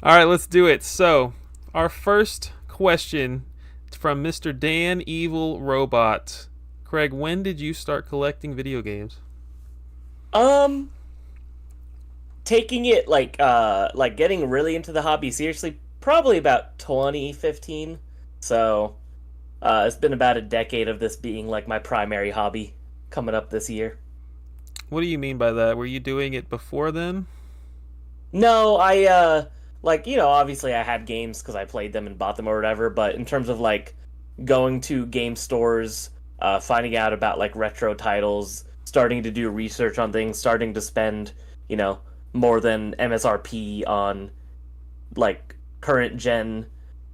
All right, let's do it. So, our first question from Mr. Dan Evil Robot. Craig, when did you start collecting video games? Um, Taking it like getting really into the hobby seriously, probably about 2015. So, it's been about a decade of this being like my primary hobby coming up this year. What do you mean by that? Were you doing it before then? No, like, obviously I had games because I played them and bought them or whatever, but in terms of like going to game stores, finding out about like retro titles, starting to do research on things, starting to spend, you know, more than MSRP on like current gen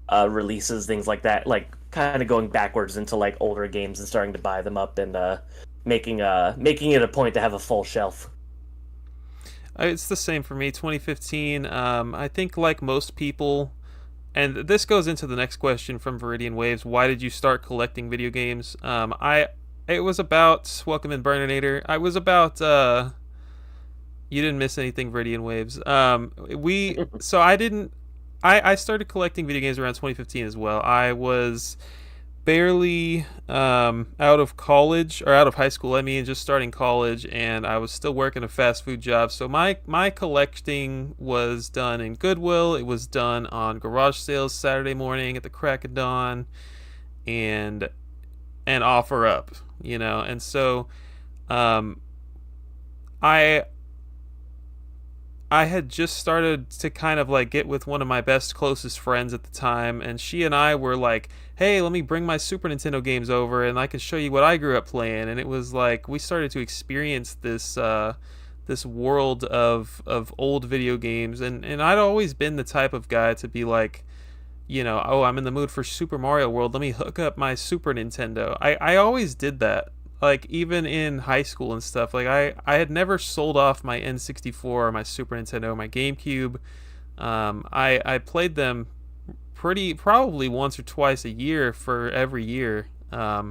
releases, things like that, like kind of going backwards into like older games and starting to buy them up and making it a point to have a full shelf. It's the same for me. 2015. I think, like most people, and this goes into the next question from Viridian Waves. Why did you start collecting video games? It was about Welcome in Burninator. I was about you didn't miss anything, Viridian Waves. I didn't. I started collecting video games around 2015 as well. I was barely out of college or out of high school. I mean, just starting college, and I was still working a fast food job. So my collecting was done in Goodwill. It was done on garage sales Saturday morning at the crack of dawn, and offer up, And so, um, I I had just started to kind of like get with one of my best closest friends at the time, and she and I were like, "Hey, let me bring my Super Nintendo games over, and I can show you what I grew up playing." And it was like we started to experience this world of old video games, and I'd always been the type of guy to be like, oh, I'm in the mood for Super Mario World. Let me hook up my Super Nintendo. I always did that. Like even in high school and stuff. Like I had never sold off my N64 or my Super Nintendo or my GameCube. I played them probably once or twice a year for every year. I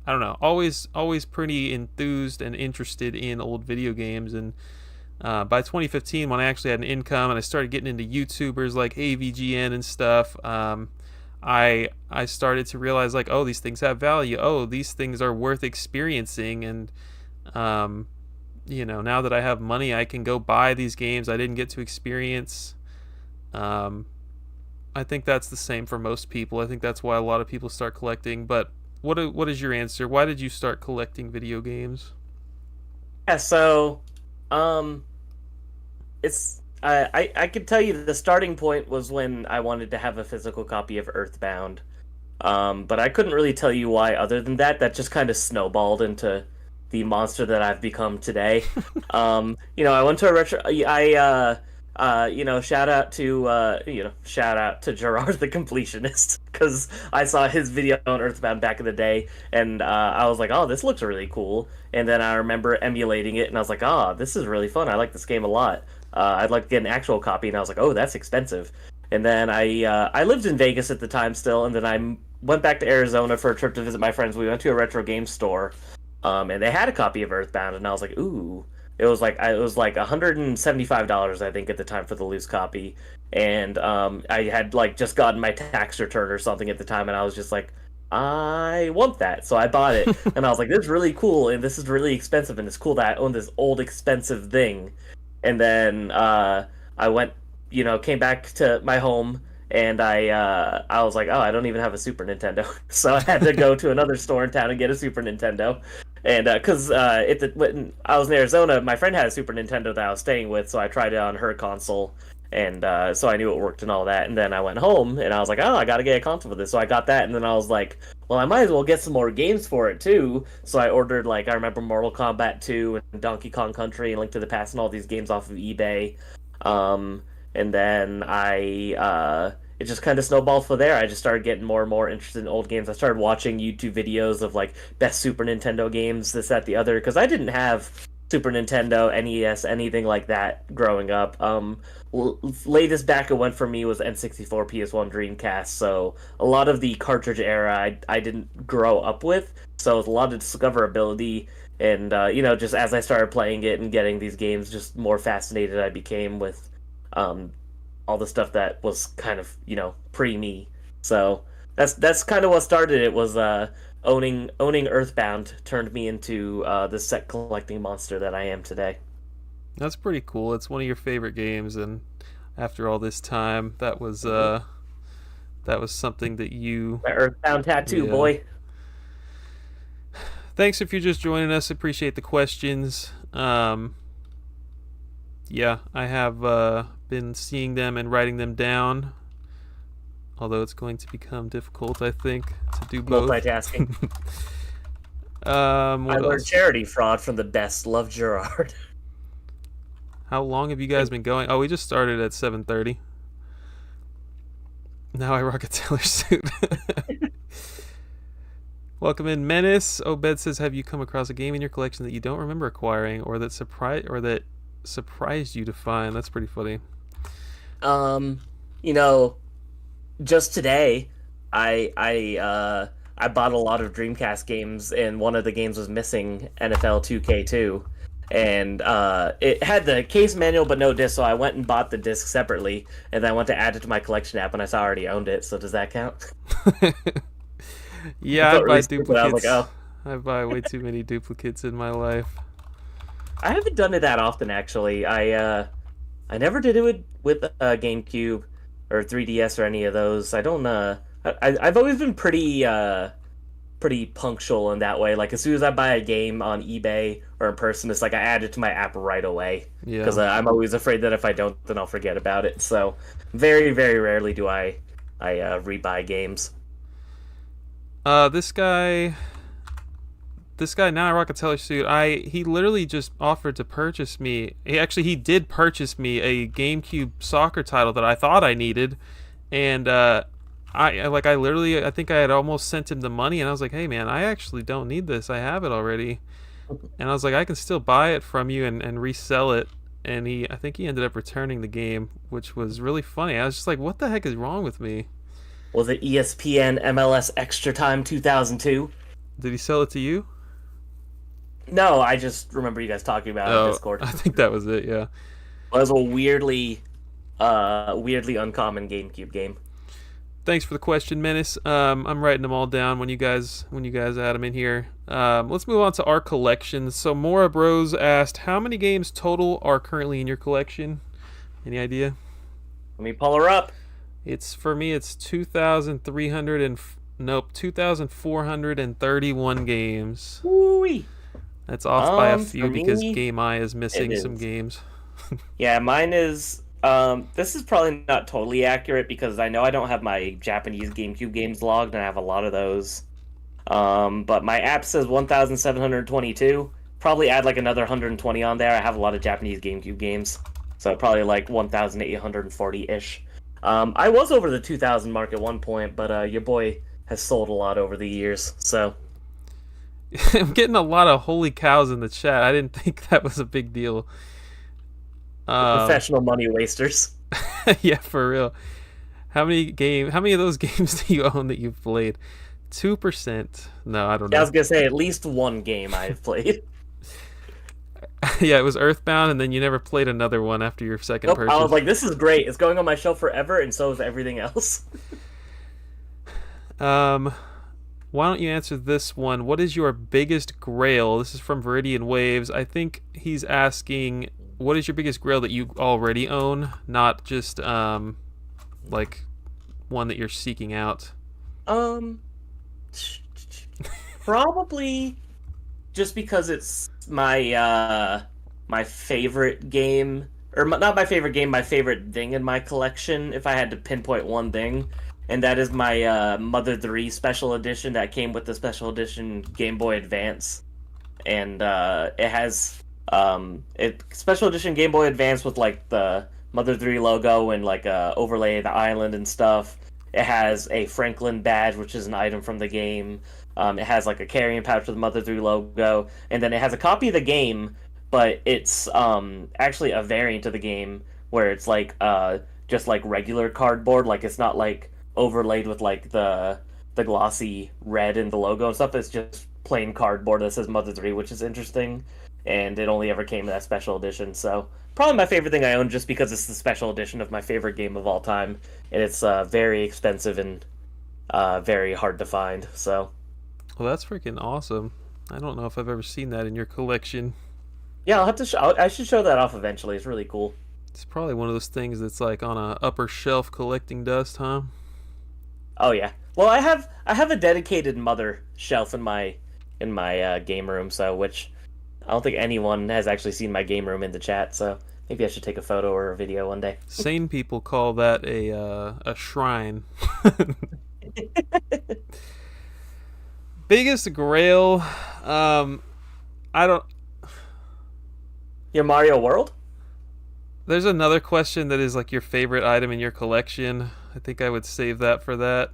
don't know. Always pretty enthused and interested in old video games. And by 2015, when I actually had an income and I started getting into YouTubers like AVGN and stuff, I started to realize like, oh, these things have value. Oh, these things are worth experiencing. And um, now that I have money, I can go buy these games I didn't get to experience. Um, I think that's the same for most people. I think that's why a lot of people start collecting. But what is your answer? Why did you start collecting video games? Yeah, so um I could tell you the starting point was when I wanted to have a physical copy of Earthbound. But I couldn't really tell you why other than that. That just kind of snowballed into the monster that I've become today. I went to a retro. Shout out to Gerard the completionist because I saw his video on Earthbound back in the day, and I was like, oh, this looks really cool. And then I remember emulating it, and I was like, oh, this is really fun. I like this game a lot. I'd like to get an actual copy, and I was like, oh, that's expensive. And then I lived in Vegas at the time still, and then I went back to Arizona for a trip to visit my friends. We went to a retro game store, and they had a copy of Earthbound, and I was like, ooh. It was like $175 I think at the time for the loose copy, and I had like just gotten my tax return or something at the time, and I was just like, I want that, so I bought it, and I was like, this is really cool, and this is really expensive, and it's cool that I own this old expensive thing. And then I went, came back to my home, and I was like, oh, I don't even have a Super Nintendo, so I had to go to another store in town and get a Super Nintendo. And because when I was in Arizona, my friend had a Super Nintendo that I was staying with, so I tried it on her console, and so I knew it worked and all that. And then I went home, and I was like, oh, I got to get a console for this, so I got that. And then I was like, well, I might as well get some more games for it too. So I ordered like I remember Mortal Kombat 2 and Donkey Kong Country and Link to the Past and all these games off of eBay. And then it just kind of snowballed from there. I just started getting more and more interested in old games. I started watching YouTube videos of like best Super Nintendo games, this, that, the other, because I didn't have Super Nintendo, NES, anything like that growing up. Latest back it went for me was N64, PS1, Dreamcast. So a lot of the cartridge era I didn't grow up with. So it's a lot of discoverability. And, just as I started playing it and getting these games, just more fascinated I became with um, all the stuff that was kind of pre me. So that's kind of what started it. Was owning Earthbound turned me into the set collecting monster that I am today. That's pretty cool. It's one of your favorite games, and after all this time, that was something that you. My Earthbound tattoo, Yeah. boy. Thanks if you're just joining us. Appreciate the questions. Yeah, I have been seeing them and writing them down. Although it's going to become difficult, I think, to do both. Multitasking. I What learned else? charity fraud from the best. Love Gerard. How long have you guys been going? Oh, we just started at 7:30. Now I rock a Taylor suit. Welcome in, Menace. Obed says, "Have you come across a game in your collection that you don't remember acquiring, or that surprised you to find?" That's pretty funny. Um, you know, just today, I bought a lot of Dreamcast games, and one of the games was missing NFL 2K2, and it had the case manual but no disc. So I went and bought the disc separately, and then I went to add it to my collection app, and I saw I already owned it. So does that count? I Yeah, I felt buy really stupid. I was duplicates. like, oh, I buy way too many duplicates in my life. I haven't done it that often actually. I never did it with GameCube or 3DS or any of those. I don't. I've always been pretty punctual in that way. Like as soon as I buy a game on eBay or in person, it's like I add it to my app right away because Yeah. I'm always afraid that if I don't, then I'll forget about it. So very very rarely do I rebuy games. This guy. This guy, now I rock a Taylor suit. He literally just offered to purchase me. He did purchase me a GameCube soccer title that I thought I needed, and I think I had almost sent him the money, and I was like, "Hey man, I actually don't need this. I have it already." And I was like, "I can still buy it from you and resell it." And I think he ended up returning the game, which was really funny. I was just like, "What the heck is wrong with me?" Was it ESPN MLS Extra Time 2002? Did he sell it to you? No, I just remember you guys talking about it on Oh, Discord. I think that was it. Yeah. It was a weirdly uncommon GameCube game. Thanks for the question, Menace. I'm writing them all down when you guys add them in here. Let's move on to our collections. So Mora Bros asked, how many games total are currently in your collection? Any idea? Let me pull her up. It's for me. It's 2,431 games. Woo-wee. That's off by a For few because me, Game Eye is missing it some is. games. Yeah, mine is. This is probably not totally accurate because I know I don't have my Japanese GameCube games logged, and I have a lot of those. But my app says 1,722. Probably add like another 120 on there. I have a lot of Japanese GameCube games, so probably like 1,840-ish. I was over the 2,000 mark at one point, but your boy has sold a lot over the years, so. I'm getting a lot of holy cows in the chat. I didn't think that was a big deal. Professional money wasters. Yeah, for real. How many of those games do you own that you've played? 2%. No, I don't Yeah, I know. was gonna say at least one game I've played. Yeah, it was Earthbound, and then you never played another one after your second Nope, I was purchase. like, this is great. It's going on my shelf forever, and so is everything else. Um, why don't you answer this one? What is your biggest grail? This is from Viridian Waves. I think he's asking, what is your biggest grail that you already own, not just like one that you're seeking out? Um, Probably just because it's my favorite game, or not my favorite game, my favorite thing in my collection. If I had to pinpoint one thing, and that is my Mother 3 Special Edition that came with the Special Edition Game Boy Advance, and it has Special Edition Game Boy Advance with like the Mother 3 logo and like overlay the island and stuff. It has a Franklin badge, which is an item from the game. It has like a carrying pouch with the Mother 3 logo, and then it has a copy of the game, but it's actually a variant of the game where it's like just like regular cardboard, like it's not like overlaid with like the glossy red and the logo and stuff. It's just plain cardboard that says Mother 3, which is interesting. and it only ever came in that special edition. So probably my favorite thing I own, just because it's the special edition of my favorite game of all time, and it's very expensive and very hard to find. So Well, that's freaking awesome. I don't know if I've ever seen that in your collection. yeah, I'll have to. I should show that off eventually. It's really cool. It's probably one of those things that's like on a upper shelf collecting dust, huh? Oh yeah. Well, I have a dedicated mother shelf in my game room, so which I don't think anyone has actually seen my game room in the chat. So maybe I should take a photo or a video one day. Sane people call that a shrine. Biggest grail. I don't. Your Mario World? There's another question that is like your favorite item in your collection. I think I would save that for that.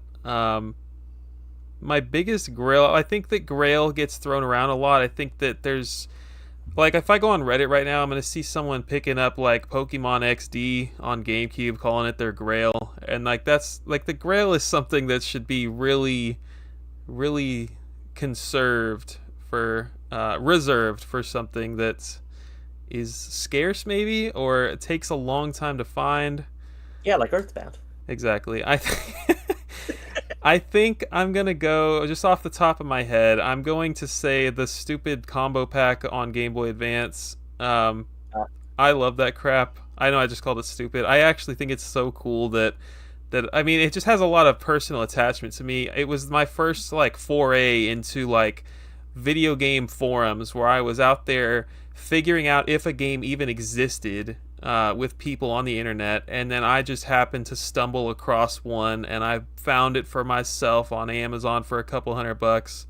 My biggest grail. I think that grail gets thrown around a lot. I think that there's like if I go on Reddit right now, I'm gonna see someone picking up like Pokemon XD on GameCube, calling it their grail, and like that's like the grail is something that should be really, really conserved for reserved for something that is scarce maybe or it takes a long time to find. Yeah, like Earthbound. Exactly. I think I'm gonna go just off the top of my head. I'm going to say the stupid combo pack on Game Boy Advance. Uh, I love that crap. I know I just called it stupid. I actually think it's so cool that I mean it just has a lot of personal attachment to me. It was my first like foray into like video game forums where I was out there figuring out if a game even existed with people on the internet, and then I just happened to stumble across one, and I found it for myself on Amazon for a couple $100.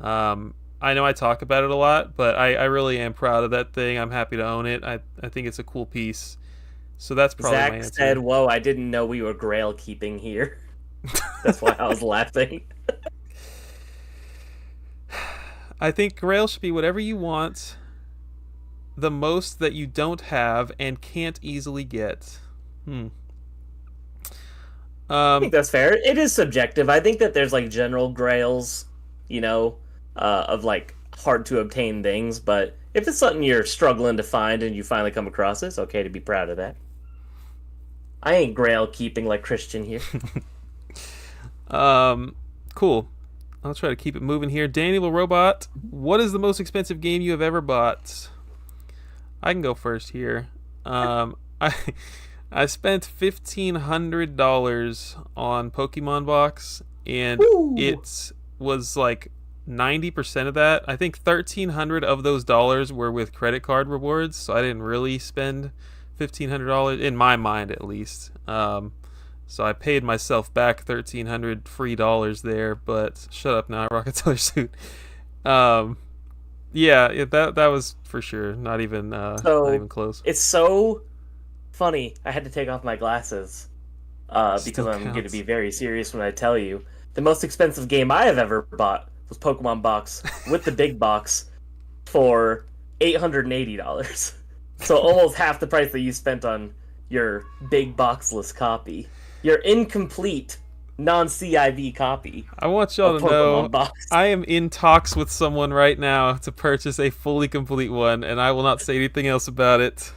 I know I talk about it a lot, but I really am proud of that thing. I'm happy to own it. I think it's a cool piece. So that's probably my Zach answer. said, "Whoa, I didn't know we were Grail keeping here." That's why I was laughing. I think Grail should be whatever you want, the most that you don't have and can't easily get. Hmm. I think that's fair. It is subjective. I think that there's like general grails, you know, of like hard to obtain things. But if it's something you're struggling to find and you finally come across it, it's okay to be proud of that. I ain't grail keeping like Christian here. Cool. I'll try to keep it moving here. Daniel Robot, what is the most expensive game you have ever bought? I can go first here. I I spent $1,500 on Pokemon Box, and Woo! it was like 90% of that. I think 1,300 of those dollars were with credit card rewards, so I didn't really spend $1,500 in my mind, at least. So I paid myself back 1,300 free dollars there. But shut up now, Rocket Teller Suit. Yeah, that was for sure not even not even close. It's so funny. I had to take off my glasses because I'm going to be very serious when I tell you. The most expensive game I have ever bought was Pokemon Box with the big box for $880. So almost half the price that you spent on your big boxless copy. Your incomplete non-CIV copy. I want y'all to know Box. I am in talks with someone right now to purchase a fully complete one, and I will not say anything else about it.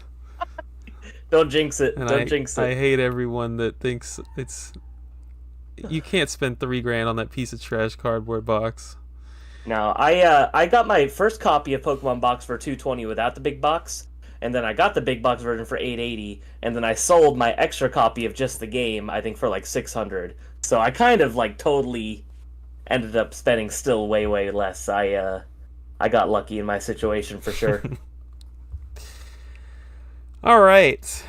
Don't jinx it. And Don't jinx it. I hate everyone that thinks it's. You can't spend $3,000 on that piece of trash cardboard box. No, I got my first copy of Pokemon Box for $220 without the big box, and then I got the big box version for $880, and then I sold my extra copy of just the game, I think for like $600. So I kind of like totally ended up spending still way less. I got lucky in my situation for sure. All right.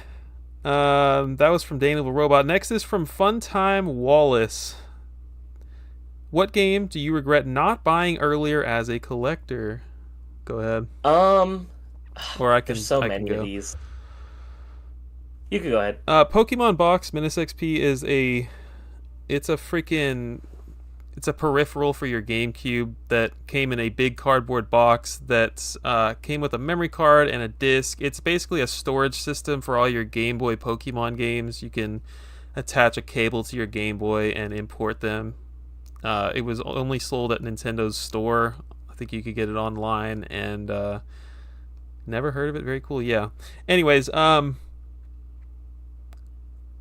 That was from Daniel the Robot. Next is from Funtime Wallace. What game do you regret not buying earlier as a collector? Go ahead. Or I can. There's so I many can go. of these. You can go ahead. Pokemon Box Minus XP is it's a peripheral for your GameCube that came in a big cardboard box that came with a memory card and a disc. It's basically a storage system for all your Game Boy Pokemon games. You can attach a cable to your Game Boy and import them. It was only sold at Nintendo's store. I think you could get it online, and Never heard of it. Very cool. Yeah. Anyways, what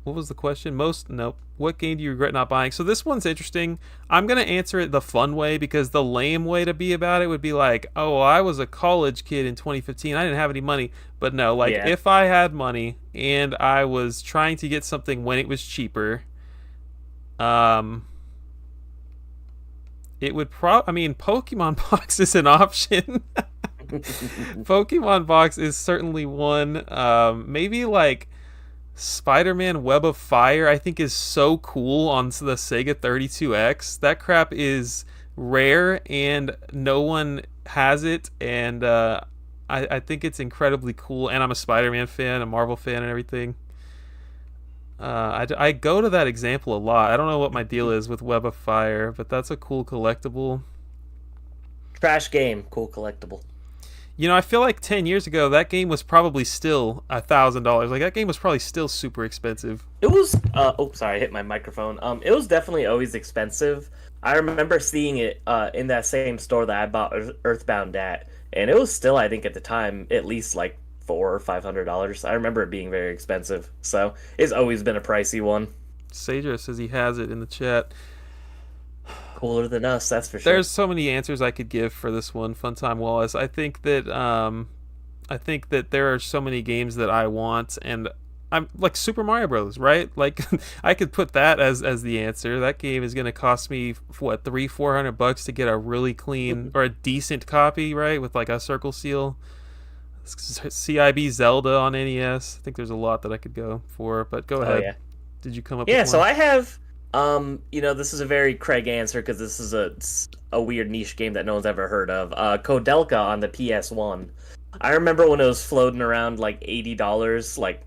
was the question? Most nope. What game do you regret not buying? So this one's interesting. I'm gonna answer it the fun way because the lame way to be about it would be like, oh, well, I was a college kid in 2015. I didn't have any money. But no, like Yeah. if I had money and I was trying to get something when it was cheaper, um, it would I mean, Pokemon Box is an option. Pokemon Box is certainly one. Maybe like Spider-Man Web of Fire, I think, is so cool on the Sega 32X. That crap is rare and no one has it, and I think it's incredibly cool. And I'm a Spider-Man fan, a Marvel fan, and everything. I go to that example a lot. I don't know what my deal is with Web of Fire, but that's a cool collectible. Trash game, cool collectible. You know, I feel like 10 years ago that game was probably still $1,000. Like that game was probably still super expensive. It was oh sorry, I hit my microphone. It was definitely always expensive. I remember seeing it in that same store that I bought Earthbound at, and it was still, I think at the time, at least like $400 or $500. I remember it being very expensive. So it's always been a pricey one. Sager says he has it in the chat. Cooler than us, that's for sure. There's so many answers I could give for this one, Funtime Wallace. I think that there are so many games that I want, and I'm like Super Mario Bros. Right? Like I could put that as the answer. That game is going to cost me what $300-400 to get a really clean or a decent copy, right? With like a circle seal. CIB Zelda on NES. I think there's a lot that I could go for, but go ahead. Yeah. Did you come up Yeah, with so one? I have this is a very Craig answer because this is a weird niche game that no one's ever heard of. Kodelka on the PS1. I remember when it was floating around like $80 like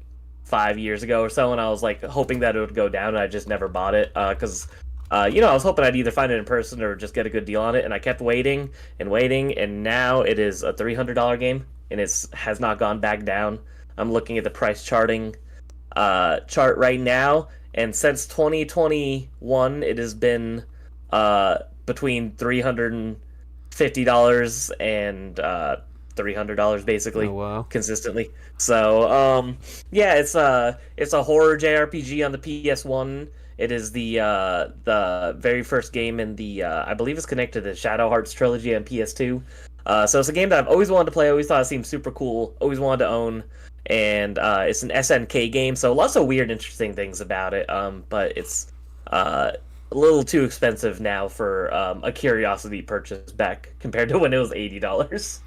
5 years ago or so, and I was like hoping that it would go down, and I just never bought it because I was hoping I'd either find it in person or just get a good deal on it, and I kept waiting and waiting, and now it is a $300 game, and has not gone back down. I'm looking at the price chart right now, and since 2021, it has been between $350 and $300 basically, Oh wow. consistently. So yeah, it's a horror JRPG on the PS1. It is the very first game in the I believe it's connected to the Shadow Hearts trilogy on PS2. So it's a game that I've always wanted to play. Always thought it seemed super cool. Always wanted to own, and it's an SNK game. So lots of weird, interesting things about it. But it's a little too expensive now for a curiosity purchase back compared to when it was $80.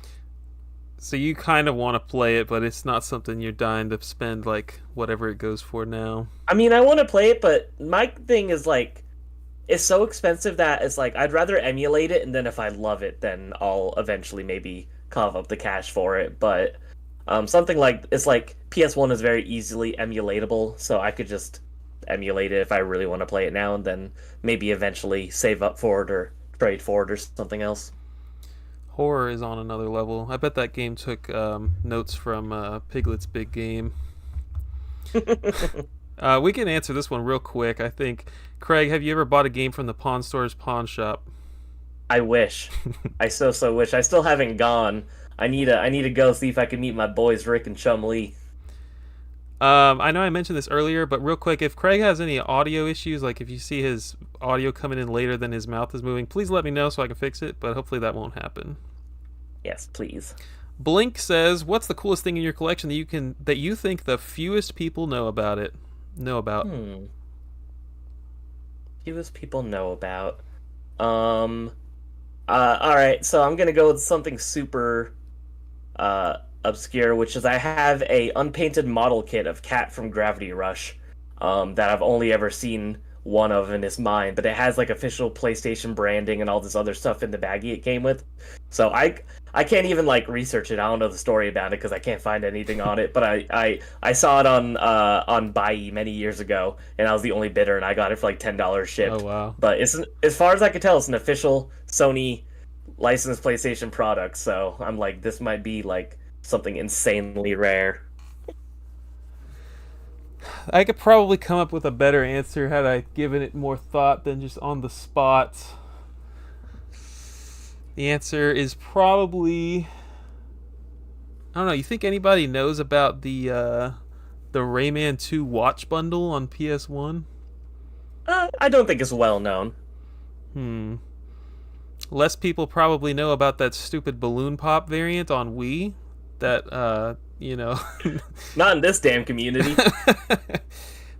So you kind of want to play it, but it's not something you're dying to spend like whatever it goes for now. I mean, I want to play it, but my thing is like, it's so expensive that it's like I'd rather emulate it, and then if I love it, then I'll eventually maybe cough up the cash for it. But something like it's like PS1 is very easily emulatable, so I could just emulate it if I really want to play it now, and then maybe eventually save up for it or trade for it or something else. Horror is on another level. I bet that game took notes from Piglet's Big Game. We can answer this one real quick, I think. Craig, have you ever bought a game from the Pawn Store's pawn shop? I wish. I so wish. I still haven't gone. I need to go see if I can meet my boys Rick and Chum Lee. I know I mentioned this earlier, but real quick, if Craig has any audio issues, like if you see his audio coming in later than his mouth is moving, please let me know so I can fix it, but hopefully that won't happen. Yes, please. Blink says, "What's the coolest thing in your collection that you think the fewest people know about it? Know about?" Fewest people know about. All right, so I'm gonna go with something super obscure, which is I have a unpainted model kit of Cat from Gravity Rush, that I've only ever seen one of, and it's mine. But it has like official PlayStation branding and all this other stuff in the baggie it came with. So I can't even like research it. I don't know the story about it because I can't find anything on it. But I saw it on Buy many years ago, and I was the only bidder, and I got it for like $10 shipped. Oh wow! But it's, as far as I can tell, it's an official Sony licensed PlayStation product. So I'm like, this might be like something insanely rare. I could probably come up with a better answer had I given it more thought than just on the spot. The answer is probably I don't know. You think anybody knows about the Rayman 2 watch bundle on PS1? I don't think it's well known. Hmm. Less people probably know about that stupid balloon pop variant on Wii. That you know, Not in this damn community.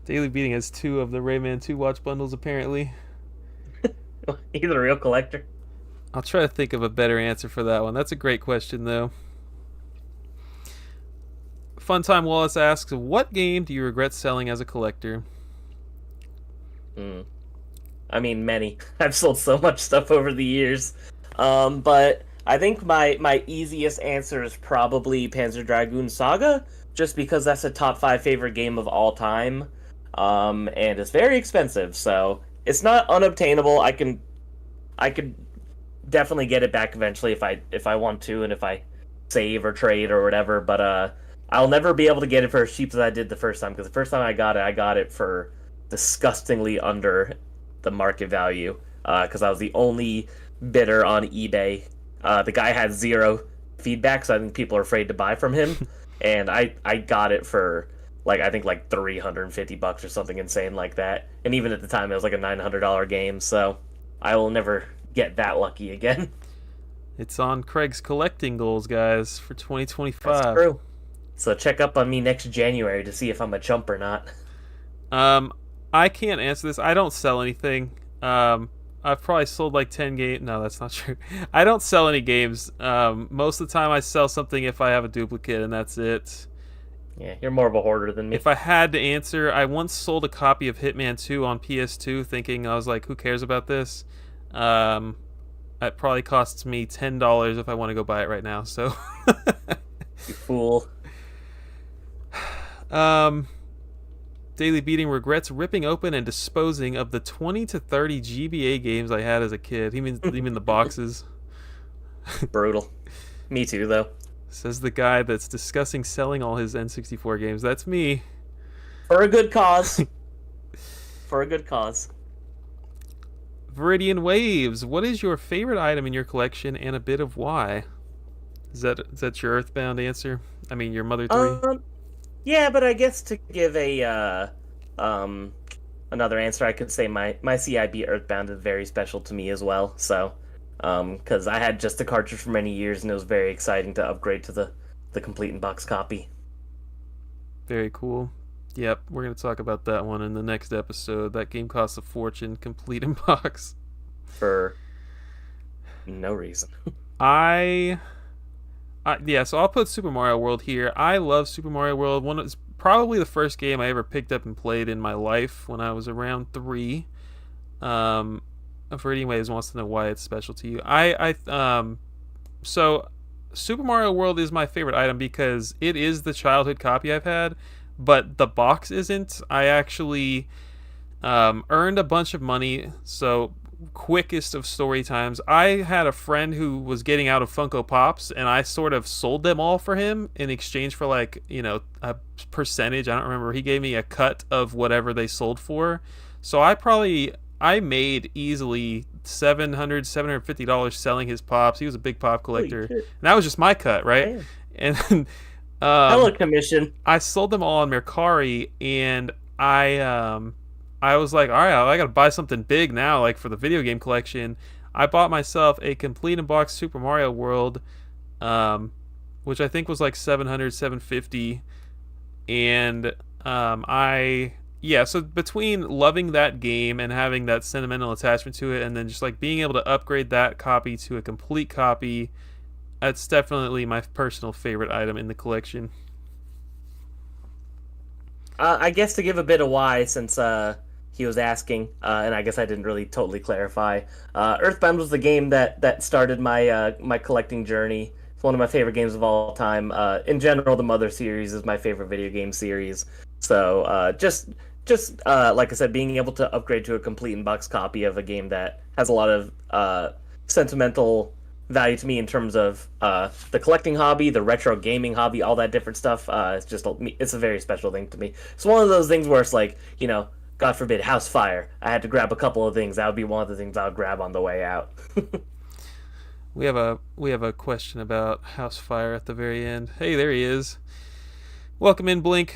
Daily Beating has two of the Rayman 2 watch bundles apparently. He's a real collector. I'll try to think of a better answer for that one. That's a great question though. Funtime Wallace asks, "What game do you regret selling as a collector?" Hmm. I mean, many. I've sold so much stuff over the years. But I think my easiest answer is probably Panzer Dragoon Saga, just because that's a top five favorite game of all time. And it's very expensive, so it's not unobtainable. I could definitely get it back eventually if I want to, and if I save or trade or whatever. But I'll never be able to get it for as cheap as I did the first time, because the first time I got it for disgustingly under the market value, because I was the only bidder on eBay. The guy had zero feedback, so I think people are afraid to buy from him. And I got it for I think like $350 or something insane like that. And even at the time, it was like a $900 game. So I will never get that lucky again. It's on Craig's collecting goals, guys, for That's 2025. true. So check up on me next January to see if I'm a chump or not. Um, I can't answer this. I don't sell anything. I've probably sold like 10 games. No, that's not true. I don't sell any games. Most of the time I sell something if I have a duplicate, and that's it. Yeah, you're more of a hoarder than me. If I had to answer, I once sold a copy of Hitman 2 on PS2 thinking, I was like, who cares about this? It probably costs me $10 if I want to go buy it right now. So, You fool. um, Daily Beating regrets ripping open and disposing of the 20 to 30 GBA games I had as a kid. You mean the boxes? Brutal. Me too, though. Says the guy that's discussing selling all his N64 games. That's me. For a good cause. For a good cause. Viridian Waves, what is your favorite item in your collection and a bit of why? Is that your Earthbound answer? I mean, your Mother 3? Yeah, but I guess to give a another answer, I could say my CIB Earthbound is very special to me as well. So, because I had just the cartridge for many years, and it was very exciting to upgrade to the complete in box copy. Very cool. Yep, we're going to talk about that one in the next episode. That game costs a fortune, complete in box. For no reason. Yeah, so I'll put Super Mario World here. I love Super Mario World. It's probably the first game I ever picked up and played in my life when I was around 3. Viridian Waves wants to know why it's special to you. So Super Mario World is my favorite item because it is the childhood copy I've had, but the box isn't. I actually earned a bunch of money, so quickest of story times. I had a friend who was getting out of Funko Pops, and I sort of sold them all for him in exchange for a percentage. I don't remember. He gave me a cut of whatever they sold for. So I made easily $750 selling his pops. He was a big pop collector, and that was just my cut, right? Damn. And Hella commission. I sold them all on Mercari, and I was like, all right, I gotta buy something big now, like for the video game collection. I bought myself a complete in box Super Mario World, which I think was like 750, and so between loving that game and having that sentimental attachment to it, and then just like being able to upgrade that copy to a complete copy, that's definitely my personal favorite item in the collection. I guess to give a bit of why, since he was asking, and I guess I didn't really totally clarify. Earthbound was the game that started my my collecting journey. It's one of my favorite games of all time. In general, the Mother series is my favorite video game series. So just like I said, being able to upgrade to a complete in-box copy of a game that has a lot of sentimental value to me in terms of the collecting hobby, the retro gaming hobby, all that different stuff. It's a very special thing to me. It's one of those things where it's like, God forbid, house fire. I had to grab a couple of things. That would be one of the things I would grab on the way out. We have a question about House Fire at the very end. Hey, there he is. Welcome in, Blink.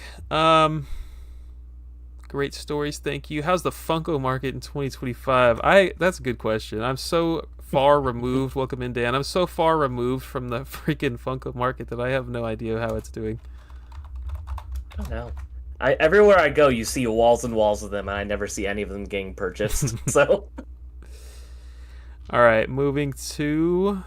Great stories, thank you. How's the Funko market in 2025? That's a good question. I'm so far removed. Welcome in, Dan. I'm so far removed from the freaking Funko market that I have no idea how it's doing. I don't know. Everywhere I go, you see walls and walls of them, and I never see any of them getting purchased. So, All right, moving to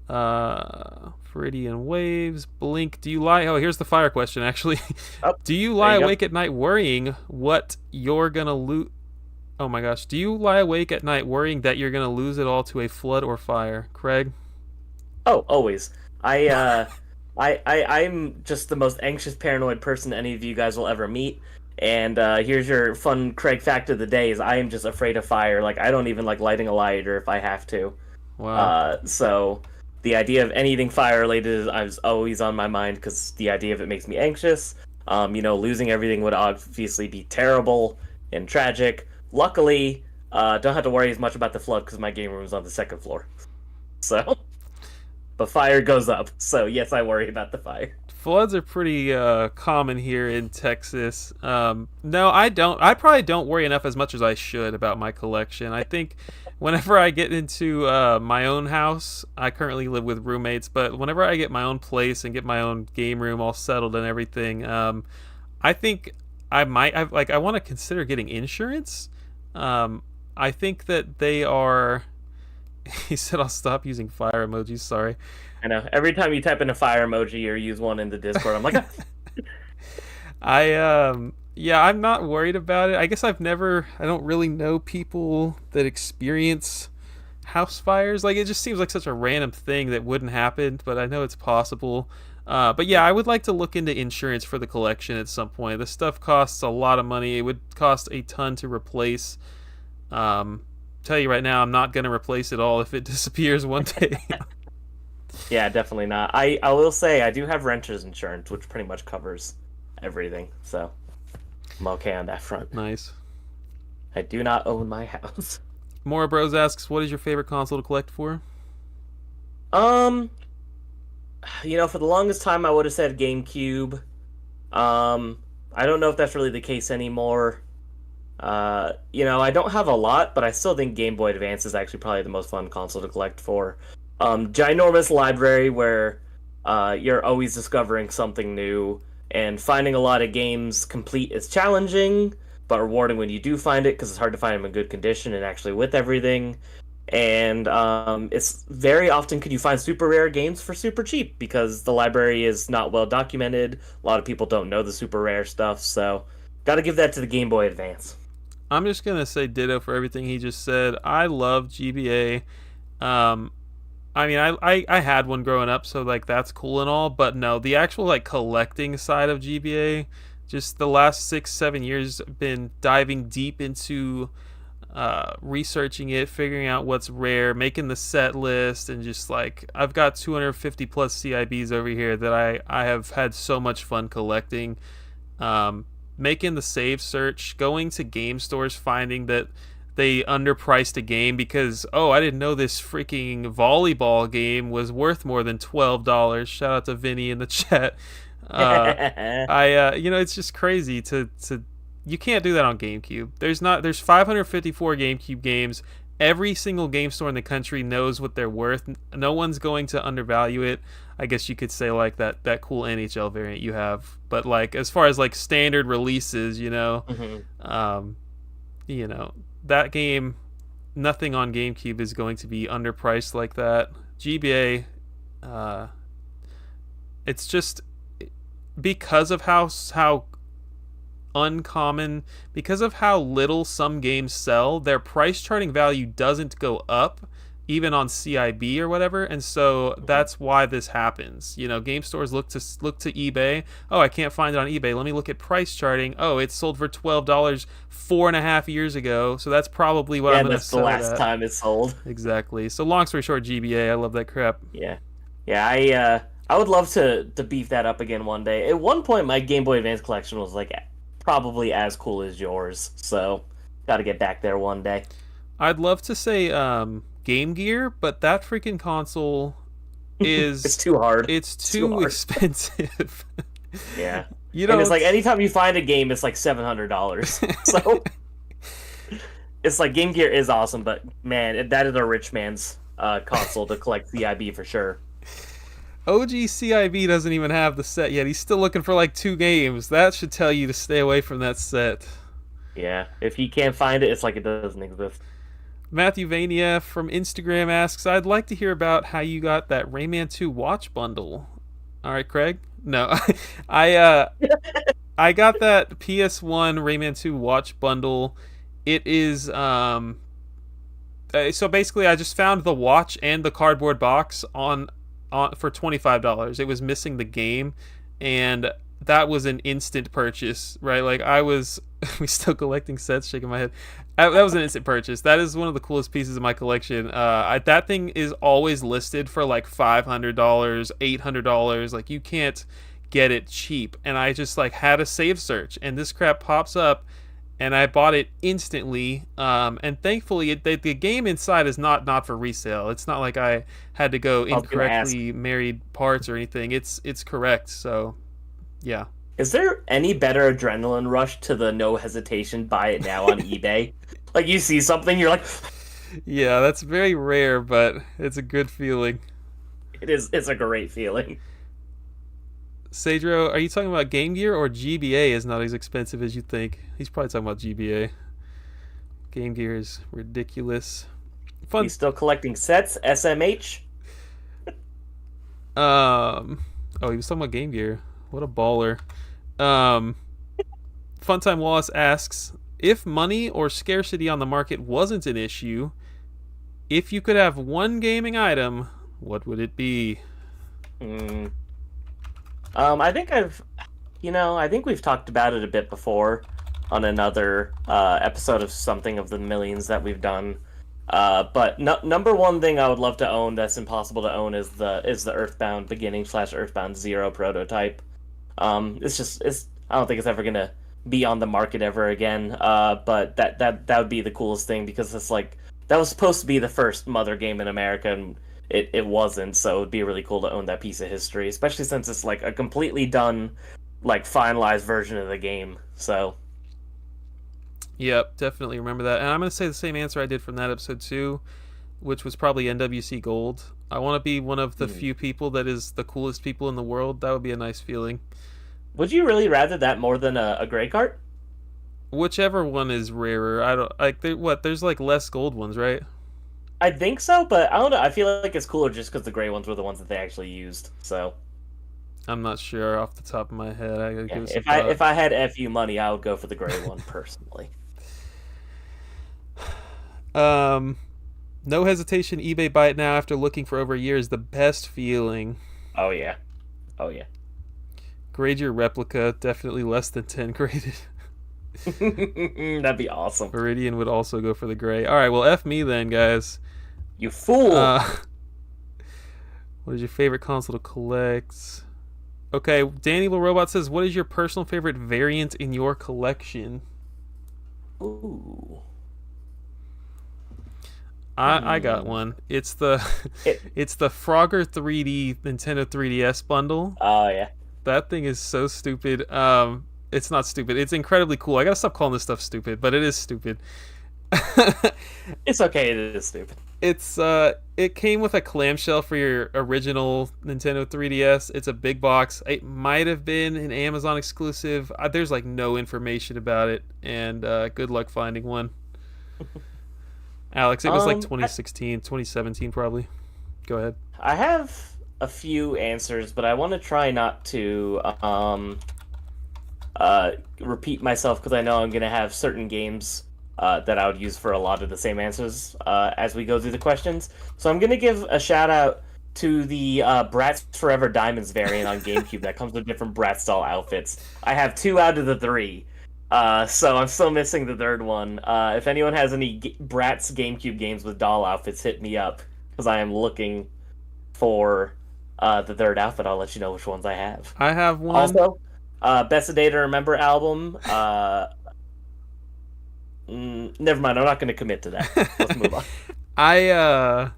Viridian Waves. Blink, do you lie? Oh, here's the fire question, actually. oh, Do you there lie you go. awake at night worrying what you're gonna lose? Oh my gosh. Do you lie awake at night worrying that you're gonna lose it all to a flood or fire? Craig? Oh, always. I'm just the most anxious, paranoid person any of you guys will ever meet. And here's your fun Craig fact of the day: is I am just afraid of fire. Like I don't even like lighting a lighter if I have to. Wow. So the idea of anything fire related is always on my mind because the idea of it makes me anxious. Losing everything would obviously be terrible and tragic. Luckily, don't have to worry as much about the flood because my game room is on the second floor. So, but fire goes up. So yes, I worry about the fire. Floods are pretty common here in Texas. No, I don't. I probably don't worry enough as much as I should about my collection. I think whenever I get into my own house, I currently live with roommates, but whenever I get my own place and get my own game room all settled and everything, I think I want to consider getting insurance. I think that they are. He said, "I'll stop using fire emojis." Sorry. I know. Every time you type in a fire emoji or use one in the Discord, I'm like, Yeah, I'm not worried about it. I guess I don't really know people that experience house fires. Like it just seems like such a random thing that wouldn't happen, but I know it's possible. But yeah, I would like to look into insurance for the collection at some point. This stuff costs a lot of money. It would cost a ton to replace. Tell you right now, I'm not gonna replace it all if it disappears one day. yeah, definitely not. I will say I do have renter's insurance, which pretty much covers everything. So I'm okay on that front. Nice. I do not own my house. Mora Bros asks, "What is your favorite console to collect for?" Um, for the longest time I would have said GameCube. I don't know if that's really the case anymore. I don't have a lot, but I still think Game Boy Advance is actually probably the most fun console to collect for. Ginormous library where you're always discovering something new, and finding a lot of games complete is challenging, but rewarding when you do find it because it's hard to find them in good condition and actually with everything. And it's very often could you find super rare games for super cheap because the library is not well documented. A lot of people don't know the super rare stuff, so got to give that to the Game Boy Advance. I'm just gonna say ditto for everything he just said. I love GBA. Um, I mean, I had one growing up, so like that's cool and all. But no, the actual like collecting side of GBA, just the last 6 7 years, been diving deep into researching it, figuring out what's rare, making the set list, and just like I've got 250 plus CIBs over here that I have had so much fun collecting. Making the save search, going to game stores, finding that they underpriced a game because I didn't know this freaking volleyball game was worth more than $12. Shout out to Vinny in the chat. It's just crazy to you can't do that on GameCube. There's 554 GameCube games. Every single game store in the country knows what they're worth. No one's going to undervalue it. I guess you could say like that cool NHL variant you have, but like as far as like standard releases, Mhm. you know that game, nothing on GameCube is going to be underpriced like that. GBA, it's just because of how uncommon, because of how little some games sell, their price charting value doesn't go up even on CIB or whatever, and so that's why this happens. Game stores look to eBay. Oh, I can't find it on eBay. Let me look at price charting. Oh, it sold for $12 4.5 years ago, so that's probably what I'm Yeah, gonna that's the sell it last at. time it sold. Exactly. So long story short, GBA, I love that crap. Yeah, yeah. I would love to beef that up again one day. At one point, my Game Boy Advance collection was like probably as cool as yours. So, got to get back there one day. I'd love to say Game Gear, but that freaking console It's is too hard. it's It's too too hard. expensive. Yeah. You And it's don't. like anytime you find a game, it's like $700. So it's like Game Gear is awesome, but man, that is a rich man's console to collect CIB for sure. OG CIB doesn't even have the set yet. He's still looking for like 2 games. That should tell you to stay away from that set. Yeah. If he can't find it, it's like it doesn't exist. Matthew Vania from Instagram asks, I'd like to hear about how you got that Rayman 2 watch bundle. All right, Craig? No. I I got that PS1 Rayman 2 watch bundle. It is so basically I just found the watch and the cardboard box on for $25. It was missing the game, and that was an instant purchase, right? Like I was we still collecting sets, shaking my head. That was an instant purchase. That is one of the coolest pieces of my collection. That thing is always listed for like $500, $800. Like you can't get it cheap. And I just like had a save search, and this crap pops up, and I bought it instantly. And thankfully, the game inside is not for resale. It's not like I had to go I was gonna ask, incorrectly married parts or anything. It's correct. So yeah. is there any better adrenaline rush to the no hesitation buy it now on eBay? Like you see something, you're like, Yeah, that's very rare, but it's a good feeling. it's a great feeling. Sadro, are you talking about Game Gear, or GBA is not as expensive as you think? He's probably talking about GBA. Game Gear is ridiculous. Fun. He's still collecting sets, SMH. Oh, he was talking about Game Gear. What a baller. Um, Funtime Wallace asks, if money or scarcity on the market wasn't an issue, if you could have one gaming item, what would it be? Hmm. I think I think we've talked about it a bit before on another episode of something of the millions that we've done. But number one thing I would love to own that's impossible to own is the Earthbound Beginning / Earthbound Zero prototype. It's I don't think it's ever gonna be on the market ever again. But that would be the coolest thing because it's like that was supposed to be the first Mother game in America, and it wasn't. So it'd be really cool to own that piece of history, especially since it's like a completely done, like finalized version of the game. So Yep, definitely remember that. And I'm going to say the same answer I did from that episode too, which was probably NWC Gold. I want to be one of the few people that is the coolest people in the world. That would be a nice feeling. would you really rather that more than a gray cart? Whichever one is rarer. I don't like there's like less gold ones, right? I think so, but I don't know. I feel like it's cooler just because the gray ones were the ones that they actually used. So I'm not sure off the top of my head. I gotta yeah, give it some thought. if I had FU money, I would go for the gray one personally. No hesitation, eBay buy it now after looking for over a year is the best feeling. Oh yeah, oh yeah. Grade your replica, definitely less than 10 graded. That'd be awesome. Viridian would also go for the gray. All right, well, F me then, guys. You fool! What is your favorite console to collect? Okay, Danny Little Robot says, what is your personal favorite variant in your collection? Ooh. I got one. It's the it's the Frogger 3D Nintendo 3DS bundle. Oh yeah. That thing is so stupid. It's not stupid. It's incredibly cool. I gotta stop calling this stuff stupid, but it is stupid. It's okay. It is stupid. It came with a clamshell for your original Nintendo 3DS. It's a big box. It might have been an Amazon exclusive. There's like no information about it, and good luck finding one. Alex, it was like 2016, 2017 probably. Go ahead. I have a few answers, but I want to try not to repeat myself because I know I'm going to have certain games that I would use for a lot of the same answers as we go through the questions. So I'm going to give a shout out to the Bratz Forever Diamonds variant on GameCube that comes with different Bratz doll outfits. I have 2 out of the 3. So I'm still missing the third one. If anyone has any Bratz GameCube games with doll outfits, hit me up because I am looking for the third outfit. I'll let you know which ones I have. I have one. Also, Best of Day to Remember album. Never mind. I'm not going to commit to that. Let's move on. I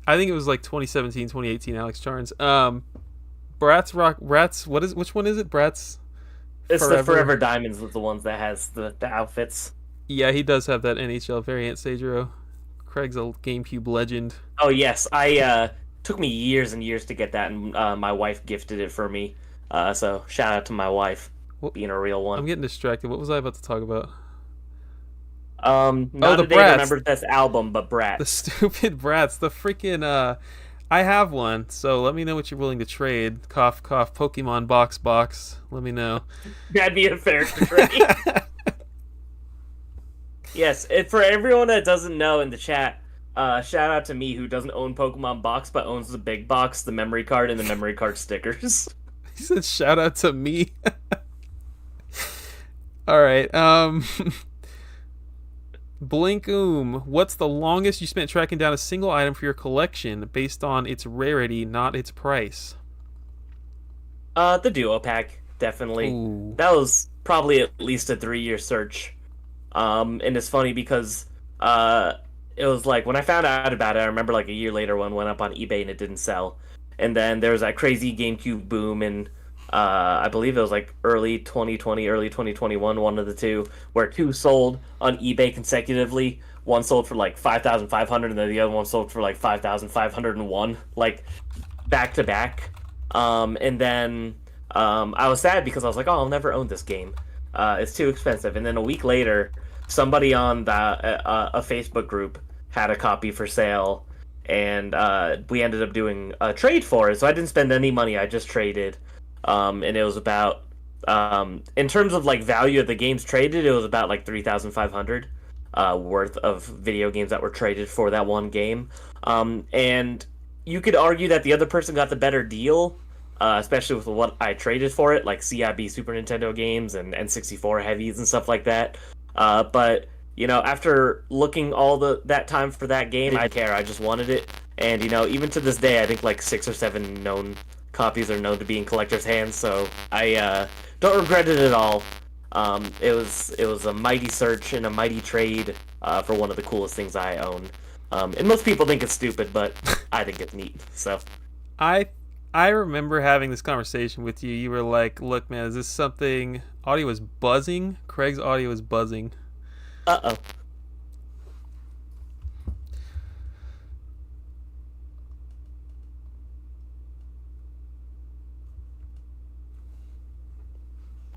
I think it was like 2017, 2018. Alex Charns. Bratz Rock Bratz. What is which one is it? Bratz It's the Forever. Forever Diamonds with the ones that has the outfits. Yeah, he does have that NHL variant. Seijiro. Craig's a GameCube legend. Oh yes, I took me years and years to get that, and my wife gifted it for me. So shout out to my wife What, being a real I'm one. getting distracted. What was I about to talk about? Oh, Not the a day to Bratz. remember this album, but The Bratz. stupid Bratz. The freaking I have one, so let me know what you're willing to trade. Cough, cough. Pokemon box. Let me know. That'd be a fair trade. Yes, for everyone that doesn't know in the chat, shout out to me who doesn't own Pokemon Box but owns the big box, the memory card, and the memory card stickers. He said, "Shout out to me." All right. Blinkoom. What's the longest you spent tracking down a single item for your collection based on its rarity, not its price? The Duo Pack, definitely. Ooh. That was probably at least a 3-year search. And it's funny because it was like when I found out about it, I remember like a year later one went up on eBay and it didn't sell. And then there was that crazy GameCube boom in I believe it was like early 2020, early 2021, one of the two, where two sold on eBay consecutively. One sold for like 5,500 and then the other one sold for like 5,501, like back to back. And then I was sad because I was like, oh, I'll never own this game. It's too expensive. And then a week later, somebody on a Facebook group had a copy for sale, and we ended up doing a trade for it. So I didn't spend any money. I just traded, and it was about in terms of like value of the games traded, it was about like 3,500 worth of video games that were traded for that one game. And you could argue that the other person got the better deal, especially with what I traded for it, like CIB Super Nintendo games and N64 heavies and stuff like that. But you know, after looking all that time for that game, I didn't care. I just wanted it, and you know, even to this day, I think like 6 or 7 known copies are known to be in collectors' hands. So I don't regret it at all. It was a mighty search and a mighty trade for one of the coolest things I own. And most people think it's stupid, but I think it's neat. So I I remember having this conversation with you. You were like, "Look, man, is this something?" Audio is buzzing. Craig's audio is buzzing. uh-oh.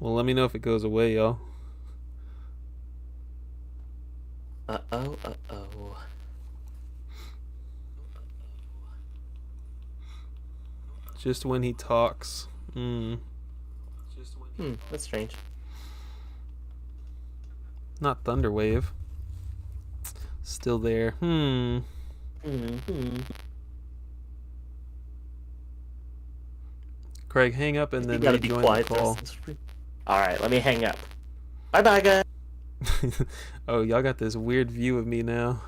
Well, let me know if it goes away, y'all. Uh-oh, uh-oh. Just when he talks. That's strange. Not Thunderwave. Still there. Hmm. Craig, hang up and You then gotta be rejoin the quiet. call. Alright, let me hang up. Bye-bye, guys. Oh, y'all got this weird view of me now.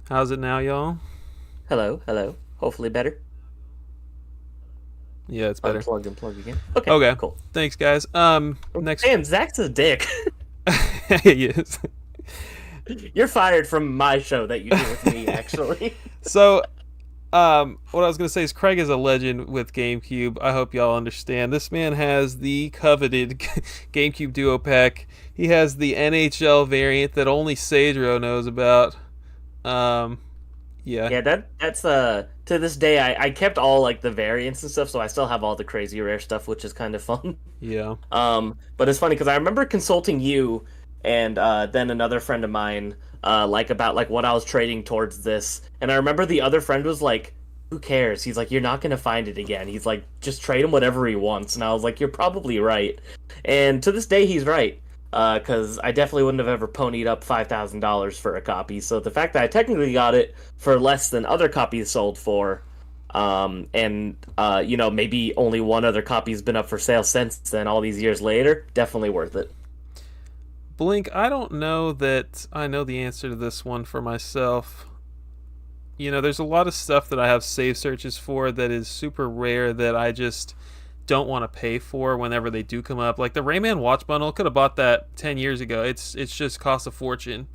How's it now, y'all? Hello. Hopefully better. Yeah, it's better. Unplug and plug again. Okay, Okay. cool. Thanks, guys. Next. Damn, Zach's a dick. Yes. You're fired from my show that you do with me, actually. So, what I was gonna say is Craig is a legend with GameCube. I hope y'all understand. This man has the coveted GameCube Duo Pack. He has the NHL variant that only Seijiro knows about. Yeah. Yeah, that's to this day I kept all like the variants and stuff, so I still have all the crazy rare stuff, which is kind of fun. Yeah. But it's funny because I remember consulting you and then another friend of mine like about like what I was trading towards this, and I remember the other friend was like, "Who cares?" He's like, "You're not gonna find it again." He's like, "Just trade him whatever he wants," and I was like, "You're probably right," and to this day he's right. Because I definitely wouldn't have ever ponied up $5,000 for a copy. So the fact that I technically got it for less than other copies sold for, and you know, maybe only one other copy's been up for sale since then, all these years later, definitely worth it. Blink, I don't know that I know the answer to this one for myself. You know, there's a lot of stuff that I have save searches for that is super rare that I just don't want to pay for whenever they do come up. Like the Rayman Watch Bundle, could have bought that 10 years ago. It's just cost a fortune.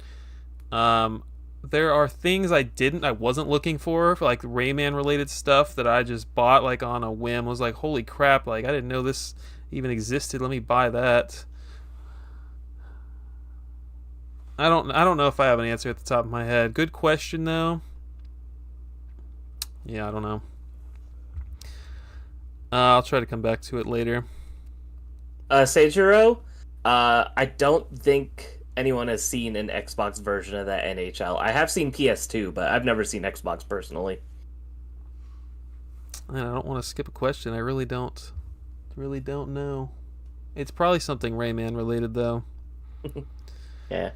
Um, there are things I wasn't looking for like Rayman related stuff that I just bought like on a whim. Was like, holy crap! Like I didn't know this even existed. Let me buy that. I don't know if I have an answer at the top of my head. Good question though. Yeah, I don't know. I'll try to come back to it later. Seijiro, I don't think anyone has seen an Xbox version of that NHL. I have seen PS2, but I've never seen Xbox personally. I don't want to skip a question. I really don't. Really don't know. It's probably something Rayman related though. Yeah.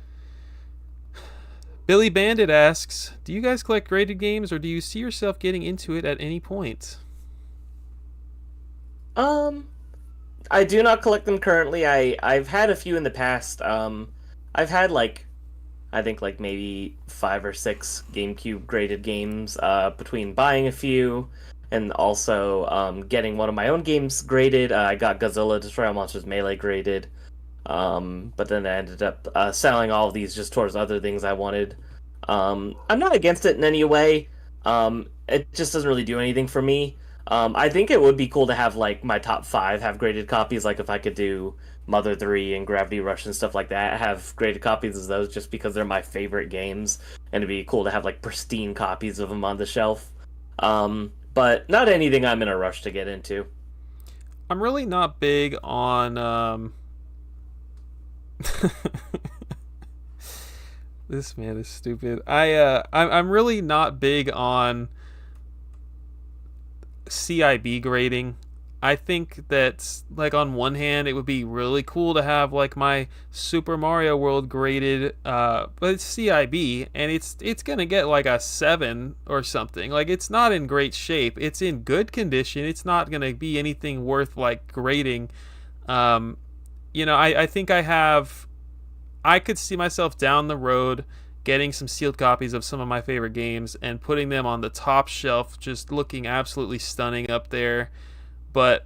Billy Bandit asks, "Do you guys collect graded games, or do you see yourself getting into it at any point?" Um, I do not collect them currently. I've had a few in the past. I've had like I think like maybe 5 or 6 GameCube graded games. Between buying a few and also getting one of my own games graded. I got Godzilla Destroy All Monsters Melee graded. But then I ended up selling all of these just towards other things I wanted. I'm not against it in any way. It just doesn't really do anything for me. I think it would be cool to have like my top 5 have graded copies. Like if I could do Mother 3 and Gravity Rush and stuff like that, have graded copies of those just because they're my favorite games, and it'd be cool to have like pristine copies of them on the shelf. But not anything I'm in a rush to get into. I'm really not big on this man is stupid. I'm really not big on CIB grading. I think that like on one hand it would be really cool to have like my Super Mario World graded but it's CIB and it's going to get like a 7 or something. Like it's not in great shape. It's in good condition. It's not going to be anything worth like grading. I think I could see myself down the road getting some sealed copies of some of my favorite games and putting them on the top shelf, just looking absolutely stunning up there. But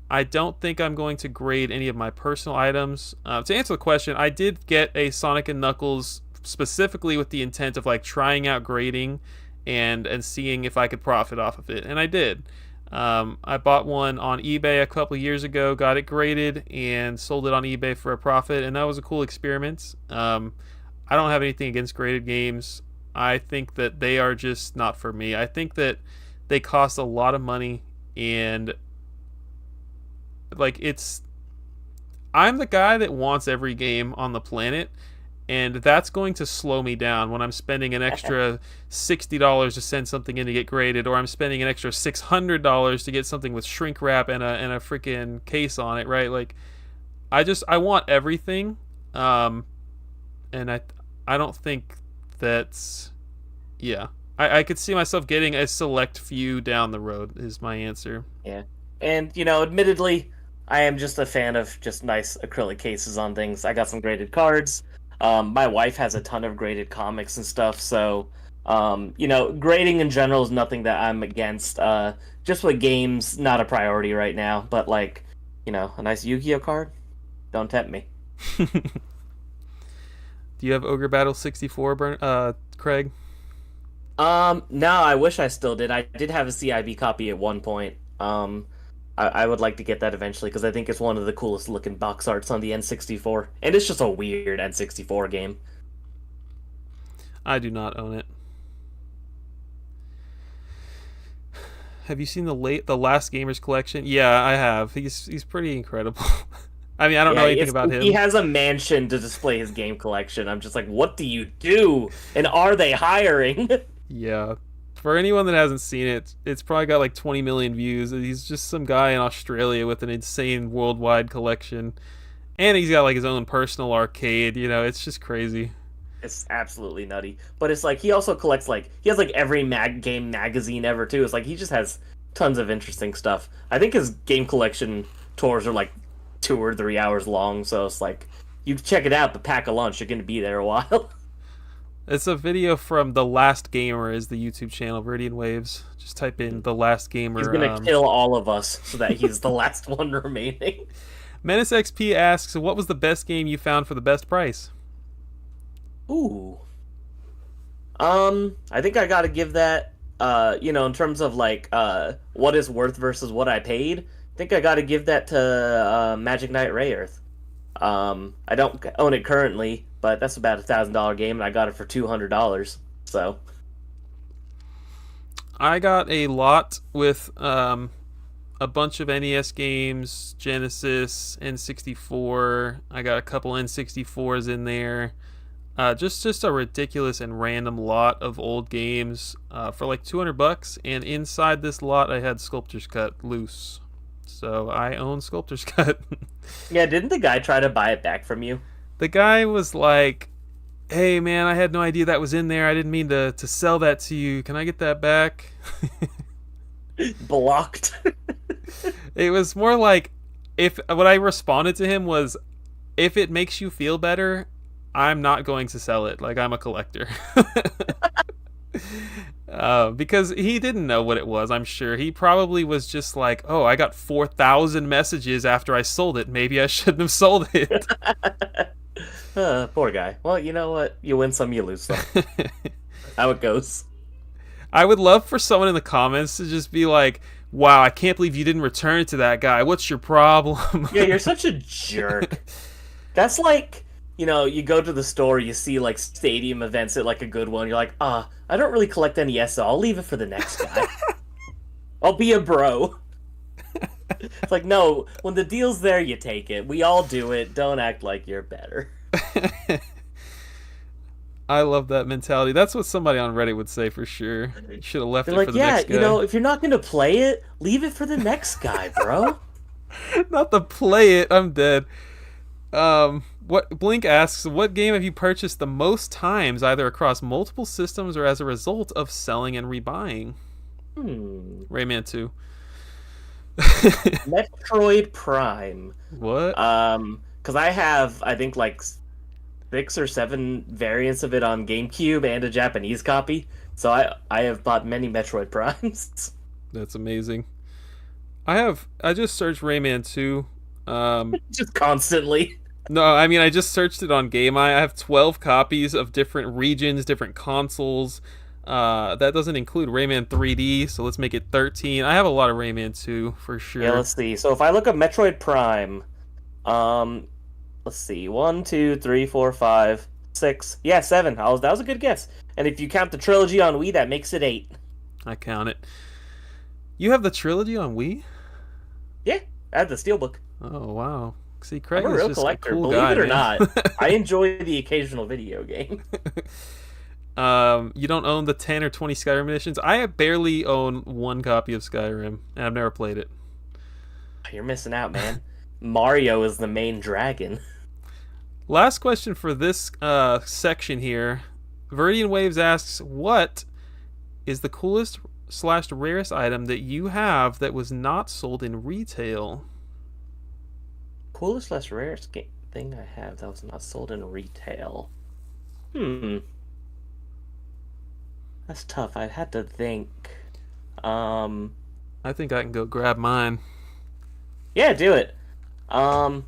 I don't think I'm going to grade any of my personal items. To answer the question, I did get a Sonic and Knuckles specifically with the intent of like trying out grading and seeing if I could profit off of it, and I did. I bought one on eBay a couple years ago, got it graded, and sold it on eBay for a profit, and that was a cool experiment. I don't have anything against graded games. I think that they are just not for me. I think that they cost a lot of money, and like I'm the guy that wants every game on the planet, and that's going to slow me down when I'm spending an extra $60 to send something in to get graded, or I'm spending an extra $600 to get something with shrink wrap and a freaking case on it, right? Like, I want everything, and I don't think that's, yeah. I could see myself getting a select few down the road is my answer. Yeah, and admittedly, I am just a fan of just nice acrylic cases on things. I got some graded cards. My wife has a ton of graded comics and stuff, so grading in general is nothing that I'm against. Just with games, not a priority right now. But like, a nice Yu-Gi-Oh card, don't tempt me. Do you have Ogre Battle 64, Craig? No, I wish I still did. I did have a CIB copy at one point. I would like to get that eventually because I think it's one of the coolest looking box arts on the N64, and it's just a weird N64 game. I do not own it. Have you seen the Last Gamers collection? Yeah, I have. He's pretty incredible. I mean, I don't know anything about him. He has a mansion to display his game collection. I'm just like, what do you do? And are they hiring? Yeah. For anyone that hasn't seen it, it's probably got like 20 million views. He's just some guy in Australia with an insane worldwide collection. And he's got like his own personal arcade. It's just crazy. It's absolutely nutty. But it's like he also collects he has like every game magazine ever too. It's like he just has tons of interesting stuff. I think his game collection tours are like 2 or 3 hours long, so it's like you check it out, but pack a lunch, you're gonna be there a while. It's a video from The Last Gamer is the YouTube channel, Viridian Waves. Just type in The Last He's Gamer. gonna kill all of us so that he's the last one remaining. Menace XP asks, what was the best game you found for the best price? Ooh. I think I gotta give that, in terms of like, what is worth versus what I paid. I think I gotta give that to Magic Knight Rayearth. I don't own it currently, but that's about $1,000 game, and I got it for $200. So I got a lot with a bunch of NES games, Genesis, N64. I got a couple N64s in there. Just a ridiculous and random lot of old games for like $200, and inside this lot I had Sculptor's Cut loose. So I own Sculptor's Cut. yeah, didn't the guy try to buy it back from you? The guy was like, "Hey man, I had no idea that was in there. I didn't mean to sell that to you. Can I get that back?" Blocked. It was more like, if what I responded to him was, if it makes you feel better, I'm not going to sell it. Like, I'm a collector. Because he didn't know what it was, I'm sure. He probably was just like, oh, I got 4,000 messages after I sold it. Maybe I shouldn't have sold it. Poor guy. Well, you know what? You win some, you lose some. How it goes. I would love for someone in the comments to just be like, wow, I can't believe you didn't return it to that guy. What's your problem? Yeah, you're such a jerk. That's like, you go to the store, you see like stadium events at like a good one. You're like, I don't really collect NES, so I'll leave it for the next guy. I'll be a bro. It's like, no, when the deal's there, you take it. We all do it. Don't act like you're better. I love that mentality. That's what somebody on Reddit would say for sure. You should have left They're it like, for the next guy. if you're not going to play it, leave it for the next guy, bro. Not to play it. I'm dead. What Blink asks, what game have you purchased the most times, either across multiple systems or as a result of selling and rebuying? Rayman 2. Metroid Prime. What? Because I have, I think, like 6 or 7 variants of it on GameCube and a Japanese copy. So I have bought many Metroid Primes. That's amazing. I just searched Rayman 2. Just constantly. No, I mean, I just searched it on GameEye. I have 12 copies of different regions, different consoles. That doesn't include Rayman 3D, so let's make it 13. I have a lot of Rayman 2 for sure. Yeah, let's see. So if I look up Metroid Prime, let's see, 1, 2, 3, 4, 5, 6. Yeah, 7. That was a good guess. And if you count the trilogy on Wii, that makes it 8. I count it. You have the trilogy on Wii? Yeah, I have the Steelbook. Oh wow. See, Craig I'm a is real just collector, a cool believe guy, it or man. not. I enjoy the occasional video game. You don't own the 10 or 20 Skyrim editions? I barely own one copy of Skyrim, and I've never played it. You're missing out, man. Mario is the main dragon. Last question for this section here. Viridian Waves asks, what is the coolest / rarest item that you have that was not sold in retail? Coolest / rarest thing I have that was not sold in retail. That's tough. I'd have to think. I think I can go grab mine. Yeah, do it. Trying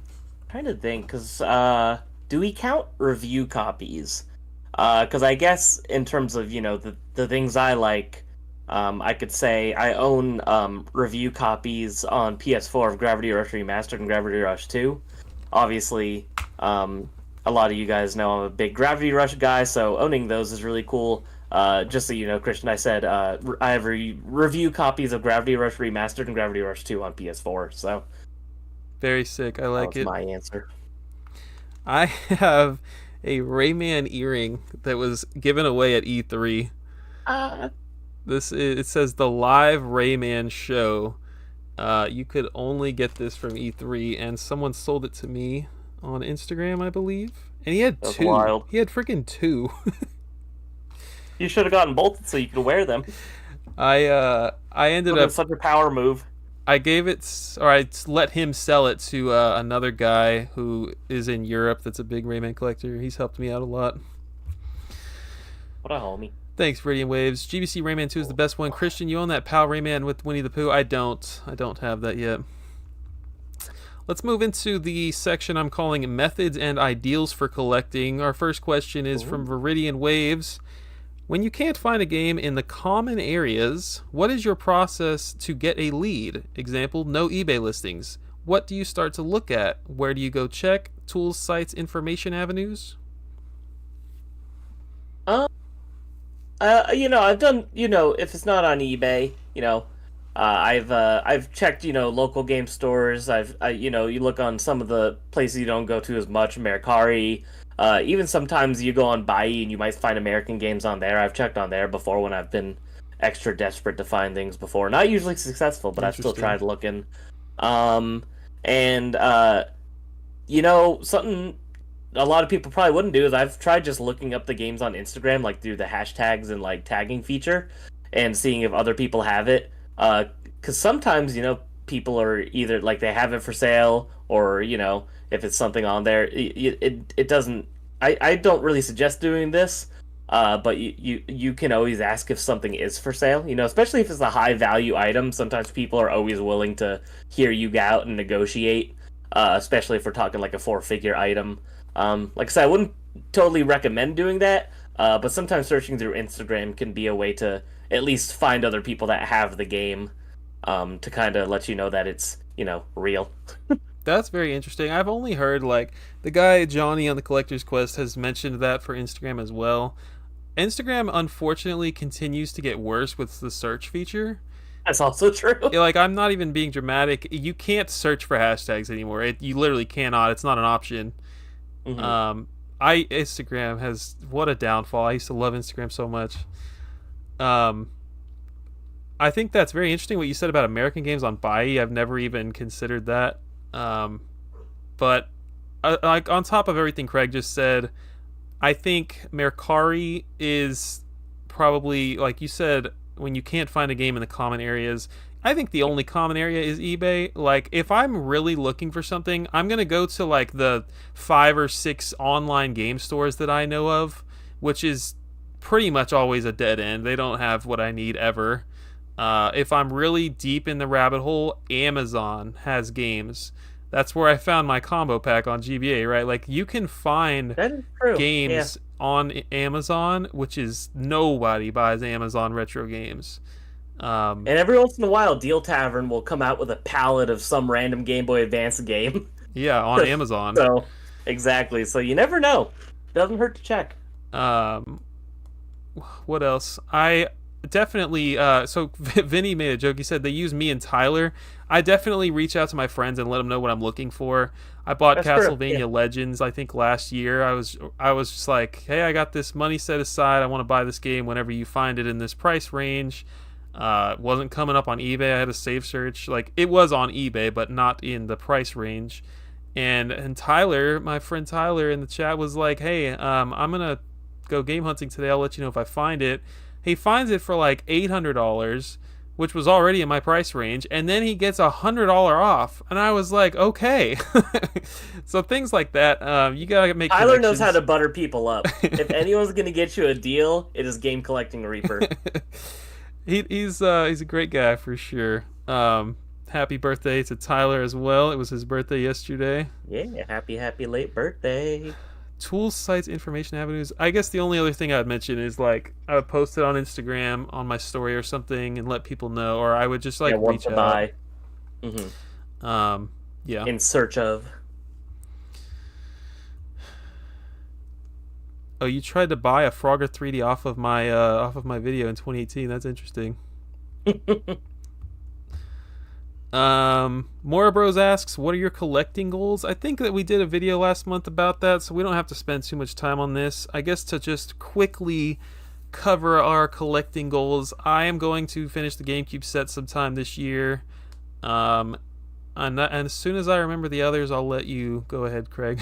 to think, because do we count review copies? Because I guess in terms of the things I like, I could say I own review copies on PS4 of Gravity Rush Remastered and Gravity Rush 2. Obviously, a lot of you guys know I'm a big Gravity Rush guy, so owning those is really cool. Just so you know, Christian, I said I have review copies of Gravity Rush Remastered and Gravity Rush 2 on PS4, so... Very sick. I like it. That was my answer. I have a Rayman earring that was given away at E3. It says the live Rayman show. You could only get this from E3, and someone sold it to me on Instagram, I believe. And he had That's 2. wild. He had freaking 2. You should have gotten both so you could wear them. I ended up such a power move. I gave it, or I let him sell it to another guy who is in Europe that's a big Rayman collector. He's helped me out a lot. What a homie. Thanks, Viridian Waves. GBC Rayman 2 is the best one. Christian, you own that PAL Rayman with Winnie the Pooh? I don't. I don't have that yet. Let's move into the section I'm calling Methods and Ideals for Collecting. Our first question is from Viridian Waves. When you can't find a game in the common areas, what is your process to get a lead? Example, no eBay listings. What do you start to look at? Where do you go check? Tools, sites, information avenues? Um, I've done, if it's not on eBay, I've checked, local game stores. You look on some of the places you don't go to as much, Mercari. Even sometimes you go on Buy and you might find American games on there. I've checked on there before when I've been extra desperate to find things before. Not usually successful, but I've still tried looking. Um, and something a lot of people probably wouldn't do is I've tried just looking up the games on Instagram, like through the hashtags and like tagging feature, and seeing if other people have it. Because sometimes people are either like they have it for sale, or if it's something on there, it doesn't. I don't really suggest doing this. But you can always ask if something is for sale. Especially if it's a high value item. Sometimes people are always willing to hear you out and negotiate. Especially if we're talking like a 4-figure item. Like I said, I wouldn't totally recommend doing that, but sometimes searching through Instagram can be a way to at least find other people that have the game, to kind of let you know that it's, real. That's very interesting. I've only heard, like, the guy Johnny on the Collector's Quest has mentioned that for Instagram as well. Instagram, unfortunately, continues to get worse with the search feature. That's also true. Like, I'm not even being dramatic. You can't search for hashtags anymore. You literally cannot. It's not an option. Mm-hmm. Instagram has, what a downfall. I used to love Instagram so much. I think that's very interesting what you said about American games on Buy. I've never even considered that. But like on top of everything Craig just said, I think Mercari is probably, like you said, when you can't find a game in the common areas. I think the only common area is eBay. Like, if I'm really looking for something, I'm going to go to, like, the 5 or 6 online game stores that I know of, which is pretty much always a dead end. They don't have what I need ever. If I'm really deep in the rabbit hole, Amazon has games. That's where I found my combo pack on GBA, right? Like, you can find games on Amazon, which is nobody buys Amazon retro games. And every once in a while, Deal Tavern will come out with a palette of some random Game Boy Advance game. Yeah, on Amazon. So, exactly. So you never know. Doesn't hurt to check. What else? I definitely. So Vinny made a joke. He said they use me and Tyler. I definitely reach out to my friends and let them know what I'm looking for. I bought Castlevania Legends, I think, last year. I was just like, hey, I got this money set aside. I want to buy this game whenever you find it in this price range. Wasn't coming up on eBay. I had a save search. Like, it was on eBay, but not in the price range. And Tyler, my friend Tyler in the chat was like, hey, I'm gonna go game hunting today. I'll let you know if I find it. He finds it for like $800, which was already in my price range, and then he gets $100 off. And I was like, okay. So things like that, you gotta make. Tyler knows how to butter people up. If anyone's gonna get you a deal, it is Game Collecting Reaper. He's a great guy for sure. Happy birthday to Tyler as well. It was his birthday yesterday. Yeah, happy late birthday. Tools, sites, information avenues. I guess the only other thing I'd mention is, like, I would post it on Instagram on my story or something and let people know, or I would just like reach out. Buy. Yeah. In search of. Oh, you tried to buy a Frogger 3D off of my video in 2018. That's interesting. Mora Bros asks, what are your collecting goals? I think that we did a video last month about that, so we don't have to spend too much time on this. I guess to just quickly cover our collecting goals, I am going to finish the GameCube set sometime this year. And as soon as I remember the others, I'll let you go ahead, Craig.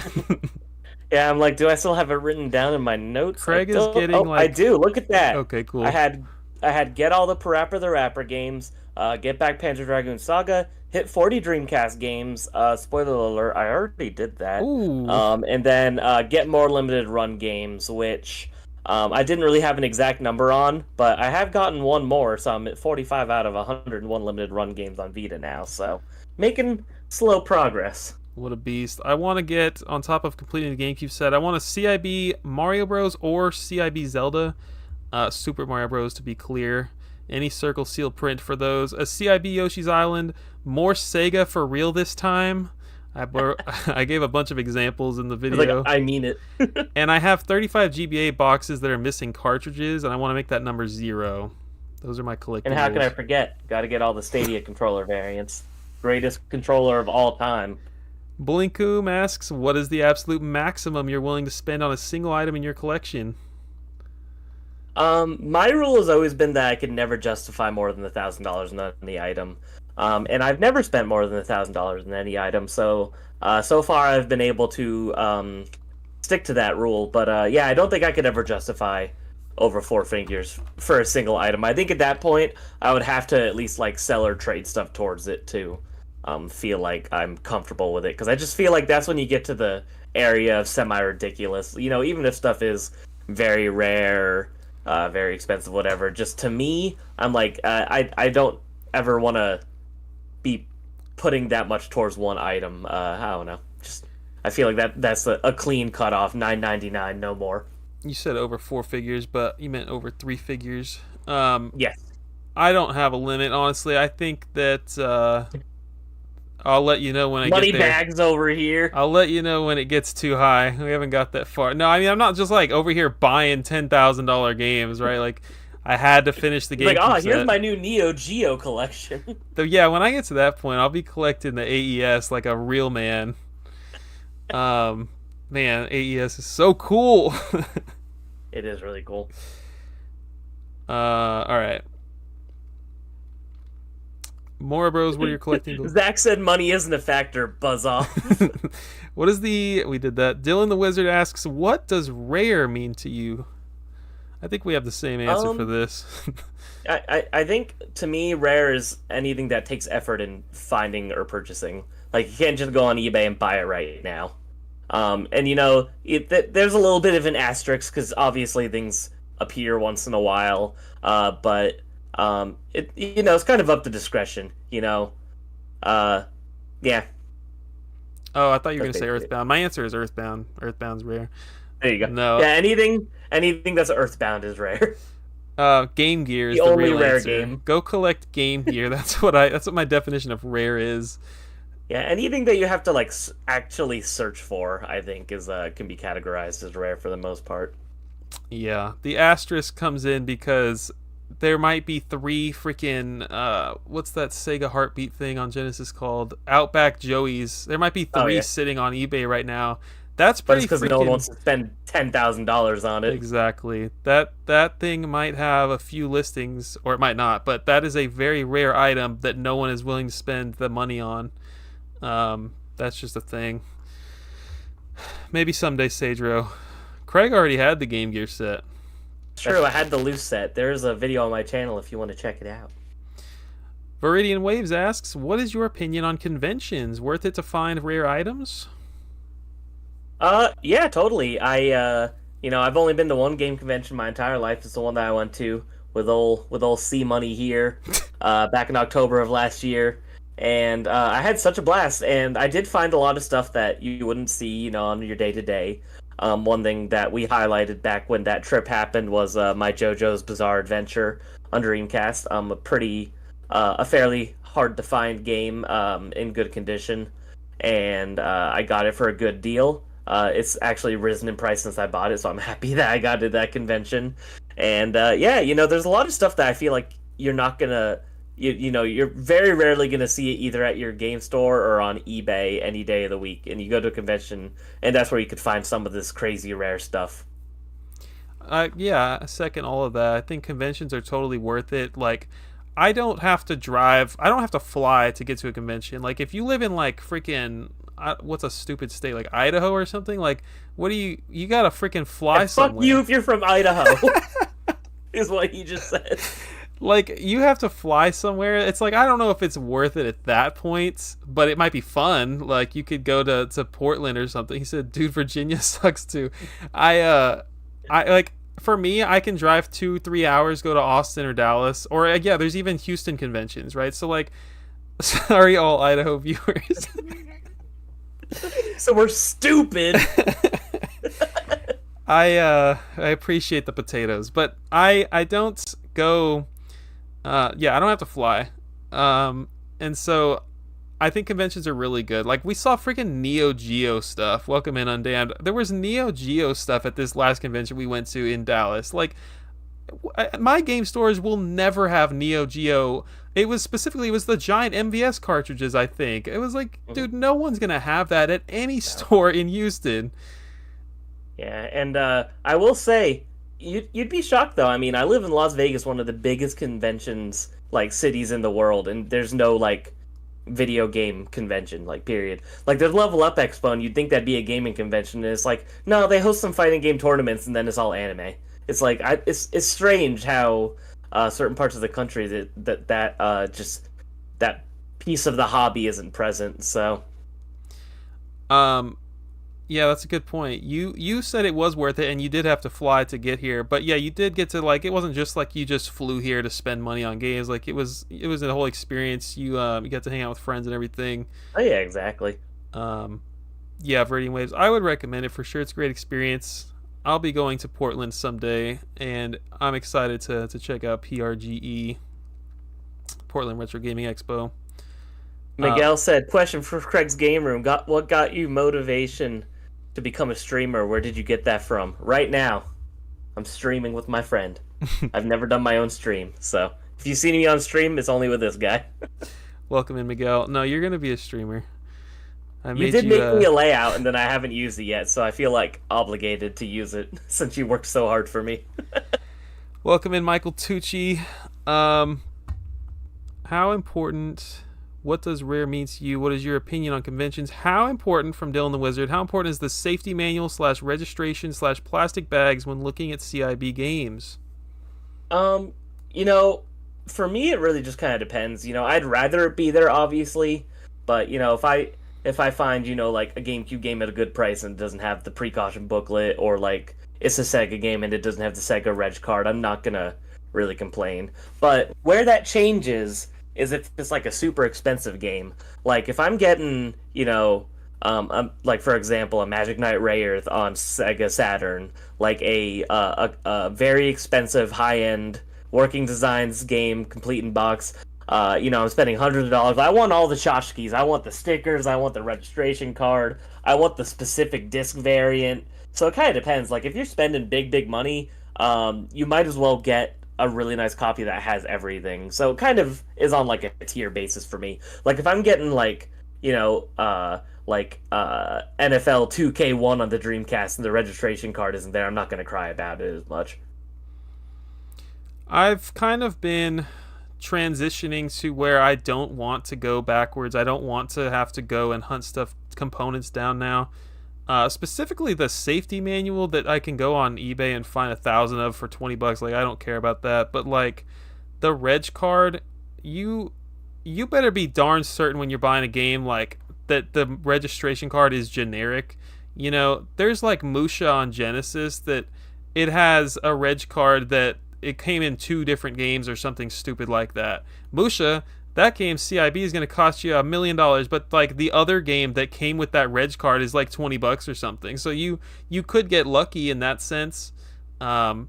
Yeah, I'm like, do I still have it written down in my notes? Craig is getting like... I do. Look at that. Okay, cool. I had Get All the Parappa the Rapper games, Get Back Panzer Dragoon Saga, hit 40 Dreamcast games. Spoiler alert, I already did that. Ooh. And then Get More Limited Run games, which I didn't really have an exact number on, but I have gotten one more, so I'm at 45 out of 101 limited run games on Vita now. So making slow progress. What a beast. I want to get, on top of completing the GameCube set, I want a CIB Mario Bros. Or CIB Zelda. Super Mario Bros. To be clear. Any Circle Seal print for those. A CIB Yoshi's Island. More Sega for real this time. I gave a bunch of examples in the video. Like, I mean it. And I have 35 GBA boxes that are missing cartridges, and I want to make that number 0. Those are my collectibles. And how can I forget? Got to get all the Stadia controller variants. Greatest controller of all time. Blinkoom asks, what is the absolute maximum you're willing to spend on a single item in your collection? My rule has always been that I could never justify more than $1,000 on the item. And I've never spent more than $1,000 in any item, so so far I've been able to stick to that rule. But yeah, I don't think I could ever justify over 4 figures for a single item. I think at that point I would have to at least like sell or trade stuff towards it to feel like I'm comfortable with it, because I just feel like that's when you get to the area of semi-ridiculous. You know, even if stuff is very rare, very expensive, whatever. Just to me, I'm like, I don't ever want to be putting that much towards one item. I don't know. Just I feel like that's a clean cutoff. $9.99, no more. You said over 4 figures, but you meant over 3 figures. Yes. I don't have a limit, honestly. I think that I'll let you know when I Money get there. bags over here. I'll let you know when it gets too high. We haven't got that far. No, I mean, I'm not just like over here buying $10,000 games, right? Like, I had to finish the game. Like, oh, here's my new Neo Geo collection. So yeah, when I get to that point, I'll be collecting the AES like a real man. Man, AES is so cool. It is really cool. All right. More Bros, what are you collecting? Zach said money isn't a factor. Buzz off. What is the... We did that. Dylan the Wizard asks, what does rare mean to you? I think we have the same answer for this. I think, to me, rare is anything that takes effort in finding or purchasing. Like, you can't just go on eBay and buy it right now. And, you know, there's a little bit of an asterisk, because obviously things appear once in a while. But... you know, it's kind of up to discretion, you know. Yeah. Oh, I thought you were going to say Earthbound. My answer is Earthbound. Earthbound's rare. There you go. No. Yeah, anything that's Earthbound is rare. Game Gear is the the only real rare answer. game. Go collect Game Gear. That's what my definition of rare is. Yeah, anything that you have to like actually search for, I think, is can be categorized as rare for the most part. Yeah, the asterisk comes in because there might be 3 freaking what's that Sega Heartbeat thing on Genesis called? Outback Joey's. There might be 3 sitting on eBay right now. That's pretty because no one wants to spend $10,000 on it. Exactly. That thing might have a few listings, or it might not, but that is a very rare item that no one is willing to spend the money on. That's just a thing. Maybe someday, Sagero. Craig already had the Game Gear set. True, I had the loose set. There's a video on my channel if you want to check it out. Viridian Waves asks, what is your opinion on conventions? Worth it to find rare items? Yeah, totally. I've only been to one game convention my entire life. It's the one that I went to with old C Money here, back in October of last year. And I had such a blast, and I did find a lot of stuff that you wouldn't see, you know, on your day-to-day. One thing that we highlighted back when that trip happened was my JoJo's Bizarre Adventure on Dreamcast. A fairly hard to find game in good condition, and I got it for a good deal. It's actually risen in price since I bought it, so I'm happy that I got it at that convention. And yeah, you know, there's a lot of stuff that I feel like you're not gonna. You know, you're very rarely going to see it either at your game store or on eBay any day of the week. And you go to a convention, and that's where you could find some of this crazy rare stuff. Yeah, I second all of that. I think conventions are totally worth it. Like, I don't have to drive. I don't have to fly to get to a convention. Like, if you live in, like, freaking... what's a stupid state? Like, Idaho or something? Like, what do you... You gotta freaking fly somewhere. Fuck you if you're from Idaho. Is what he just said. Like, you have to fly somewhere. It's like, I don't know if it's worth it at that point, but it might be fun. Like, you could go to Portland or something. He said, dude, Virginia sucks too. I for me, I can drive 2-3 hours, go to Austin or Dallas, or yeah, there's even Houston conventions, right? So like, sorry, all Idaho viewers. So we're stupid. I appreciate the potatoes, but I don't go. Yeah, I don't have to fly, and so I think conventions are really good. Like we saw freaking Neo Geo stuff. Welcome in Undamned. There was Neo Geo stuff at this last convention we went to in Dallas. Like my game stores will never have Neo Geo. It was the giant MVS cartridges. I think it was like, dude, no one's gonna have that at any store in Houston. Yeah, and I will say, you'd be shocked though. I mean, I live in Las Vegas, one of the biggest conventions like cities in the world, and there's no like video game convention, like period. Like there's Level Up Expo, and you'd think that'd be a gaming convention, and it's like, no, they host some fighting game tournaments, and then it's all anime. It's like it's strange how certain parts of the country that just that piece of the hobby isn't present. So Um, yeah, that's a good point. You said it was worth it, and you did have to fly to get here. But yeah, you did get to like it wasn't just like you just flew here to spend money on games. Like it was a whole experience. You got to hang out with friends and everything. oh yeah, exactly. Um, yeah, Viridian Waves. I would recommend it for sure. It's a great experience. I'll be going to Portland someday, and I'm excited to check out PRGE, Portland Retro Gaming Expo. Miguel said, "Question for Craig's Game Room. What got you motivation to become a streamer? Where did you get that from?" Right now, I'm streaming with my friend. I've never done my own stream, so if you see me on stream, it's only with this guy. Welcome in, Miguel. No, you're gonna be a streamer. You did make me a layout, and then I haven't used it yet, so I feel like obligated to use it since you worked so hard for me. Welcome in, Michael Tucci. How important? What does rare mean to you? What is your opinion on conventions? How important, from Dylan the Wizard, how important is the safety manual / registration / plastic bags when looking at CIB games? Um, you know, for me, it really just kind of depends. I'd rather it be there, obviously, but if I find like a GameCube game at a good price and it doesn't have the precaution booklet, or like it's a Sega game and it doesn't have the Sega reg card, I'm not gonna really complain. But where that changes is if it's like a super expensive game. Like if I'm getting, like for example, a Magic Knight Rayearth on Sega Saturn, like a very expensive high end working designs game, complete in box. I'm spending hundreds of dollars. I want all the tchotchkes. I want the stickers. I want the registration card. I want the specific disc variant. So it kind of depends. Like if you're spending big money, you might as well get a really nice copy that has everything. So it kind of is on like a tier basis for me. Like if I'm getting like NFL 2K1 on the Dreamcast and the registration card isn't there, I'm not gonna cry about it as much. I've kind of been transitioning to where I don't want to go backwards. I don't want to have to go and hunt components down now. Specifically the safety manual that I can go on eBay and find 1,000 of for $20. Like I don't care about that. But like the reg card, you better be darn certain when you're buying a game like that the registration card is generic. There's like Musha on Genesis that it has a reg card that it came in 2 different games or something stupid like that. Musha, that game CIB is going to cost you $1 million, but like the other game that came with that reg card is like $20 or something. So you could get lucky in that sense. But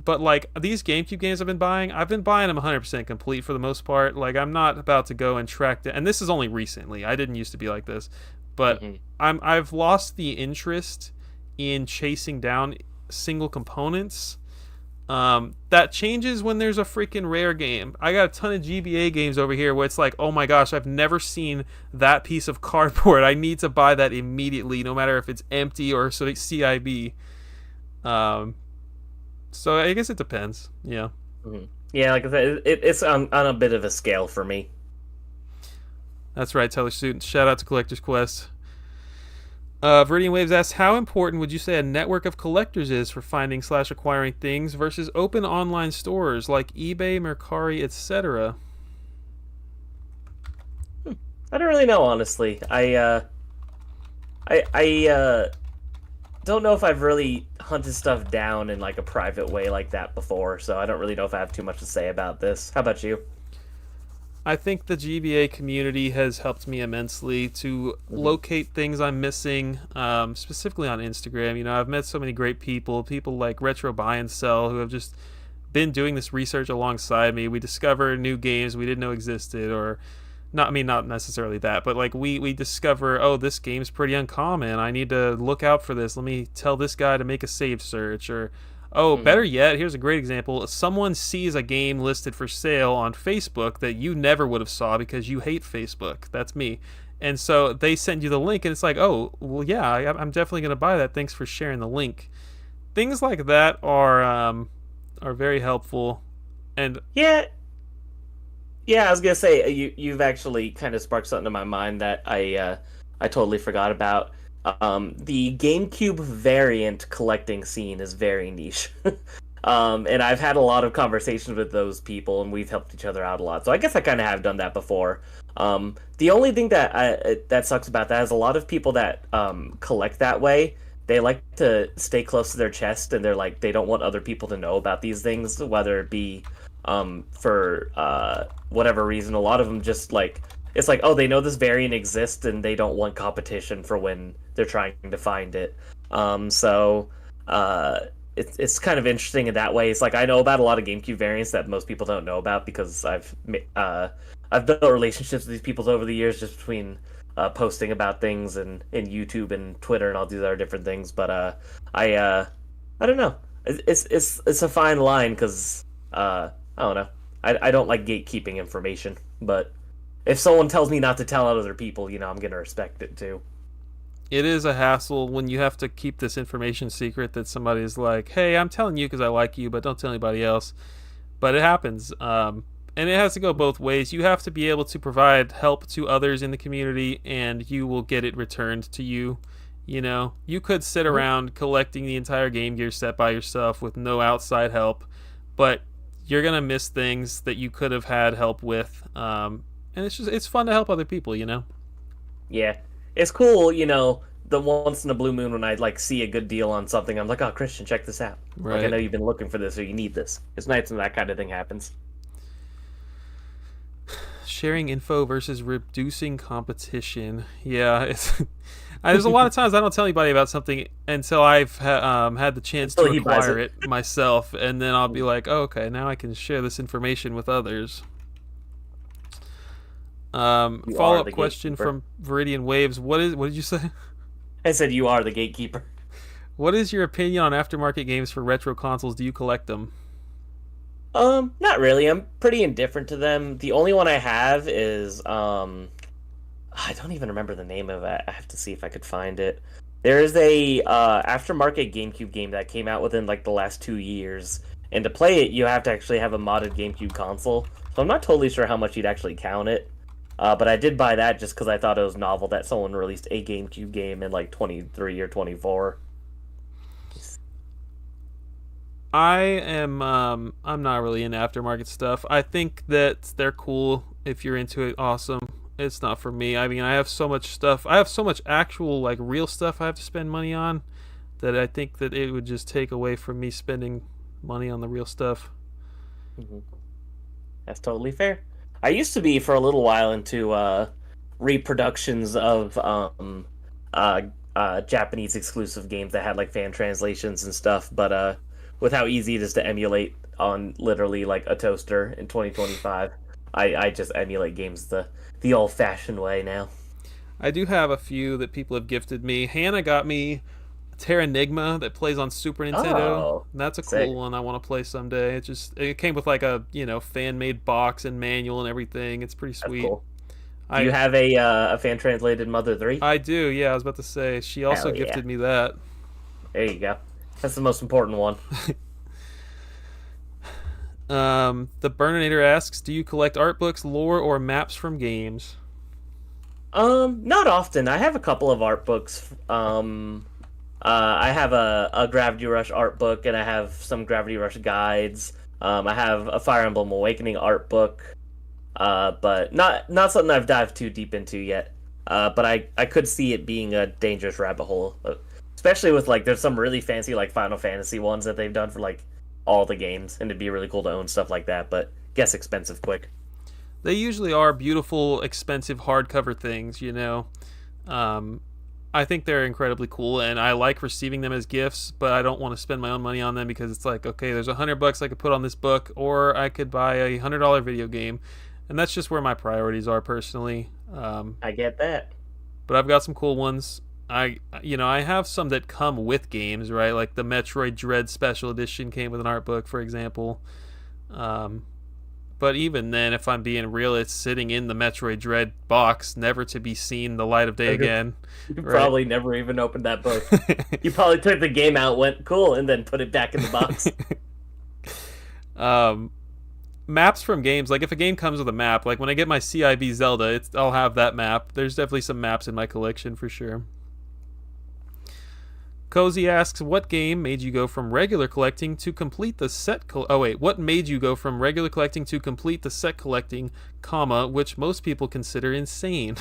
like these GameCube games I've been buying them 100% complete for the most part. Like I'm not about to go and track down, and this is only recently. I didn't used to be like this, but I've lost the interest in chasing down single components. That changes when there's a freaking rare game. I got a ton of GBA games over here where it's like, oh my gosh, I've never seen that piece of cardboard. I need to buy that immediately, no matter if it's empty or CIB. So I guess it depends. Yeah. Yeah, like I said, it's on a bit of a scale for me. That's right, Teller Student. Shout out to Collector's Quest. Viridian Waves asks, how important would you say a network of collectors is for finding / acquiring things versus open online stores like eBay, Mercari, etc.? I don't really know, honestly. I don't know if I've really hunted stuff down in like a private way like that before, so I don't really know if I have too much to say about this. How about you? I think the GBA community has helped me immensely to Hmm. locate things I'm missing, specifically on Instagram. You know, I've met so many great people like Retro Buy and Sell, who have just been doing this research alongside me. We discover new games we didn't know existed, or not. I mean, not necessarily that, but like we discover, oh, this game's pretty uncommon. I need to look out for this. Let me tell this guy to make a save search, or oh, better Hmm. yet, here's a great example. Someone sees a game listed for sale on Facebook that you never would have saw because you hate Facebook. That's me. And so they send you the link, and it's like, oh, well, yeah, I'm definitely going to buy that. Thanks for sharing the link. Things like that are very helpful. And Yeah, yeah. I was gonna say you've actually kind of sparked something in my mind that I totally forgot about. The GameCube variant collecting scene is very niche. And I've had a lot of conversations with those people, and we've helped each other out a lot. So I guess I kind of have done that before. The only thing that sucks about that is a lot of people that collect that way. They like to stay close to their chest, and they're like they don't want other people to know about these things, whether it be for whatever reason. A lot of them just like it's like, oh, they know this variant exists, and they don't want competition for when they're trying to find it. So it's kind of interesting in that way. It's like I know about a lot of GameCube variants that most people don't know about because I've built relationships with these people over the years just between posting about things and in YouTube and Twitter and all these other different things. But I don't know. It's a fine line because I don't know. I don't like gatekeeping information, but if someone tells me not to tell other people, I'm gonna respect it too. it is a hassle when you have to keep this information secret that somebody's like, hey, I'm telling you because I like you, but don't tell anybody else. But it happens. And it has to go both ways. You have to be able to provide help to others in the community, and you will get it returned to you. You know, you could sit Mhm. around collecting the entire Game Gear set by yourself with no outside help, but you're gonna miss things that you could have had help with. And it's fun to help other people. You know. Yeah, it's cool. The once in a blue moon when I like see a good deal on something, I'm like, oh, Christian, check this out. Like I Right. know you've been looking for this or you need this. It's nice when that kind of thing happens. Sharing info versus reducing competition. Yeah, it's. There's a lot of times I don't tell anybody about something until I've had the chance Until to he buys acquire it. it myself, and then I'll be like, oh, okay, now I can share this information with others. You Follow are up the question gatekeeper. from Viridian Waves. What did you say? I said you are the gatekeeper. What is your opinion on aftermarket games for retro consoles? Do you collect them? Not really. I'm pretty indifferent to them. The only one I have is I don't even remember the name of it. I have to see if I could find it. There is a aftermarket GameCube game that came out within like the last 2 years, and to play it, you have to actually have a modded GameCube console. So I'm not totally sure how much you'd actually count it. But I did buy that just because I thought it was novel that someone released a GameCube game in like 23 or 24. I'm not really into aftermarket stuff. I think that they're cool if you're into it. Awesome. It's not for me. I mean, I have so much stuff. I have so much actual like real stuff I have to spend money on that I think that it would just take away from me spending money on the real stuff. Mhm. That's totally fair. I used to be for a little while into reproductions of uh, Japanese exclusive games that had like fan translations and stuff, but with how easy it is to emulate on literally like a toaster in 2025, I just emulate games the old-fashioned way now. I do have a few that people have gifted me. Hannah got me Terranigma that plays on Super Nintendo. Oh, That's a cool sick. one I want to play someday. It came with like a fan made box and manual and everything. It's pretty That's sweet. cool. Do you I have a fan translated Mother 3? I do, yeah. I was about to say she also Hell yeah. gifted me that. There you go. That's the most important one. The Burninator asks, "Do you collect art books, lore, or maps from games?" Not often. I have a couple of art books. I have a Gravity Rush art book, and I have some Gravity Rush guides. I have a Fire Emblem Awakening art book, but not something I've dived too deep into yet. But I could see it being a dangerous rabbit hole, especially with like there's some really fancy like Final Fantasy ones that they've done for like all the games, and it'd be really cool to own stuff like that. But gets expensive quick. They usually are beautiful, expensive hardcover things, you know. Um, I think they're incredibly cool, and I like receiving them as gifts. But I don't want to spend my own money on them because it's like, okay, there's $100 I could put on this book, or I could buy a $100 video game, and that's just where my priorities are personally. I get that. But I've got some cool ones. I have some that come with games, right? Like the Metroid Dread Special Edition came with an art book, for example. Um, but even then, if I'm being real, it's sitting in the Metroid Dread box, never to be seen the light of day again. You Right? probably never even opened that book. You probably took the game out, went cool, and then put it back in the box. um, Maps from games, like if a game comes with a map, like when I get my CIB Zelda, I'll have that map. There's definitely some maps in my collection for sure. Cozy asks, what game made you go from regular collecting to complete the set? What made you go from regular collecting to complete the set collecting, comma, which most people consider insane?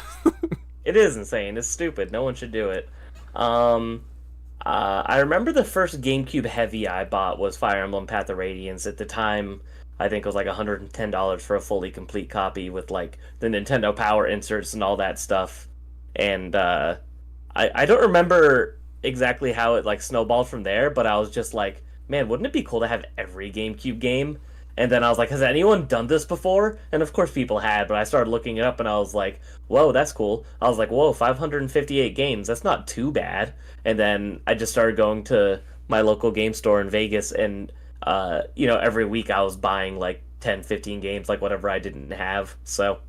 It is insane. It's stupid. No one should do it. I remember the first GameCube heavy I bought was Fire Emblem Path of Radiance. At the time, I think it was like $110 for a fully complete copy with like the Nintendo Power inserts and all that stuff. And I don't remember exactly how it like snowballed from there, but I was just like, man, wouldn't it be cool to have every GameCube game? And then I was like, has anyone done this before? And of course people had, but I started looking it up and I was like, whoa, that's cool. I was like, whoa, 558 games. That's not too bad. And then I just started going to my local game store in Vegas and every week I was buying like 10, 15 games, like whatever I didn't have. So,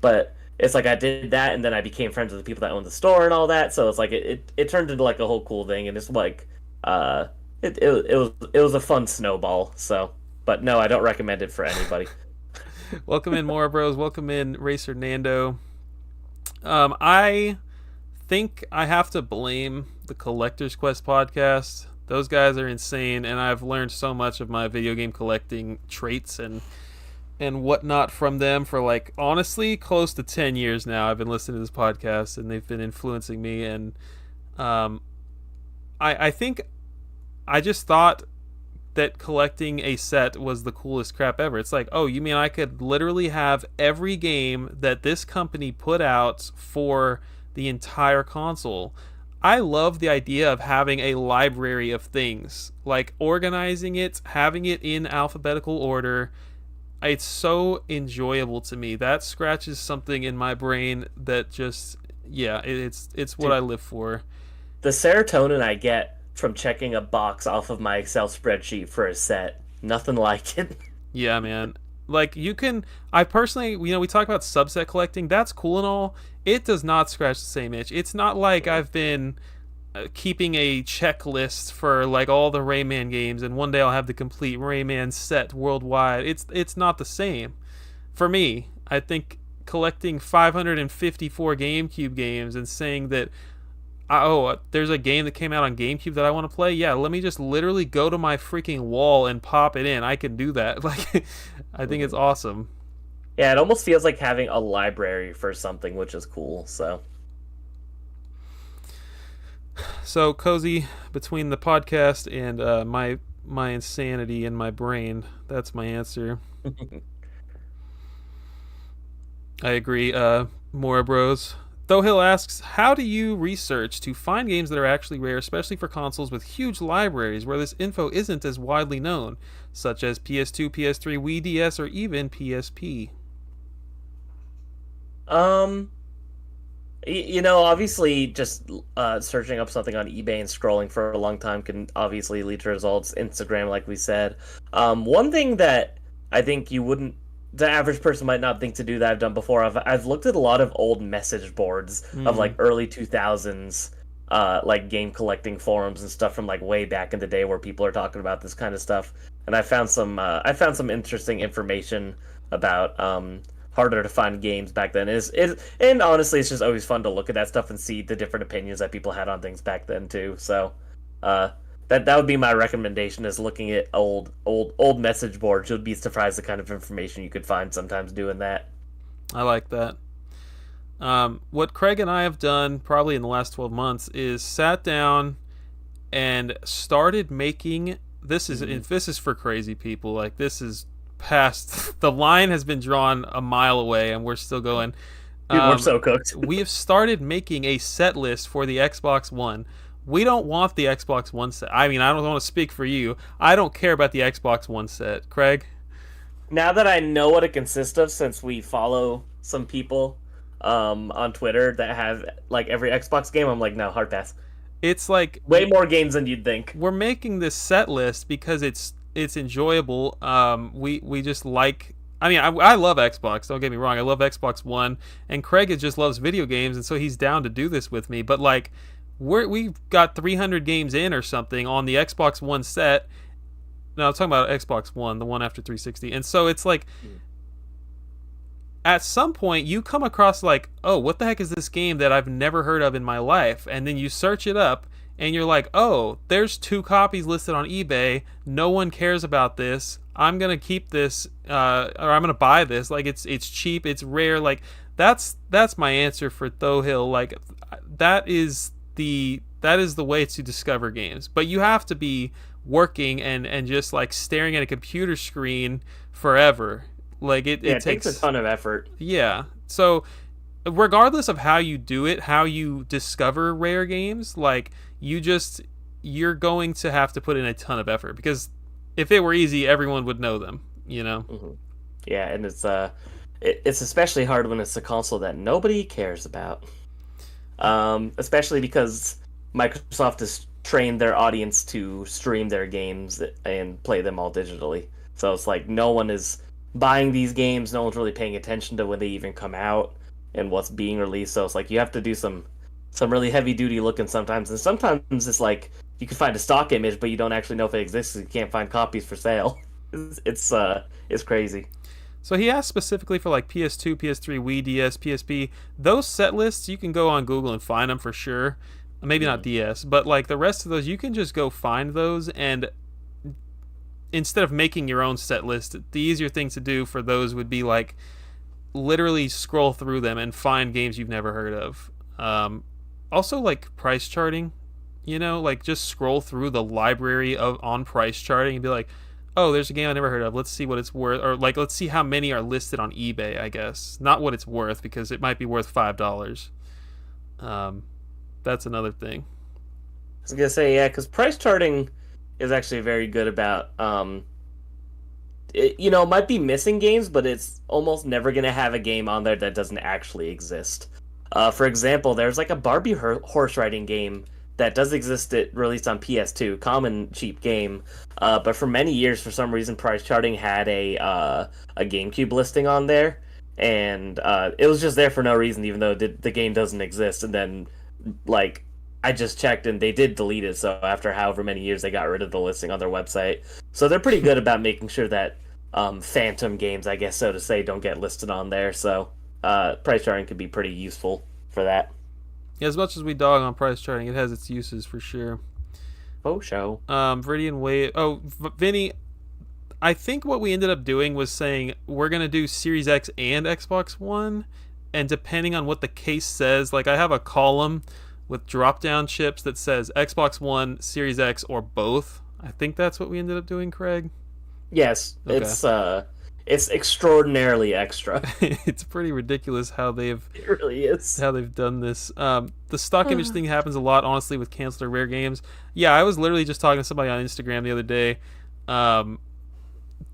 but it's like I did that and then I became friends with the people that owned the store and all that. So it's like it turned into like a whole cool thing and it's like it was a fun snowball. So, but no, I don't recommend it for anybody. Welcome in, Mora Bros. Welcome in, Racer Nando. I think I have to blame the Collector's Quest podcast. Those guys are insane, and I've learned so much of my video game collecting traits and whatnot from them for like honestly close to 10 years now. I've been listening to this podcast, and they've been influencing me. And I think I just thought that collecting a set was the coolest crap ever. It's like, oh, you mean I could literally have every game that this company put out for the entire console? I love the idea of having a library of things, like organizing it, having it in alphabetical order. It's so enjoyable to me. That scratches something in my brain that just, yeah, it's what Dude, I live for. the serotonin I get from checking a box off of my Excel spreadsheet for a set, nothing like it. Yeah, man. Like you can, I personally, we talk about subset collecting. That's cool and all. It does not scratch the same itch. It's not like I've been keeping a checklist for like all the Rayman games, and one day I'll have the complete Rayman set worldwide. It's not the same for me. I think collecting 554 GameCube games and saying that there's a game that came out on GameCube that I want to play. Yeah, let me just literally go to my freaking wall and pop it in. I can do that. Like, I think it's awesome. Yeah, it almost feels like having a library for something, which is cool. So, So cozy between the podcast and my insanity in my brain. That's my answer. I agree. Mora Bros. Though asks, how do you research to find games that are actually rare, especially for consoles with huge libraries where this info isn't as widely known, such as PS2, PS3, Wii DS, or even PSP? um, obviously, just searching up something on eBay and scrolling for a long time can obviously lead to results. Instagram, like we said. One thing that I think the average person might not think to do that I've done before. I've looked at a lot of old message boards of like early 2000s, like game collecting forums and stuff from like way back in the day where people are talking about this kind of stuff. And I found some interesting information about harder to find games back then. And honestly, it's just always fun to look at that stuff and see the different opinions that people had on things back then too. So, that would be my recommendation, is looking at old message boards. You'll be surprised the kind of information you could find sometimes doing that. I like that. What Craig and I have done probably in the last 12 months is sat down and started making. Mm-hmm. This is for crazy people. Like, this is past the line has been drawn a mile away, and we're still going. Dude, we're Um, so cooked. we have started making a set list for the Xbox One. We don't want the Xbox One set. I mean, I don't want to speak for you. I don't care about the Xbox One set. Craig? Now that I know what it consists of, since we follow some people on Twitter that have like every Xbox game, I'm like, no, hard pass. It's like Way more games than you'd think. we're making this set list because it's enjoyable. We just like. I mean, I love Xbox. Don't get me wrong. I love Xbox One, and Craig just loves video games, and so he's down to do this with me. But like, we've got 300 games in or something on the Xbox One set. No, I'm talking about Xbox One, the one after 360, and so it's like at some point you come across like, oh, what the heck is this game that I've never heard of in my life? And then you search it up and you're like, oh, there's 2 copies listed on eBay. No one cares about this. I'm gonna keep this, or I'm gonna buy this. Like, it's cheap, it's rare. Like, that's my answer for Though Hill. Like, that is the way to discover games. But you have to be working and just like staring at a computer screen forever. Like, Yeah, it it takes a takes. ton of effort. Yeah. So regardless of how you do it, how you discover rare games, like, you're going to have to put in a ton of effort, because if it were easy, everyone would know them, you know. Hmm. Yeah, and it's especially hard when it's a console that nobody cares about. Especially because Microsoft has trained their audience to stream their games and play them all digitally. So it's like no one is buying these games, no one's really paying attention to when they even come out and what's being released. So it's like you have to do some really heavy duty looking sometimes, and sometimes it's like you can find a stock image, but you don't actually know if it exists. You can't find copies for sale. It's crazy. So he asked specifically for like PS2, PS3, Wii, DS, PSP. Those set lists, you can go on Google and find them for sure. Maybe not Mhm. DS, but like the rest of those, you can just go find those. And instead of making your own set list, the easier thing to do for those would be like literally scroll through them and find games you've never heard of. Also, like price charting, like just scroll through the library of on price charting and be like, oh, there's a game I never heard of. Let's see what it's worth, or like let's see how many are listed on eBay. I guess not what it's worth, because it might be worth $5. Um, that's another thing. I was gonna say yeah, because price charting is actually very good about it might be missing games, but it's almost never gonna have a game on there that doesn't actually exist. For example, there's like a Barbie horse riding game that does exist. It released on PS2, common cheap game. But for many years, for some reason, price charting had a GameCube listing on there, and it was just there for no reason, even though the game doesn't exist. And then, like, I just checked, and they did delete it. So after however many years, they got rid of the listing on their website. So they're pretty good about making sure that phantom games, I guess so to say, don't get listed on there. So price charting could be pretty useful for that. Yeah, as much as we dog on price charting, it has its uses for sure. Faux show. Viridian Wave. Oh, Vinny, I think what we ended up doing was saying we're gonna do Series X and Xbox One, and depending on what the case says, like I have a column with drop-down chips that says Xbox One, Series X, or both. I think that's what we ended up doing, Craig. Yes, Okay. it's extraordinarily extra. It's pretty ridiculous It really is. how they've done this. The stock image thing happens a lot, honestly, with canceled or rare games. Yeah, I was literally just talking to somebody on Instagram the other day. Um,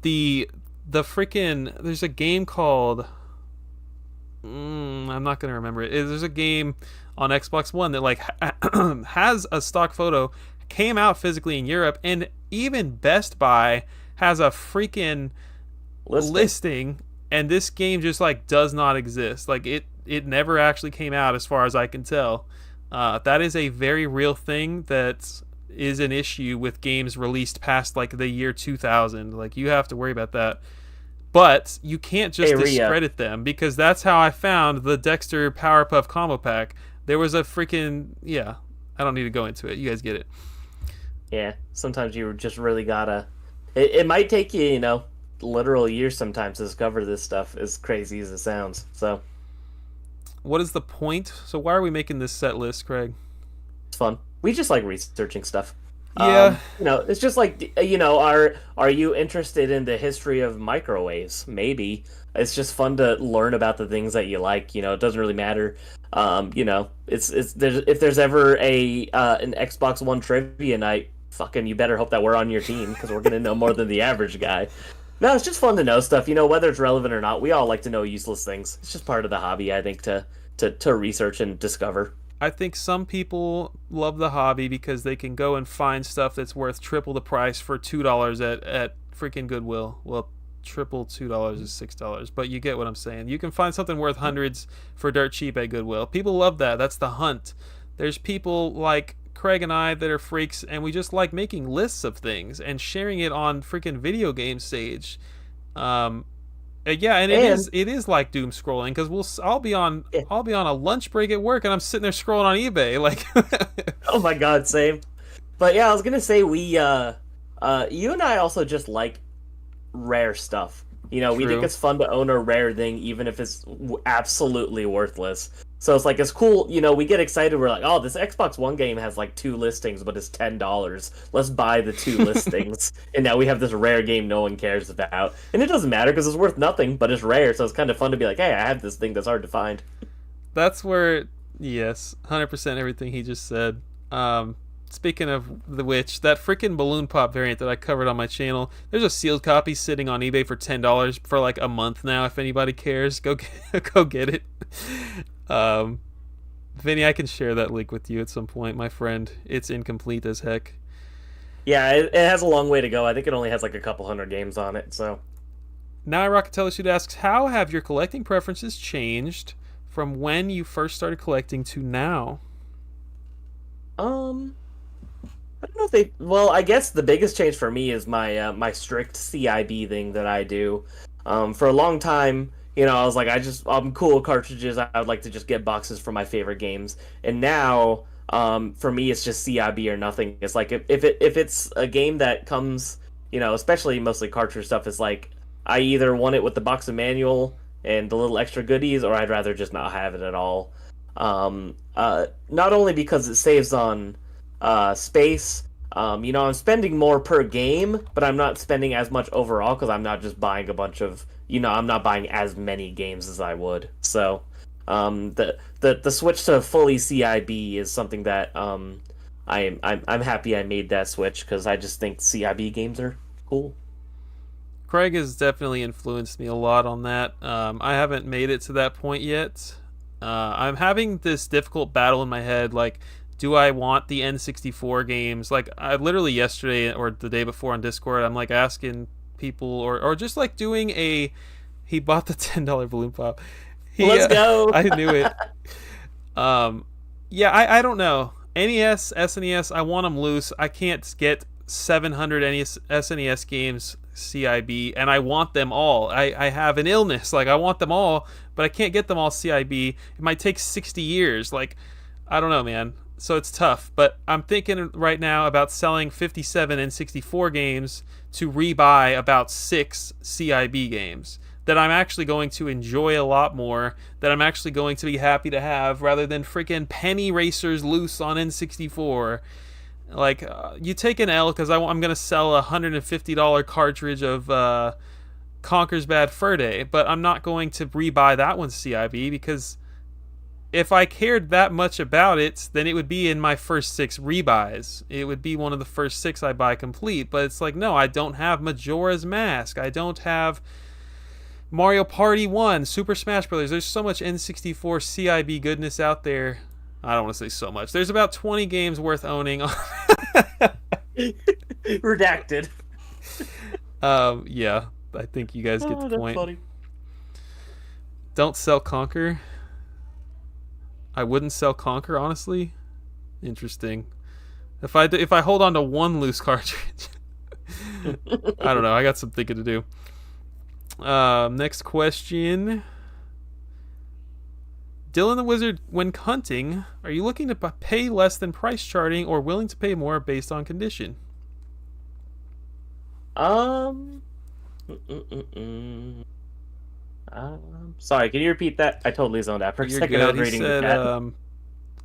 the freaking there's a game called I'm not gonna remember it. There's a game on Xbox One that like has a stock photo, came out physically in Europe, and even Best Buy has a freaking Listing. listing, and this game just like does not exist. Like it never actually came out as far as I can tell. That is a very real thing that is an issue with games released past like the year 2000. Like, you have to worry about that. But you can't just Hey, Rhea. discredit them, because that's how I found the Dexter Powerpuff combo pack. There was a freaking, yeah. I don't need to go into it. You guys get it. Yeah, sometimes you just really gotta. It might take you, literal years sometimes to discover this stuff, as crazy as it sounds. So, what is the point? So why are we making this set list, Craig? It's fun. We just like researching stuff. Yeah, It's just like are you interested in the history of microwaves? Maybe. It's just fun to learn about the things that you like. It doesn't really matter. It's if there's ever a an Xbox One trivia night, fucking you better hope that we're on your team because we're gonna know more than the average guy. No, it's just fun to know stuff. Whether it's relevant or not. We all like to know useless things. It's just part of the hobby, I think, to research and discover. I think some people love the hobby because they can go and find stuff that's worth triple the price for $2 at freaking Goodwill. Well, triple $2 is $6, but you get what I'm saying. You can find something worth hundreds for dirt cheap at Goodwill. People love that. That's the hunt. There's people like Craig and I that are freaks, and we just like making lists of things and sharing it on freaking video game stage. Yeah, and it is like doom scrolling because Yeah. I'll be on a lunch break at work and I'm sitting there scrolling on eBay like. Oh my god, same. But yeah, I was gonna say you and I also just like rare stuff. We think True. it's fun to own a rare thing, even if it's absolutely worthless. So it's cool. We get excited. We're like, oh, this Xbox One game has like 2 listings, but it's $10. Let's buy the 2 listings, and now we have this rare game no one cares about, and it doesn't matter because it's worth nothing, but it's rare. So it's kind of fun to be like, hey, I have this thing that's hard to find. That's where, yes, 100% everything he just said. Speaking of the which, that freaking balloon pop variant that I covered on my channel, there's a sealed copy sitting on eBay for $10 for like a month now. If anybody cares, go get it. Vinny, I can share that link with you at some point, my friend. It's incomplete as heck. Yeah, it has a long way to go. I think it only has like a couple hundred games on it. So Now, Rockatellisuit asks, how have your collecting preferences changed from when you first started collecting to now? I don't know if they. Well, I guess the biggest change for me is my strict CIB thing that I do. For a long time, I was like, I'm cool with cartridges. I would like to just get boxes for my favorite games. And now, for me, it's just CIB or nothing. It's like if it's a game that comes, especially mostly cartridge stuff, it's like I either want it with the box of manual and the little extra goodies, or I'd rather just not have it at all. Not only because it saves on space. I'm spending more per game, but I'm not spending as much overall because I'm not just buying a bunch of, I'm not buying as many games as I would. So, the switch to fully CIB is something that I'm happy I made that switch because I just think CIB games are cool. Craig has definitely influenced me a lot on that. I haven't made it to that point yet. I'm having this difficult battle in my head, like, do I want the N64 games? Like, I literally yesterday or the day before on Discord, I'm like asking people, or just like doing he bought the $10 balloon pop. Let's go. I knew it. Yeah, I don't know. NES, SNES, I want them loose. I can't get 700 SNES games CIB, and I want them all. I have an illness. Like, I want them all, but I can't get them all CIB. It might take 60 years. Like, I don't know, man. So it's tough, but I'm thinking right now about selling 57 N64 games to rebuy about 6 CIB games that I'm actually going to enjoy a lot more, that I'm actually going to be happy to have, rather than freaking penny racers loose on N64. Like, you take an L because I'm going to sell a $150 cartridge of Conker's Bad Fur Day, but I'm not going to rebuy that one CIB because if I cared that much about it, then it would be in my first 6 rebuys. It would be one of the first 6 I buy complete. But it's like, no, I don't have Majora's Mask. I don't have Mario Party 1, Super Smash Bros. There's so much N64 CIB goodness out there. I don't want to say so much. There's about 20 games worth owning. Redacted. Yeah, I think you guys get the That's point. funny. Don't sell Conker. I wouldn't sell Conker, honestly. Interesting. If I hold on to one loose cartridge, I don't know. I got some thinking to do. Next question. Dylan the Wizard, when hunting, are you looking to pay less than price charting or willing to pay more based on condition? Mm-mm-mm-mm. Sorry, can you repeat that? I totally zoned out for a You're second. I good. was He reading the said,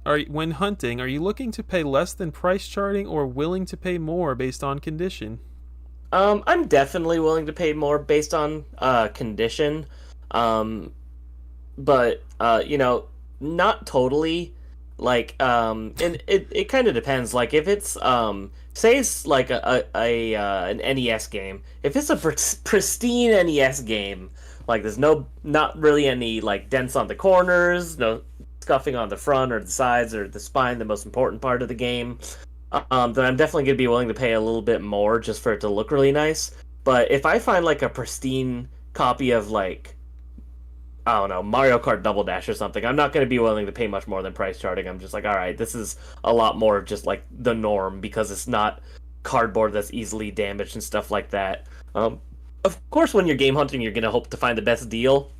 chat. when hunting, are you looking to pay less than price charting or willing to pay more based on condition? I'm definitely willing to pay more based on condition. Um, but not totally. Like and it kind of depends. Like if it's say it's like an NES game. If it's a pristine NES game, like there's not really any like dents on the corners, no scuffing on the front or the sides or the spine, the most important part of the game, then I'm definitely gonna be willing to pay a little bit more just for it to look really nice. But if I find like a pristine copy of like, I don't know, Mario Kart Double Dash or something, I'm not going to be willing to pay much more than price charting. I'm just like, all right, this is a lot more of just like the norm because it's not cardboard that's easily damaged and stuff like that. Of course, when you're game hunting, you're going to hope to find the best deal,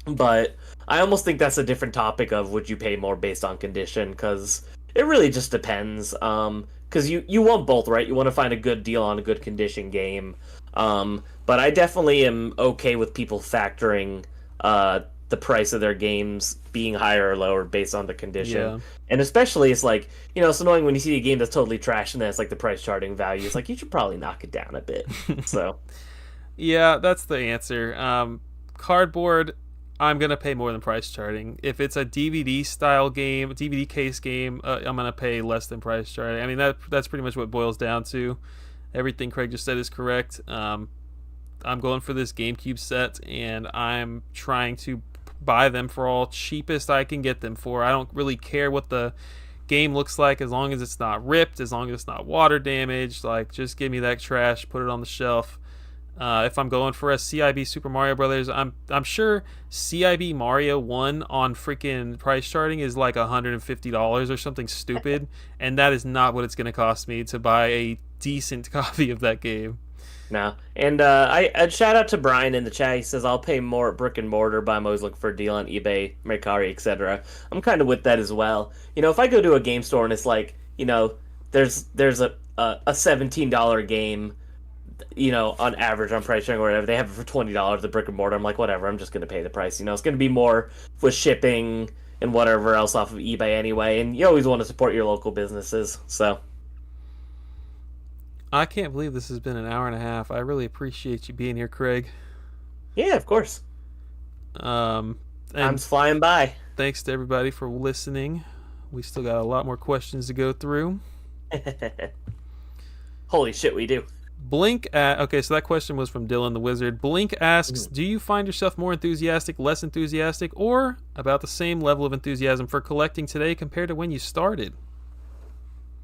but I almost think that's a different topic of would you pay more based on condition because it really just depends. Because you want both, right? You want to find a good deal on a good condition game. But I definitely am okay with people factoring the price of their games being higher or lower based on the condition. Yeah. And especially, it's like, it's annoying when you see a game that's totally trash and then it's like the price charting value. It's like, you should probably knock it down a bit. So, Yeah, that's the answer. Cardboard, I'm gonna pay more than price charting. If it's a DVD style game, DVD case game, I'm gonna pay less than price charting. I mean that's pretty much what it boils down to. Everything Craig just said is correct. I'm going for this GameCube set, and I'm trying to buy them for all cheapest I can get them for. I don't really care what the game looks like as long as it's not ripped, as long as it's not water damaged. Like, just give me that trash, put it on the shelf. If I'm going for a CIB Super Mario Brothers, I'm sure CIB Mario 1 on freaking price charting is like $150 or something stupid, and that is not what it's going to cost me to buy a decent copy of that game. no. And I shout out to Brian in the chat. He says, I'll pay more at brick and mortar, but I'm always looking for a deal on eBay, Mercari, etc. I'm kind of with that as well. If I go to a game store and it's like, there's a $17 game, on average on price sharing or whatever, they have it for $20 the brick and mortar. I'm like, whatever, I'm just gonna pay the price. It's gonna be more with shipping and whatever else off of eBay anyway. And you always want to support your local businesses. So I can't believe this has been an hour and a half. I really appreciate you being here, Craig. yeah, of course. Um, and Time's flying by. thanks to everybody for listening. We still got a lot more questions to go through. Holy shit, we do. Okay, so that question was from Dylan the Wizard. Blink asks, do you find yourself more enthusiastic, less enthusiastic, or about the same level of enthusiasm for collecting today compared to when you started?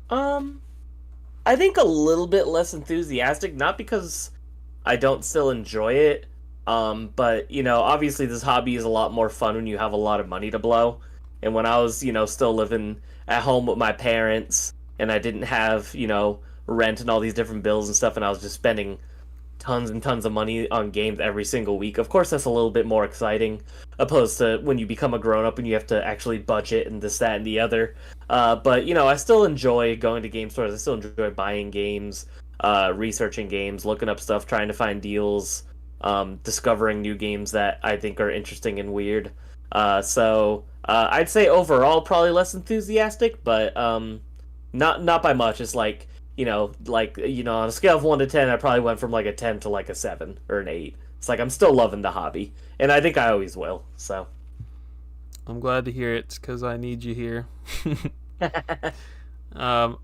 I think a little bit less enthusiastic, not because I don't still enjoy it, but obviously this hobby is a lot more fun when you have a lot of money to blow. And when I was, still living at home with my parents and I didn't have, rent and all these different bills and stuff, and I was just spending tons and tons of money on games every single week. Of course, that's a little bit more exciting, opposed to when you become a grown up and you have to actually budget and this, that, and the other. But I still enjoy going to game stores. I still enjoy buying games, researching games, looking up stuff, trying to find deals, discovering new games that I think are interesting and weird. So I'd say overall probably less enthusiastic, but not by much. It's like, on a scale of 1 to 10, I probably went from like a 10 to like a 7 or an 8. It's like I'm still loving the hobby, and I think I always will. So I'm glad to hear it because I need you here. um,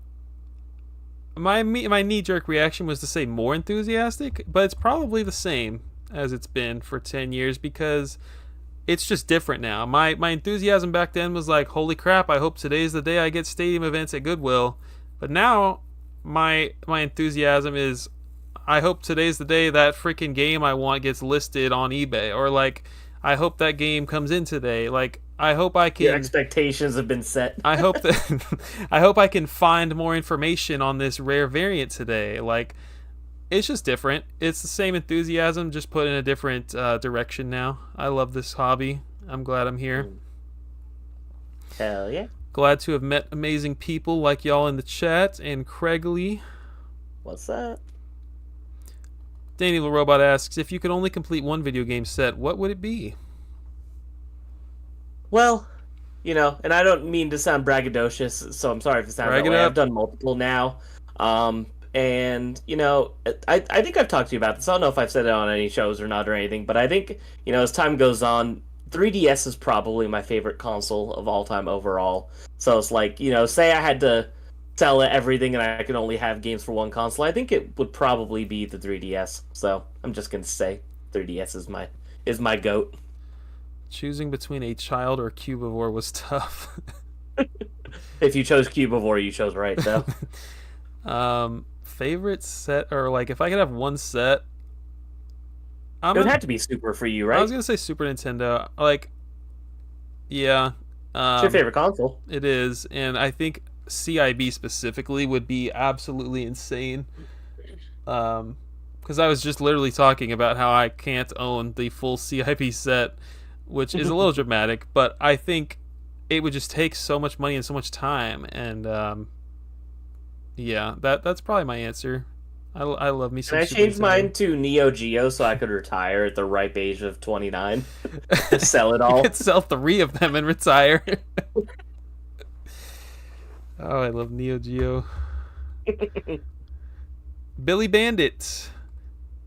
my knee jerk reaction was to say more enthusiastic, but it's probably the same as it's been for 10 years because it's just different now. My enthusiasm back then was like, holy crap, I hope today's the day I get stadium events at Goodwill. But now my enthusiasm is, I hope today's the day that freaking game I want gets listed on eBay, or like, I hope that game comes in today. Like, I hope I can. Your expectations have been set. I hope that I hope I can find more information on this rare variant today. Like, it's just different. It's the same enthusiasm, just put in a different direction now. I love this hobby. I'm glad I'm here. Hell yeah. Glad to have met amazing people like y'all in the chat and Craigley. What's that? Danny the Robot asks, if you could only complete one video game set, what would it be? Well, and I don't mean to sound braggadocious, so I'm sorry if it sounds Brag that it way. I've up. done multiple now. And, I think I've talked to you about this. I don't know if I've said it on any shows or not or anything, but I think, as time goes on, 3DS is probably my favorite console of all time overall. So it's like, say I had to sell everything and I could only have games for one console, I think it would probably be the 3DS. So I'm just going to say 3DS is my goat. Choosing between a child or cubivore was tough. If you chose Cubivore, you chose right, though. Favorite set, or like if I could have one set, It would have to be Super for you, I was right? gonna say Super Nintendo. Like, yeah, It's your favorite console. it is, and I think CIB specifically would be absolutely insane. Because I was just literally talking about how I can't own the full CIB set, which is a little dramatic, but I think it would just take so much money and so much time, and yeah, that's probably my answer. I love me And some I Super changed Nintendo. mine to Neo Geo so I could retire at the ripe age of 29. Sell it You all. could sell 3 of them and retire. Oh, I love Neo Geo. Billy Bandit,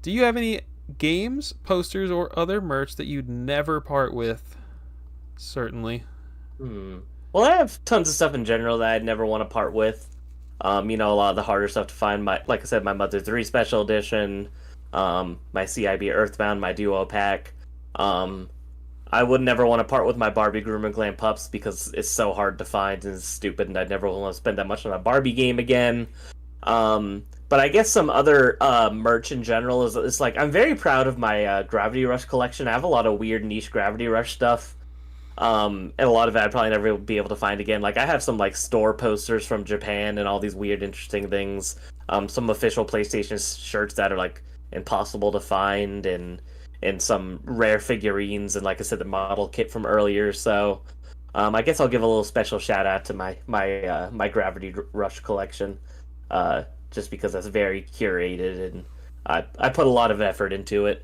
do you have any games, posters, or other merch that you'd never part with? Certainly. Hmm. Well, I have tons of stuff in general that I'd never want to part with. A lot of the harder stuff to find. Like I said, my Mother 3 Special Edition, my CIB Earthbound, my Duo Pack. Um, I would never want to part with my Barbie Grooming Glam pups because it's so hard to find and it's stupid, and I'd never want to spend that much on a Barbie game again. But I guess some other merch in general is like I'm very proud of my Gravity Rush collection. I have a lot of weird niche Gravity Rush stuff. And a lot of it I'd probably never be able to find again. Like I have some like store posters from Japan and all these weird, interesting things. Some official PlayStation shirts that are like impossible to find, and some rare figurines, and like I said, the model kit from earlier. So, I guess I'll give a little special shout out to my Gravity Rush collection, just because that's very curated and I put a lot of effort into it.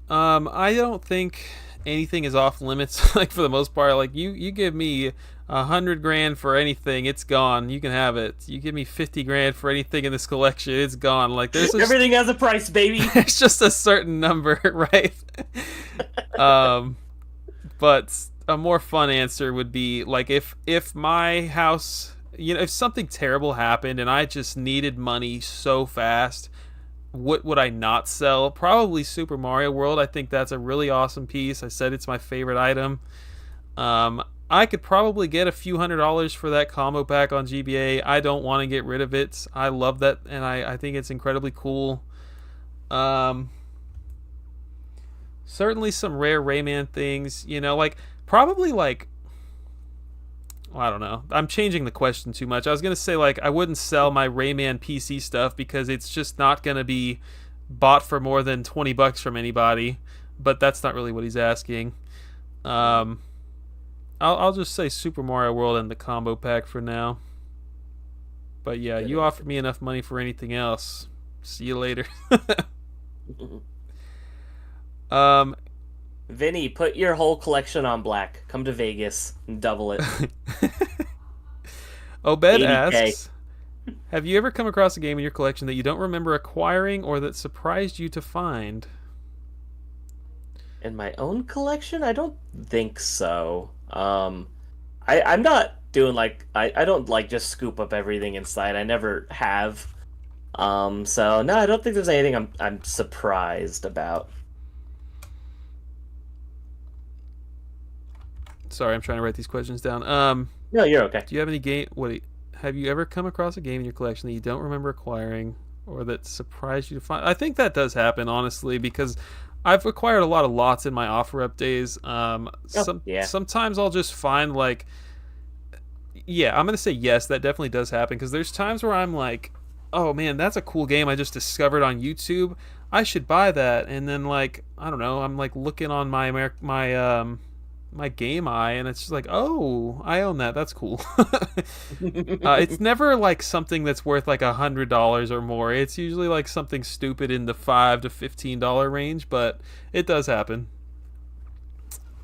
I don't think anything is off limits. Like for the most part, like you give me 100 grand for anything, it's gone. You can have it. You give me 50 grand for anything in this collection, it's gone. Like Everything has a price, baby. there's just a certain number, right? um, but a more fun answer would be like if my house, if something terrible happened and I just needed money so fast, what would I not sell? Probably Super Mario World. I think that's a really awesome piece. I said it's my favorite item. I could probably get a few $100s for that combo pack on GBA. I don't want to get rid of it. I love that, and I think it's incredibly cool. Certainly some rare Rayman things. Like probably like, well, I don't know. I'm changing the question too much. I was gonna say like I wouldn't sell my Rayman PC stuff because it's just not gonna be bought for more than $20 from anybody. But that's not really what he's asking. Um, I'll just say Super Mario World and the combo pack for now. But yeah, Good you answer. offered me enough money for anything else. See you later. um, Vinny, put your whole collection on black. Come to Vegas and double it. Obed 80K. asks, have you ever come across a game in your collection that you don't remember acquiring or that surprised you to find? In my own collection? I don't think so. I'm not doing like I don't like just scoop up everything inside. I never have. So no, I don't think there's anything I'm surprised about. Sorry, I'm trying to write these questions down. No, you're okay. Do you have any game? Have you ever come across a game in your collection that you don't remember acquiring, or that surprised you to find? I think that does happen, honestly, because I've acquired a lot of lots in my OfferUp days. Oh, yeah. Sometimes I'll just find like, yeah, I'm gonna say yes, that definitely does happen because there's times where I'm like, oh man, that's a cool game I just discovered on YouTube. I should buy that, and then like I don't know, I'm like looking on my my Game Eye, and it's just like, oh, I own that. That's cool. It's never like something that's worth like $100 or more. It's usually like something stupid in the $5 to $15 range, but it does happen.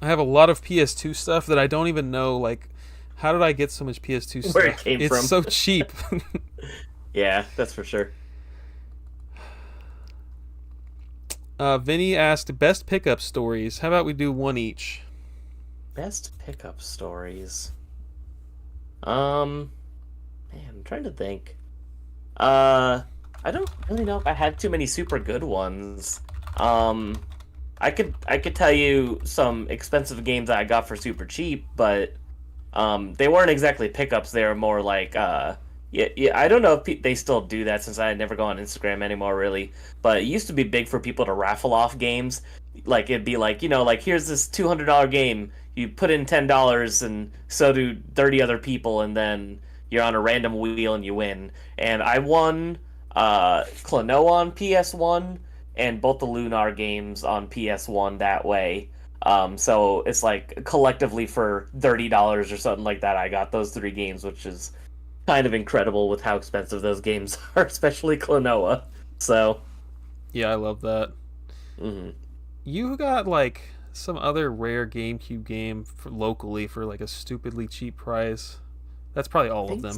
I have a lot of PS2 stuff that I don't even know. Like, how did I get so much PS2 stuff? Where it came it's from. so cheap. Yeah, that's for sure. Vinny asked best pickup stories. How about we do one each? Best pickup stories. Man, I'm trying to think. I don't really know if I had too many super good ones. Um, I could tell you some expensive games that I got for super cheap, but they weren't exactly pickups. They were more like yeah. I don't know if they still do that since I never go on Instagram anymore, really. But it used to be big for people to raffle off games. Like it'd be like like here's this $200 game. You put in $10, and so do 30 other people, and then you're on a random wheel and you win. And I won Klonoa on PS1 and both the Lunar games on PS1 that way. So it's like collectively for $30 or something like that, I got those three games, which is kind of incredible with how expensive those games are, especially Klonoa. So, Yeah, I love that. mhm. You got like some other rare GameCube game locally for like a stupidly cheap price. That's probably all of them.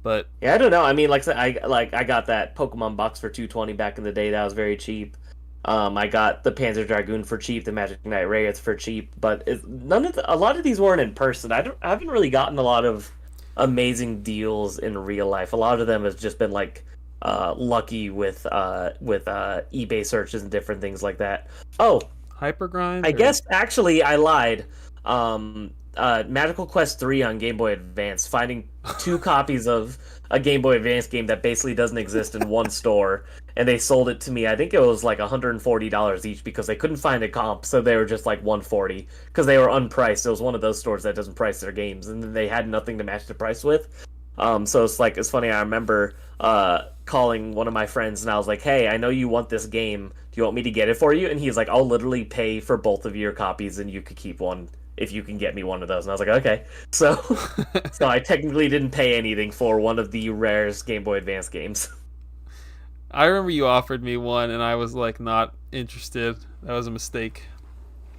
But Yeah, I don't know. I mean, I got that Pokemon box for 220 back in the day. That was very cheap. I got the Panzer Dragoon for cheap, the Magic Knight Reyes for cheap, but a lot of these weren't in person. I haven't really gotten a lot of amazing deals in real life. A lot of them has just been like lucky with eBay searches and different things like that. Oh, Hypergrind? I guess actually I lied. Magical Quest 3 on Game Boy Advance, finding two copies of a Game Boy Advance game that basically doesn't exist in one store, and they sold it to me. I think it was like $140 each because they couldn't find a comp, so they were just like $140 because they were unpriced. It was one of those stores that doesn't price their games, and then they had nothing to match the price with. So it's funny. I remember calling one of my friends and I was like, "Hey, I know you want this game. Do you want me to get it for you?" And he's like, "I'll literally pay for both of your copies, and you could keep one if you can get me one of those." And I was like, "Okay." So, so I technically didn't pay anything for one of the rarest Game Boy Advance games. I remember you offered me one and I was like not interested. That was a mistake.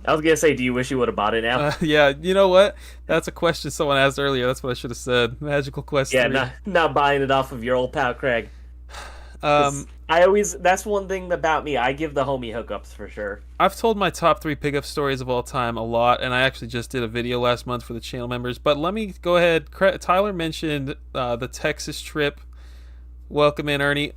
I was gonna say, do you wish you would have bought it now? Yeah, you know what? That's a question someone asked earlier. That's what I should have said. Magical Quest Yeah, 3. not buying it off of your old pal Craig. 'Cause Um, that's one thing about me. I give the homie hookups for sure. I've told my top 3 pickup stories of all time a lot, and I actually just did a video last month for the channel members. But let me go ahead. Tyler mentioned the Texas trip. Welcome in, Ernie.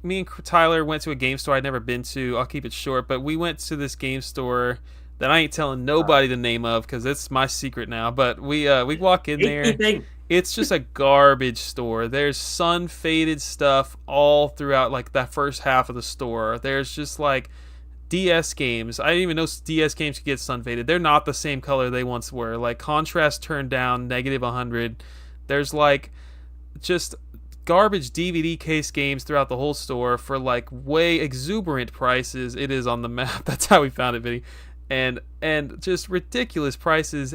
Me and Tyler went to a game store I'd never been to. I'll keep it short, but we went to this game store that I ain't telling nobody the name of because it's my secret now. But we walk in there. Gatekeeping. It's just a garbage store. There's sun faded stuff all throughout like that first half of the store. There's just like DS games. I didn't even know DS games could get sun faded. They're not the same color they once were. Like contrast turned down, -100. There's like just garbage DVD case games throughout the whole store for like way exuberant prices. It is on the map. That's how we found it, Vinny. And just ridiculous prices.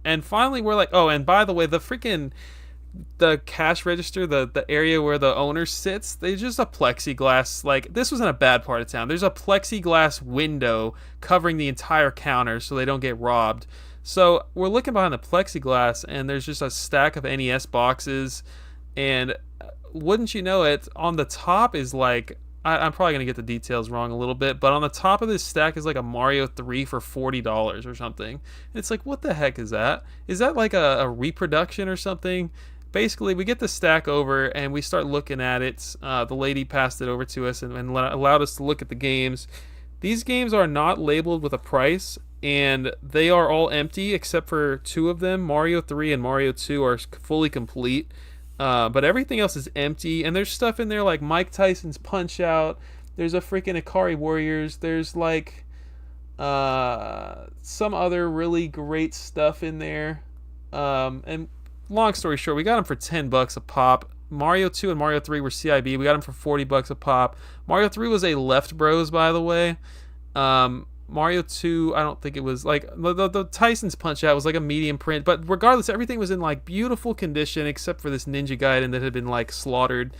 And finally we're like, oh, and by the way, the cash register, the area where the owner sits, there's just a plexiglass. Like, this was in a bad part of town. There's a plexiglass window covering the entire counter so they don't get robbed. So we're looking behind the plexiglass, and there's just a stack of NES boxes. And wouldn't you know it, on the top is like, I'm probably going to get the details wrong a little bit, but on the top of this stack is like a Mario 3 for $40 or something. And it's like, what the heck is that? Is that like a reproduction or something? Basically, we get the stack over and we start looking at it. The lady passed it over to us and allowed us to look at the games. These games are not labeled with a price, and they are all empty except for 2 of them. Mario 3 and Mario 2 are fully complete. But everything else is empty, and there's stuff in there like Mike Tyson's Punch-Out. There's a freaking Ikari Warriors. There's like some other really great stuff in there. And long story short, we got them for $10 a pop. Mario 2 and Mario 3 were CIB. We got them for $40 a pop. Mario 3 was a Left Bros, by the way. Mario 2, I don't think it was like the Tyson's Punch Out was like a medium print, but regardless, everything was in like beautiful condition except for this Ninja Gaiden that had been like slaughtered.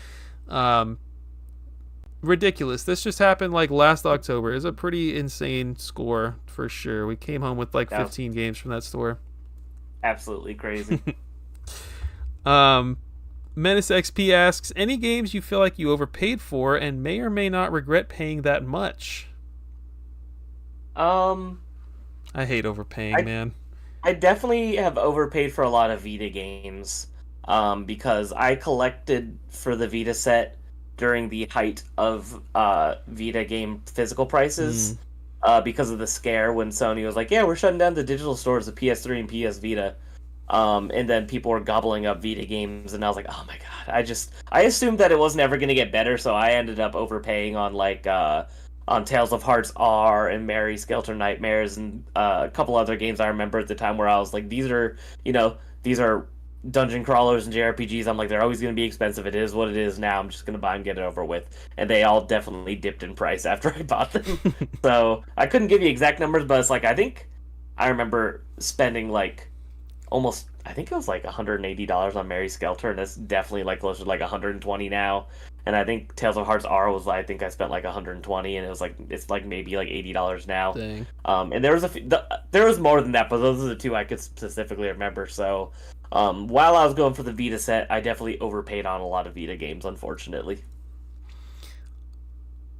Um, Ridiculous. This just happened like last October. It's a pretty insane score for sure. We came home with like That was 15 games from that store. absolutely crazy. Um, Menace XP asks, any games you feel like you overpaid for and may or may not regret paying that much? Um, I hate overpaying, I man. I definitely have overpaid for a lot of Vita games, because I collected for the Vita set during the height of Vita game physical prices, Mm, because of the scare when Sony was like, "Yeah, we're shutting down the digital stores of PS3 and PS Vita," and then people were gobbling up Vita games, and I was like, "Oh my god!" I assumed that it wasn't ever going to get better, so I ended up overpaying on on Tales of Hearts R and Mary Skelter Nightmares and a couple other games I remember at the time where I was like, these are dungeon crawlers and JRPGs. I'm like, they're always going to be expensive. It is what it is now. I'm just going to buy and get it over with. And they all definitely dipped in price after I bought them. So I couldn't give you exact numbers, but it's like, I think I remember spending like almost, I think it was like $180 on Mary Skelter, and that's definitely like closer to like 120 now. And I think Tales of Hearts R was, I think I spent like 120, and it's like maybe like $80 now. dang. And there was there was more than that, but those are the two I could specifically remember. So, while I was going for the Vita set, I definitely overpaid on a lot of Vita games, unfortunately.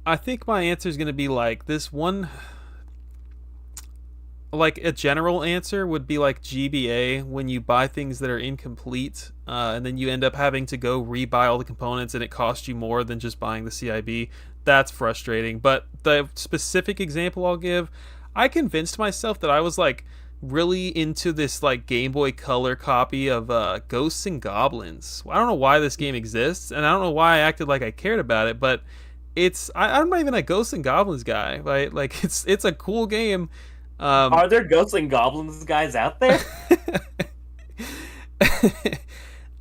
I think my answer is going to be like this one. Like a general answer would be like GBA when you buy things that are incomplete, and then you end up having to go rebuy all the components, and it costs you more than just buying the CIB. That's frustrating. But the specific example I'll give, I convinced myself that I was like really into this like Game Boy Color copy of Ghosts and Goblins. I don't know why this game exists, and I don't know why I acted like I cared about it, but I'm not even a Ghosts and Goblins guy. Right? Like it's a cool game. Are there Ghosts and Goblins guys out there?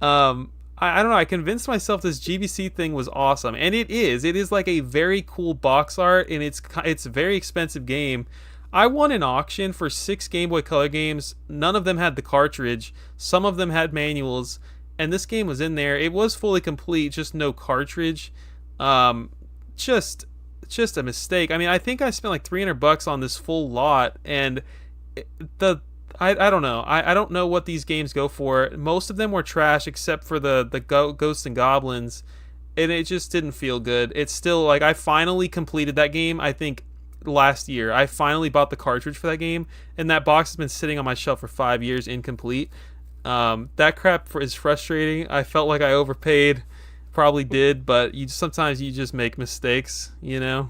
I don't know. I convinced myself this GBC thing was awesome, and it is. It is like a very cool box art, and it's a very expensive game. I won an auction for 6 Game Boy Color games. None of them had the cartridge. Some of them had manuals, and this game was in there. It was fully complete, just no cartridge. Just a mistake. I mean, I think I spent like $300 on this full lot, and I don't know. I don't know what these games go for. Most of them were trash except for the Ghosts and Goblins, and it just didn't feel good. It's still like I finally completed that game. I think last year I finally bought the cartridge for that game, and that box has been sitting on my shelf for 5 years incomplete. That crap is frustrating. I felt like I overpaid. Probably did, but sometimes you just make mistakes, you know?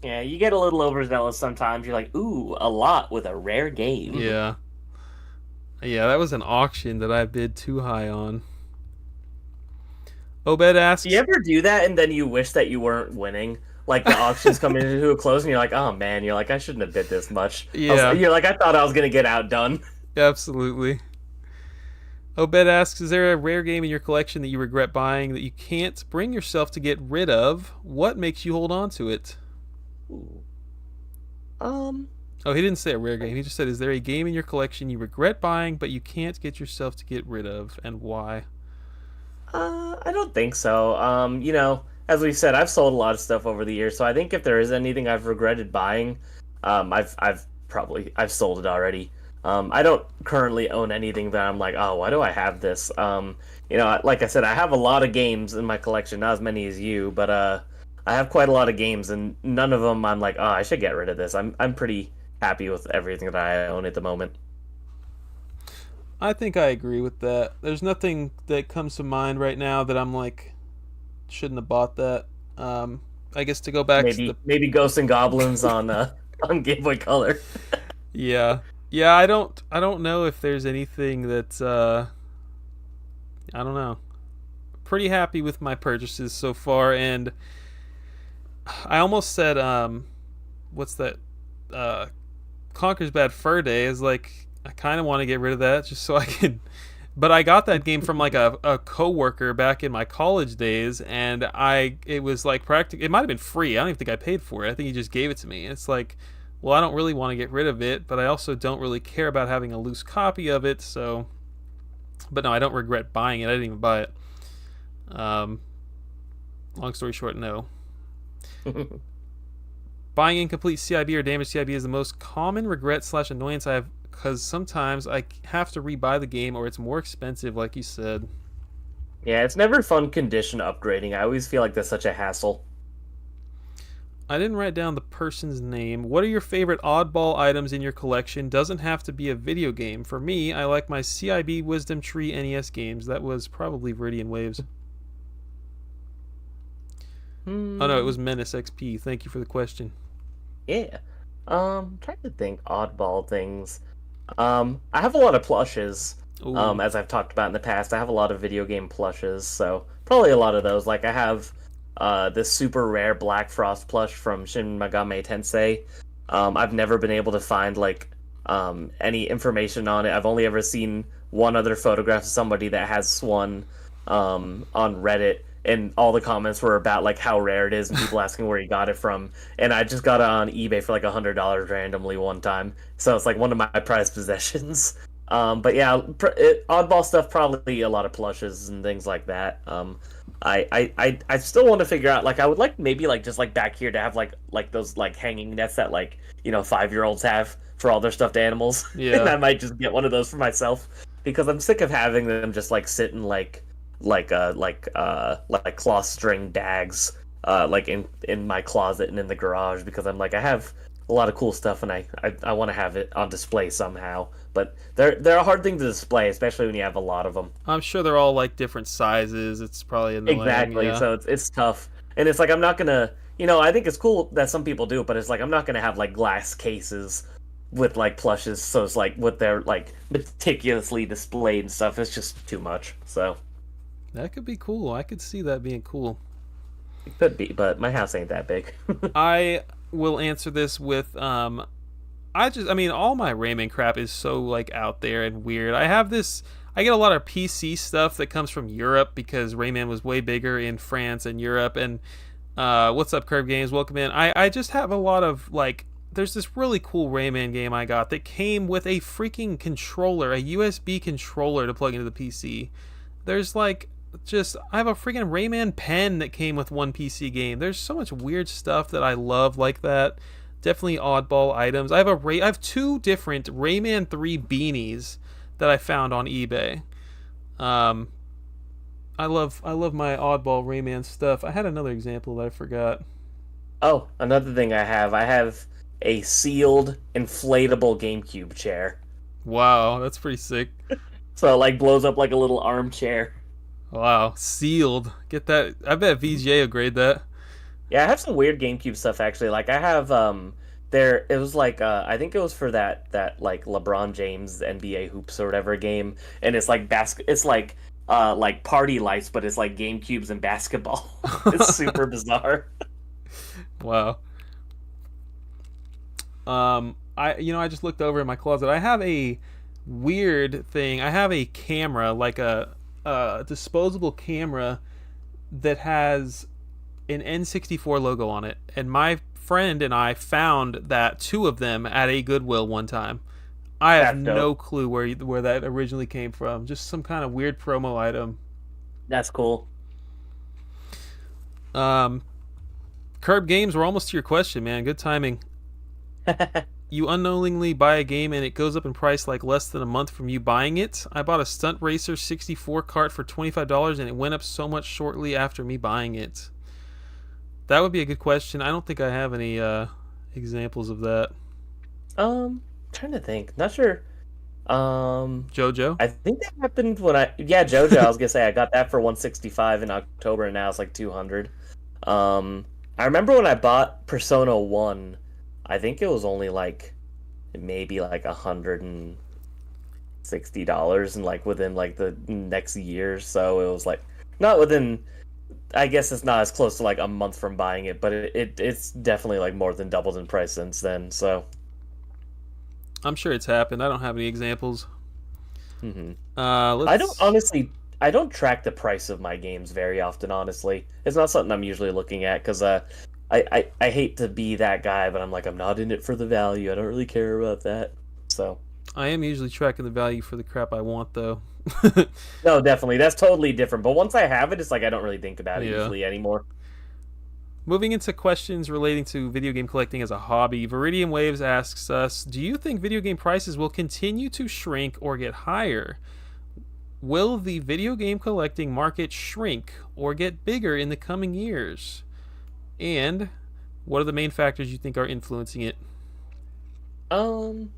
Yeah, you get a little overzealous sometimes. You're like, ooh, a lot with a rare game. Yeah. Yeah, that was an auction that I bid too high on. Obed asks, Do you ever do that and then you wish that you weren't winning? Like the auctions come into a close and you're like, oh man, you're like, I shouldn't have bid this much. Yeah. You're like, I thought I was going to get outdone. Absolutely. Obed asks, is there a rare game in your collection that you regret buying that you can't bring yourself to get rid of? What makes you hold on to it? Ooh. Oh, he didn't say a rare game. He just said, is there a game in your collection you regret buying but you can't get yourself to get rid of, and why? I don't think so. As we've said, I've sold a lot of stuff over the years, so I think if there is anything I've regretted buying, I've sold it already. I don't currently own anything that I'm like, oh, why do I have this? Like I said, I have a lot of games in my collection, not as many as you, but I have quite a lot of games, and none of them I'm like, oh, I should get rid of this. I'm pretty happy with everything that I own at the moment. I think I agree with that. There's nothing that comes to mind right now that I'm like, shouldn't have bought that. I guess to go back to maybe Ghosts and Goblins on on Game Boy Color. Yeah. Yeah, I don't know if there's anything that I don't know. Pretty happy with my purchases so far, and I almost said what's that Conker's Bad Fur Day is like I kind of want to get rid of that just so I can, but I got that game from like a coworker back in my college days, and it was like it might have been free. I don't even think I paid for it. I think he just gave it to me. It's like, well, I don't really want to get rid of it, but I also don't really care about having a loose copy of it. So, but no, I don't regret buying it. I didn't even buy it. Um, long story short, no. Buying incomplete CIB or damaged CIB is the most common regret slash annoyance I have, because sometimes I have to rebuy the game or it's more expensive, like you said. Yeah, it's never fun condition upgrading. I always feel like that's such a hassle. I didn't write down the person's name. What are your favorite oddball items in your collection? Doesn't have to be a video game. For me, I like my CIB Wisdom Tree NES games. That was probably Viridian Waves. Oh no, it was Menace XP. Thank you for the question. Yeah. Trying to think oddball things. I have a lot of plushes. Ooh. As I've talked about in the past, I have a lot of video game plushes, so probably a lot of those. Like I have this super rare Black Frost plush from Shin Megami Tensei. I've never been able to find like any information on it. I've only ever seen one other photograph of somebody that has one on Reddit, and all the comments were about like how rare it is and people asking where he got it from. And I just got it on eBay for like $100 randomly one time, so it's like one of my prized possessions. But yeah, oddball stuff, probably a lot of plushes and things like that. I still want to figure out, like, I would like maybe like just like back here to have like those like hanging nets that like 5-year-olds have for all their stuffed animals. Yeah. And I might just get one of those for myself because I'm sick of having them just like sitting like cloth string bags like in my closet and in the garage, because I'm like, I have a lot of cool stuff and I want to have it on display somehow. But they're a hard thing to display, especially when you have a lot of them. I'm sure they're all like different sizes. It's probably annoying. Exactly. Yeah. So it's tough. And it's like, I'm not gonna, I think it's cool that some people do, but it's like, I'm not gonna have like glass cases with like plushes. So it's like, with their like meticulously displayed and stuff, it's just too much. So That could be cool. I could see that being cool. it could be, but my house ain't that big. I will answer this with I mean, all my Rayman crap is so like out there and weird. I get a lot of PC stuff that comes from Europe because Rayman was way bigger in France and Europe. And what's up, Curve Games? Welcome in. I just have a lot of like, there's this really cool Rayman game I got that came with a freaking controller, a USB controller to plug into the PC. There's like, I have a freaking Rayman pen that came with one PC game. There's so much weird stuff that I love like that. Definitely oddball items. I have two different Rayman 3 beanies that I found on eBay. I love my oddball Rayman stuff. I had another example that I forgot. Oh, another thing I have a sealed inflatable GameCube chair. Wow, that's pretty sick. So it like blows up like a little armchair. Wow, sealed. Get that. I bet VGA will grade that. Yeah, I have some weird GameCube stuff actually. Like I have it was like I think it was for that like LeBron James NBA hoops or whatever game, and it's like like party lights, but it's like GameCubes and basketball. It's super bizarre. Wow. I just looked over in my closet. I have a weird thing. I have a camera, like a disposable camera that has an N64 logo on it, and my friend and I found that two of them at a Goodwill one time. I have no clue where that originally came from. Just some kind of weird promo item. That's cool. Curb Games, we're almost to your question, man. Good timing. You unknowingly buy a game and it goes up in price like less than a month from you buying it. I bought a Stunt Racer 64 cart for $25 and it went up so much shortly after me buying it. That would be a good question. I don't think I have any examples of that. Trying to think. Not sure. JoJo? I think that happened when JoJo. I was gonna say I got that for 165 in October, and now it's like 200. I remember when I bought Persona 1, I think it was only like maybe like $160, and like within like the next year or so, it was like not within. I guess it's not as close to like a month from buying it, but it's definitely like more than doubled in price since then. So I'm sure it's happened. I don't have any examples. Mm-hmm. I don't track the price of my games very often. Honestly, it's not something I'm usually looking at because I I hate to be that guy, but I'm like, I'm not in it for the value. I don't really care about that. So I am usually tracking the value for the crap I want, though. no, definitely that's totally different. But once I have it, it's like I don't really think about it Yeah. usually anymore. Moving into questions relating to video game collecting as a hobby, Viridian Waves asks us, do you think video game prices will continue to shrink or get higher? Will the video game collecting market shrink or get bigger in the coming years? And what are the main factors you think are influencing it? Um,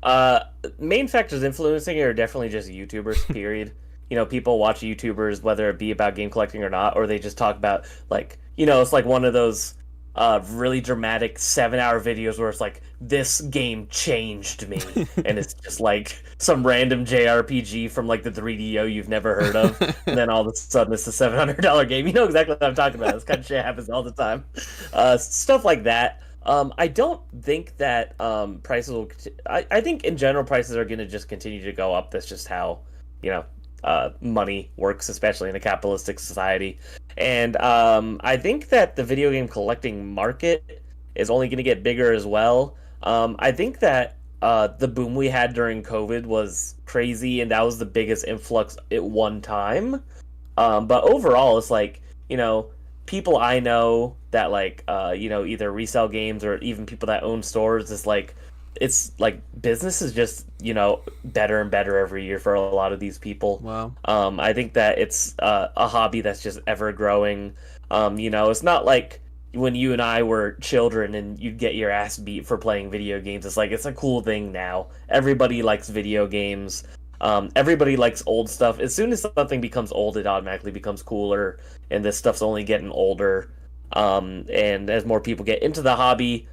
uh, Main factors influencing it are definitely just YouTubers. Period. People watch YouTubers whether it be about game collecting or not, or they just talk about like it's like one of those really dramatic 7-hour videos where it's like this game changed me, and it's just like some random JRPG from like the 3DO you've never heard of, and then all of a sudden it's a $700 game. You know exactly what I'm talking about. This kind of shit happens all the time. Stuff like that. I don't think that prices will. I think in general prices are going to just continue to go up. That's just how you know money works, especially in a capitalistic society. And I think that the video game collecting market is only going to get bigger as well. I think that the boom we had during COVID was crazy, and that was the biggest influx at one time. But overall, it's like, people I know that like, either resell games or even people that own stores, it's like business is just, better and better every year for a lot of these people. Wow. I think that it's a hobby that's just ever growing. It's not like when you and I were children and you'd get your ass beat for playing video games. It's like it's a cool thing now. Everybody likes video games. Everybody likes old stuff. As soon as something becomes old, it automatically becomes cooler, and this stuff's only getting older. And as more people get into the hobby,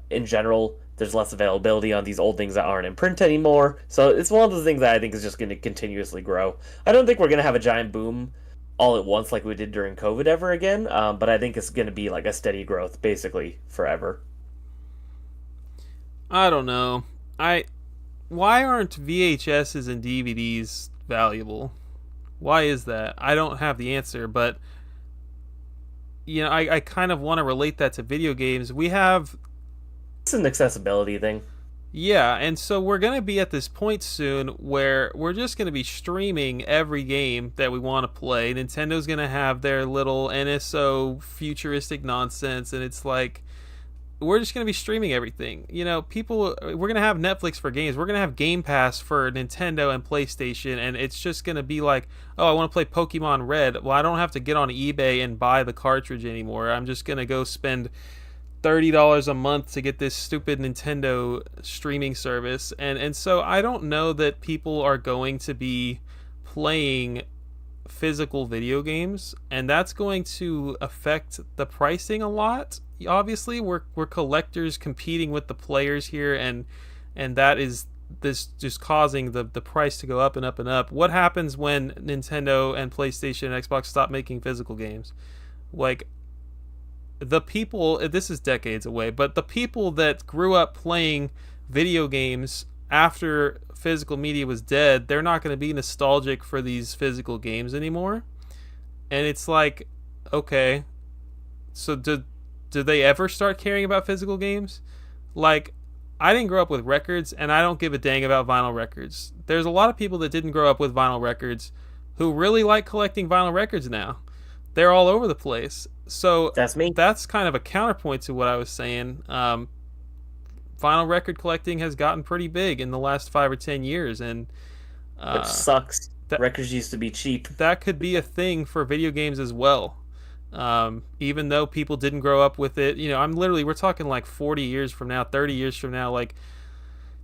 in general, there's less availability on these old things that aren't in print anymore. So it's one of the things that I think is just going to continuously grow. I don't think we're going to have a giant boom all at once like we did during COVID ever again, but I think it's going to be like a steady growth basically forever. I don't know. I Why aren't VHSs and DVDs valuable? Why is that? I don't have the answer, but I kind of want to relate that to video games. We have, It's an accessibility thing. yeah, and so we're going to be at this point soon where we're just going to be streaming every game that we want to play. Nintendo's going to have their little NSO futuristic nonsense, and it's like, we're just going to be streaming everything. We're going to have Netflix for games. We're going to have Game Pass for Nintendo and PlayStation, and it's just going to be like, oh, I want to play Pokemon Red. Well, I don't have to get on eBay and buy the cartridge anymore. I'm just going to go spend $30 a month to get this stupid Nintendo streaming service. And so I don't know that people are going to be playing physical video games, and that's going to affect the pricing a lot. Obviously, we're collectors competing with the players here, and that is this just causing the price to go up and up and up. What happens when Nintendo and PlayStation and Xbox stop making physical games? Like, the people, this is decades away, but the people that grew up playing video games after physical media was dead, they're not going to be nostalgic for these physical games anymore. And it's like, okay, so do they ever start caring about physical games? Like, I didn't grow up with records, and I don't give a dang about vinyl records. There's a lot of people that didn't grow up with vinyl records who really like collecting vinyl records now. They're all over the place. So That's me. that's kind of a counterpoint to what I was saying. Vinyl record collecting has gotten pretty big in the last 5 or 10 years, and Which sucks. that Records used to be cheap. that could be a thing for video games as well. Even though people didn't grow up with it, we're talking like 40 years from now, 30 years from now, like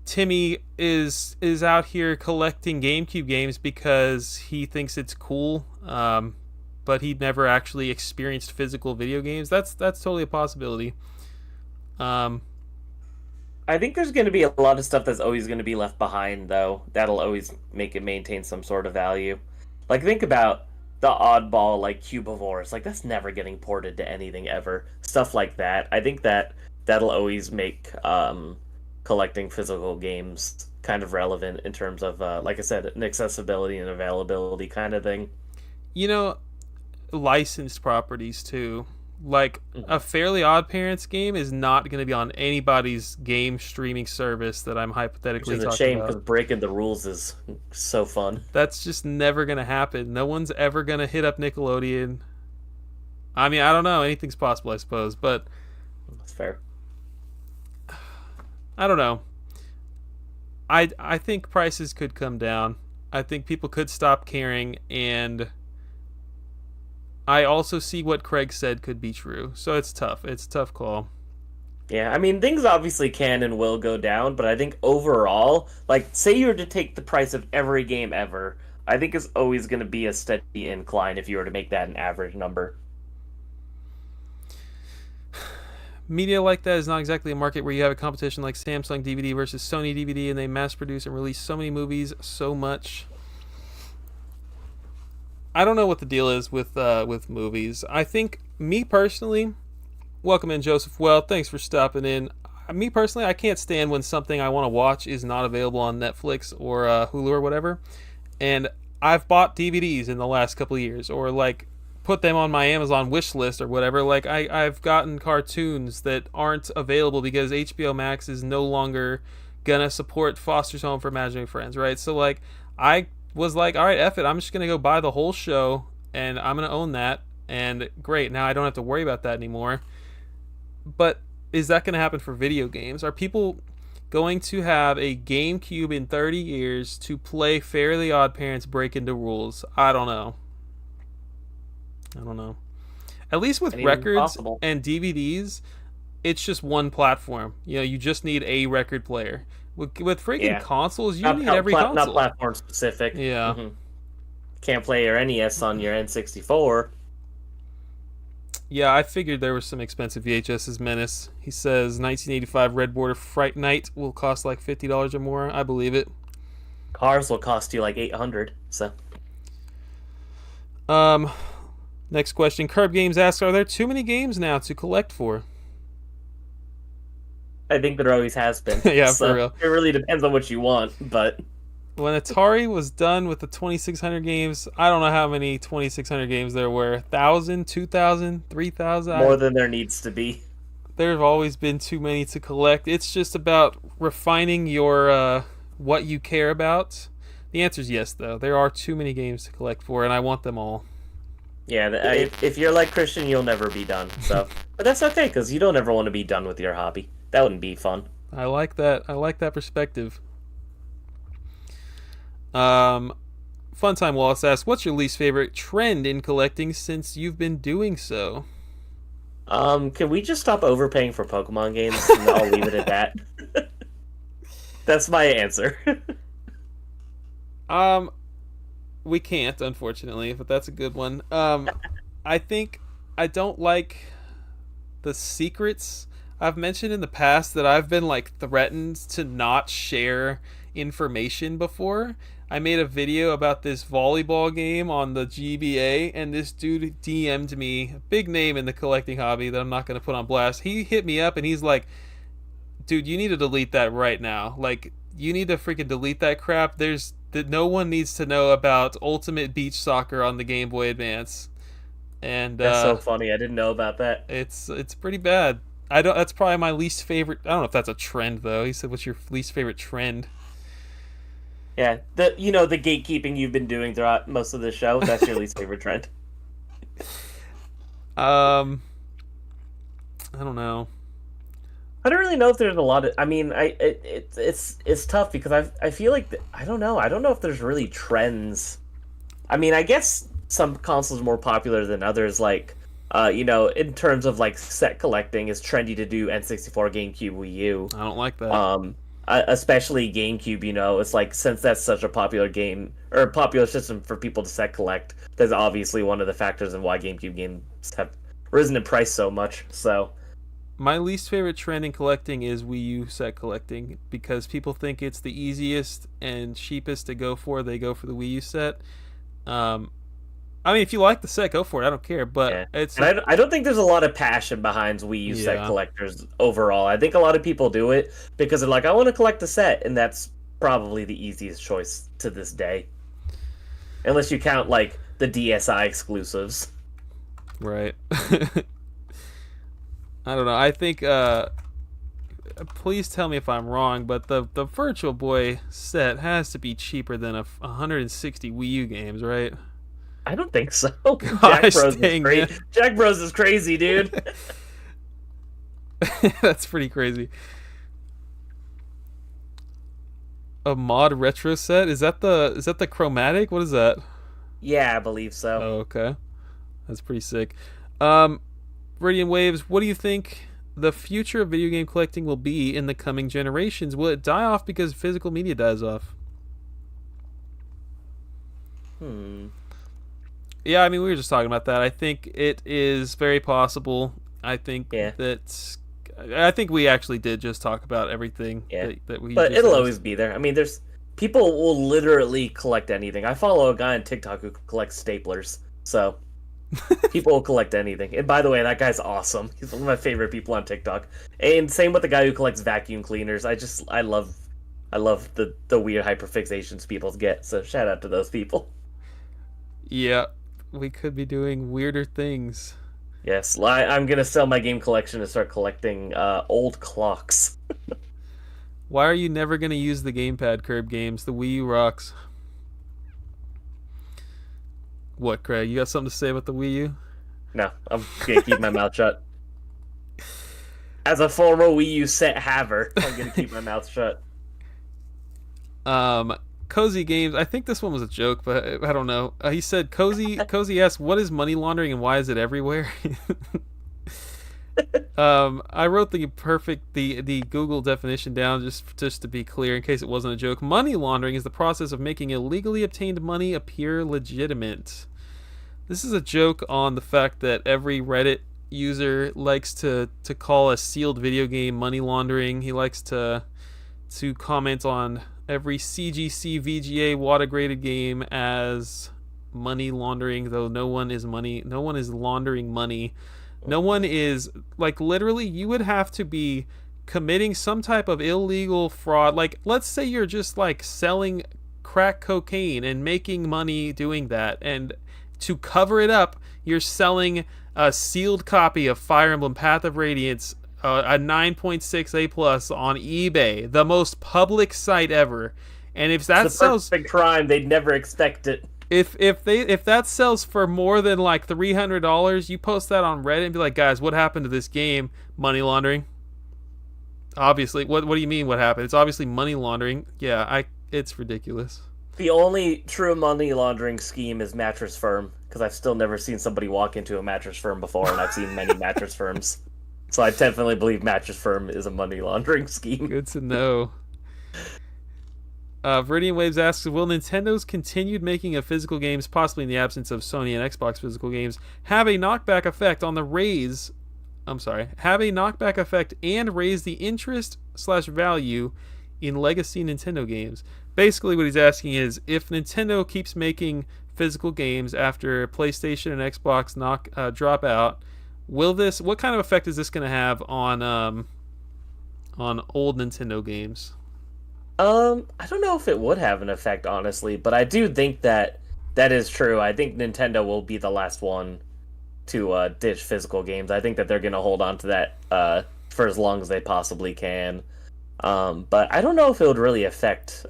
Timmy is out here collecting GameCube games because he thinks it's cool, but he never actually experienced physical video games. That's totally a possibility. I think there's going to be a lot of stuff that's always going to be left behind, though. That'll always make it maintain some sort of value. Like, think about the oddball, like, Cubivores. Like, that's never getting ported to anything ever. Stuff like that. I think that'll always make collecting physical games kind of relevant in terms of, like I said, an accessibility and availability kind of thing. You know, licensed properties too. Like, Mhm. a Fairly Odd Parents game is not going to be on anybody's game streaming service that I'm Which hypothetically is a talking shame because about. breaking the rules is so fun. That's just never going to happen. No one's ever going to hit up Nickelodeon. I mean, I don't know. Anything's possible, I suppose. But That's fair. I don't know. I think prices could come down. I think people could stop caring, and I also see what Craig said could be true. So it's tough. It's a tough call. Yeah, I mean, things obviously can and will go down, but I think overall, like, say you were to take the price of every game ever, I think it's always going to be a steady incline if you were to make that an average number. Media like that is not exactly a market where you have a competition like Samsung DVD versus Sony DVD, and they mass produce and release so many movies so much. I don't know what the deal is with movies. I think, me personally, welcome in Joseph. Well, thanks for stopping in. Me personally, I can't stand when something I want to watch is not available on Netflix or Hulu or whatever. And I've bought DVDs in the last couple of years, or like put them on my Amazon wish list or whatever. Like I've gotten cartoons that aren't available because HBO Max is no longer gonna support Foster's Home for Imaginary Friends, right? So like I was like, all right, F it, I'm just gonna go buy the whole show and I'm gonna own that. And great, now I don't have to worry about that anymore. But is that gonna happen for video games? Are people going to have a GameCube in 30 years to play Fairly Odd Parents Break Into Rules? I don't know. I don't know. At least with Anything's records possible. and DVDs, it's just one platform. You know, you just need a record player. With freaking Yeah. consoles, you Not, need every not console. platform specific. Yeah. Can't play your NES on your N64. Yeah, I figured there was some expensive VHS's Menace. He says 1985 Red Border Fright Night will cost like $50 or more. I believe it. Cars will cost you like 800. So Um, Next question. Curb Games asks, are there too many games now to collect for? I think there always has been. Yeah, for So real. it really depends on what you want, but When Atari was done with the 2600 games, I don't know how many 2600 games there were. 1,000, 2,000, 3,000? more than there needs to be. There have always been too many to collect. It's just about refining your what you care about. The answer is yes, though. There are too many games to collect for, and I want them all. Yeah, if you're like Christian, you'll never be done. So, but that's okay because you don't ever want to be done with your hobby. That wouldn't be fun. I like that. I like that perspective. Funtime Wallace asks, "What's your least favorite trend in collecting since you've been doing so?" Can we just stop overpaying for Pokemon games? And I'll leave it at that. That's my answer. Um, we can't, unfortunately, but that's a good one. I think I don't like the secrets. I've mentioned in the past that I've been like threatened to not share information before. I made a video about this volleyball game on the GBA, and this dude DM'd me, a big name in the collecting hobby that I'm not going to put on blast. He hit me up and he's like, dude, you need to delete that right now. Like, you need to freaking delete that crap. There's that no one needs to know about Ultimate Beach Soccer on the Game Boy Advance. And That's so funny. I didn't know about that. it's pretty bad. I don't. That's probably my least favorite. I don't know if that's a trend though. He said, "What's your least favorite trend?" Yeah, the gatekeeping you've been doing throughout most of the show. That's your least favorite trend. Um, I don't know. I don't really know if there's a lot of. I mean, it's tough because I feel like I don't know. I don't know if there's really trends. I mean, I guess some consoles are more popular than others. Like, in terms of like set collecting, it's trendy to do N64, GameCube, Wii U. I don't like that. Especially GameCube. It's like since that's such a popular game or a popular system for people to set collect, that's obviously one of the factors in why GameCube games have risen in price so much. So. My least favorite trend in collecting is Wii U set collecting because people think it's the easiest and cheapest to go for. They go for the Wii U set. I mean, if you like the set, go for it. I don't care. But Yeah. it's And I don't think there's a lot of passion behind Wii U set Yeah. collectors overall. I think a lot of people do it because they're like, I want to collect the set, and that's probably the easiest choice to this day. Unless you count like the DSi exclusives. right. I don't know. I think please tell me if I'm wrong, but the Virtual Boy set has to be cheaper than 160 Wii U games, right? I don't think so. Jack Gosh Bros is dang, man. crazy. Jack Bros is crazy, dude. That's pretty crazy. A mod retro set? Is that the chromatic? What is that? Yeah, I believe so. Oh, okay. That's pretty sick. Um, Radiant Waves, what do you think the future of video game collecting will be in the coming generations? Will it die off because physical media dies off? Hmm. Yeah, I mean, we were just talking about that. I think it is very possible. I think Yeah. that. I think we actually did just talk about everything Yeah. that we But just it'll asked. always be there. I mean, there's people will literally collect anything. I follow a guy on TikTok who collects staplers. So people will collect anything. And by the way, that guy's awesome. He's one of my favorite people on TikTok. And same with the guy who collects vacuum cleaners. I love the weird hyperfixations people get. So shout out to those people. Yeah, we could be doing weirder things. Yes, I'm gonna sell my game collection and start collecting old clocks. Why are you never going to use the gamepad curb games? The Wii U rocks. What, Craig? You got something to say about the Wii U? No, I'm gonna keep my mouth shut. As a former Wii U set haver, I'm gonna keep my mouth shut. Cozy Games. I think this one was a joke, but I don't know. He said, Cozy asks, what is money laundering and why is it everywhere? I wrote the Google definition down just to be clear in case it wasn't a joke. Money laundering is the process of making illegally obtained money appear legitimate. This is a joke on the fact that every Reddit user likes to call a sealed video game money laundering. He likes to comment on every CGC VGA WADA graded game as money laundering, though no one is laundering money. No one is, like, literally you would have to be committing some type of illegal fraud. Like, let's say you're just like selling crack cocaine and making money doing that, and to cover it up you're selling a sealed copy of Fire Emblem Path of Radiance, a 9.6 A plus on eBay, the most public site ever. And if that It's the sells, perfect crime. They'd never expect it. if that sells for more than like $300, you post that on Reddit and be like, guys, what happened to this game? Money laundering. Obviously, what do you mean? What happened? It's obviously money laundering. Yeah, it's ridiculous. The only true money laundering scheme is Mattress Firm, because I've still never seen somebody walk into a Mattress Firm before, and I've seen many Mattress Firms. So I definitely believe Mattress Firm is a money laundering scheme. Good to know. Viridian Waves asks, will Nintendo's continued making of physical games, possibly in the absence of Sony and Xbox physical games, have a knockback effect and raise the interest/value in legacy Nintendo games? Basically, what he's asking is, if Nintendo keeps making physical games after PlayStation and Xbox drop out, what kind of effect is this going to have on old Nintendo games? I don't know if it would have an effect, honestly, but I do think that is true. I think Nintendo will be the last one to ditch physical games. I think that they're going to hold on to that for as long as they possibly can. But I don't know if it would really affect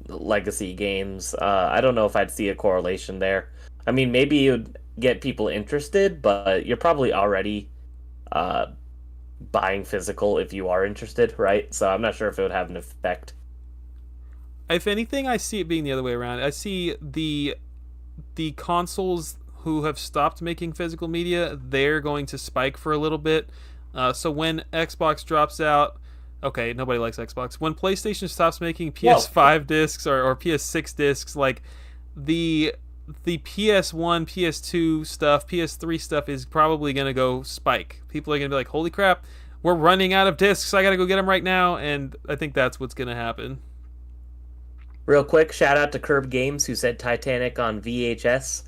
legacy games. I don't know if I'd see a correlation there. I mean, maybe you'd get people interested, but you're probably already buying physical if you are interested, right? So I'm not sure if it would have an effect. If anything, I see it being the other way around. I see the consoles who have stopped making physical media, they're going to spike for a little bit. So when Xbox drops out, okay, nobody likes Xbox. When PlayStation stops making PS5 discs or PS6 discs, like the PS1, PS2 stuff, PS3 stuff is probably going to go spike. People are going to be like, holy crap, we're running out of discs. I got to go get them right now. And I think that's what's going to happen. Real quick, shout out to Curb Games, who said Titanic on VHS.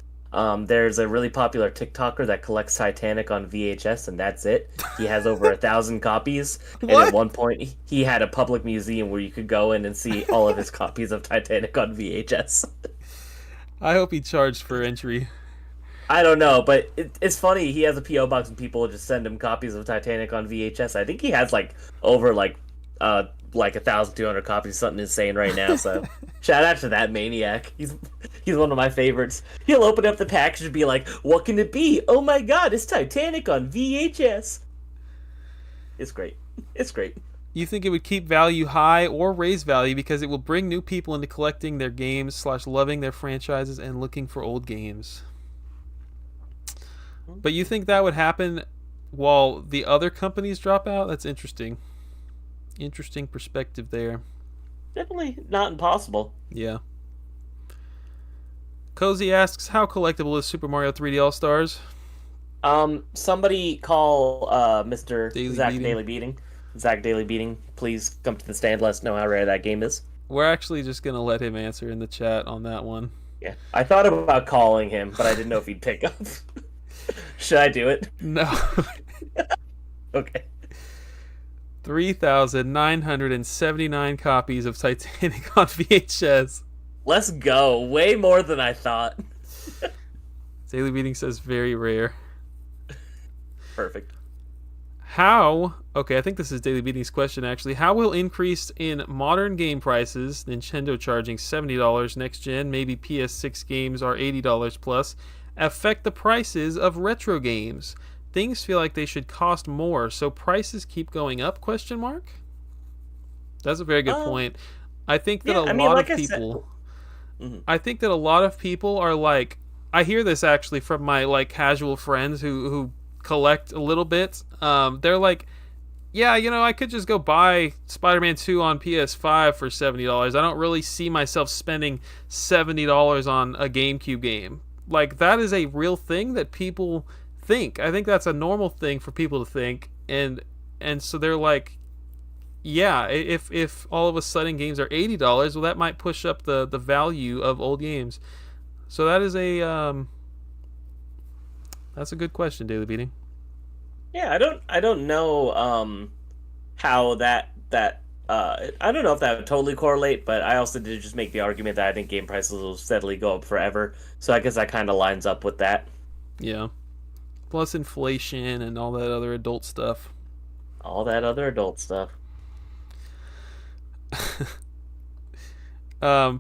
There's a really popular TikToker that collects Titanic on VHS, and that's it. He has over 1,000 copies. And at one point, he had a public museum where you could go in and see all of his copies of Titanic on VHS. I hope he charged for entry. I don't know, but it's funny. He has a PO box and people just send him copies of Titanic on VHS. I think he has over like 1,200 copies, something insane right now. So shout out to that maniac. He's one of my favorites. He'll open up the package and be like, "What can it be? Oh my God, it's Titanic on VHS." It's great. It's great. You think it would keep value high or raise value because it will bring new people into collecting their games / loving their franchises and looking for old games. But you think that would happen while the other companies drop out? That's interesting. Interesting perspective there. Definitely not impossible. Yeah. Cozy asks, how collectible is Super Mario 3D All Stars? Somebody call Mr. Daily Zach Beating. Daily Beating. Zach Daily Beating, please come to the stand. Let us know how rare that game is. We're actually just going to let him answer in the chat on that one. Yeah, I thought about calling him, but I didn't know if he'd pick up. Should I do it? No. Okay. 3,979 copies of Titanic on VHS. Let's go. Way more than I thought. Daily Beating says very rare. Perfect. How, okay, I think this is Daily Beating's question actually. How will increase in modern game prices, Nintendo charging $70 next gen, maybe PS6 games are $80 plus, affect the prices of retro games? Things feel like they should cost more, so prices keep going up, question mark? That's a very good point. I think that I think that a lot of people are like, I hear this actually from my like casual friends who collect a little bit. They're like, yeah, I could just go buy Spider-Man 2 on PS5 for $70. I don't really see myself spending $70 on a GameCube game. Like, that is a real thing that people think. I think that's a normal thing for people to think, and so they're like, yeah, if all of a sudden games are $80, well, that might push up the value of old games. So that is that's a good question, Daily Beating. Yeah, I don't know how that I don't know if that would totally correlate, but I also did just make the argument that I think game prices will steadily go up forever. So I guess that kind of lines up with that. Yeah. Plus inflation and all that other adult stuff. All that other adult stuff.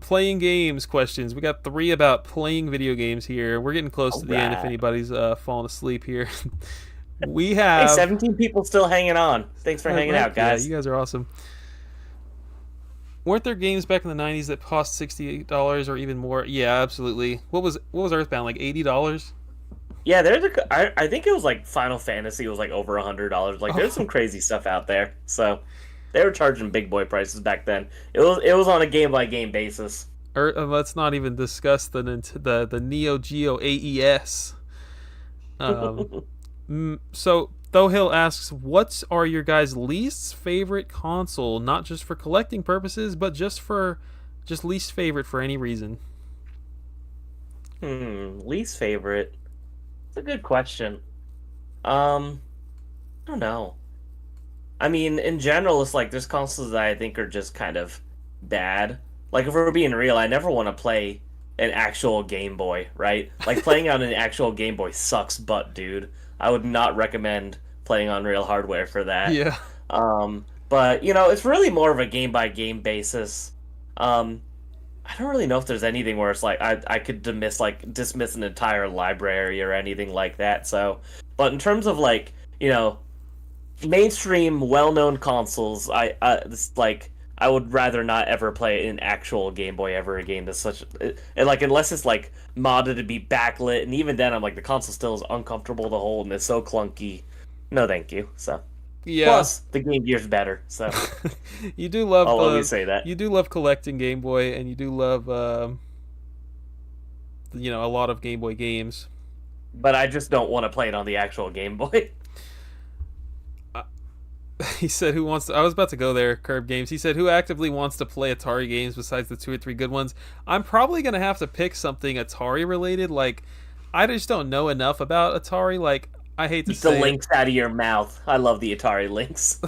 Playing games questions. We got 3 about playing video games here. We're getting close to the end if anybody's falling asleep here. We have 17 people still hanging on. Thanks for hanging out, guys. Yeah, you guys are awesome. Weren't there games back in the 90s that cost $68 or even more? Yeah, absolutely. What was Earthbound, like $80? Yeah, I think it was like Final Fantasy was like over $100. Like there's some crazy stuff out there. So they were charging big boy prices back then. It was on a game by game basis. Let's not even discuss the Neo Geo AES. So Thohill asks, what are your guys' least favorite console? Not just for collecting purposes, but just least favorite for any reason. Least favorite. It's a good question. I don't know. I mean, in general, it's like there's consoles that I think are just kind of bad. Like, if we're being real, I never want to play an actual Game Boy, right? Like, playing on an actual Game Boy sucks butt, dude. I would not recommend playing on real hardware for that. Yeah. But, it's really more of a game-by-game basis. I don't really know if there's anything where it's like I could dismiss an entire library or anything like that. So, but in terms of mainstream well-known consoles, I would rather not ever play an actual Game Boy ever again. That's unless it's like modded to be backlit, and even then I'm like the console still is uncomfortable to hold and it's so clunky. No, thank you. So. Yeah. Plus, the Game Gear's better, so you do love. I'll always say that. You do love collecting Game Boy, and you do love, a lot of Game Boy games. But I just don't want to play it on the actual Game Boy. He said, "Who wants to?" I was about to go there. Curb Games. He said, "Who actively wants to play Atari games besides the 2 or 3 good ones?" I'm probably gonna have to pick something Atari related. Like, I just don't know enough about Atari. Like, I hate to Keep say the links out of your mouth. I love the Atari links.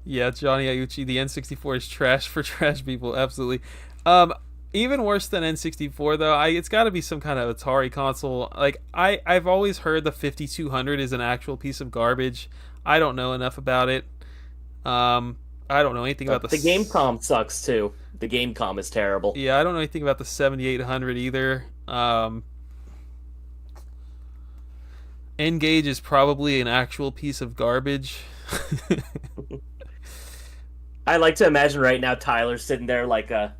Yeah, Johnny Iucci, the N64 is trash for trash people. Absolutely. Even worse than N64 though, it's got to be some kind of Atari console. Like I've always heard the 5200 is an actual piece of garbage. I don't know enough about it. I don't know anything about The Gamecom sucks too. The Gamecom is terrible. Yeah, I don't know anything about the 7800 either. N-Gage is probably an actual piece of garbage. I like to imagine right now Tyler sitting there like a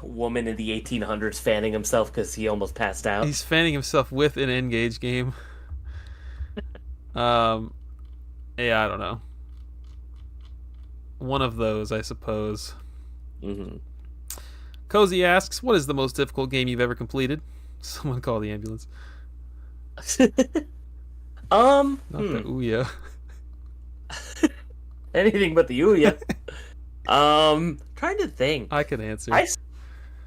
woman in the 1800s fanning himself because he almost passed out. He's fanning himself with an N-Gage game. Yeah, I don't know. One of those, I suppose. Mm-hmm. Cozy asks, what is the most difficult game you've ever completed? Someone call the ambulance. Not the Ouya. Anything but the Ouya. Trying to think. I can answer.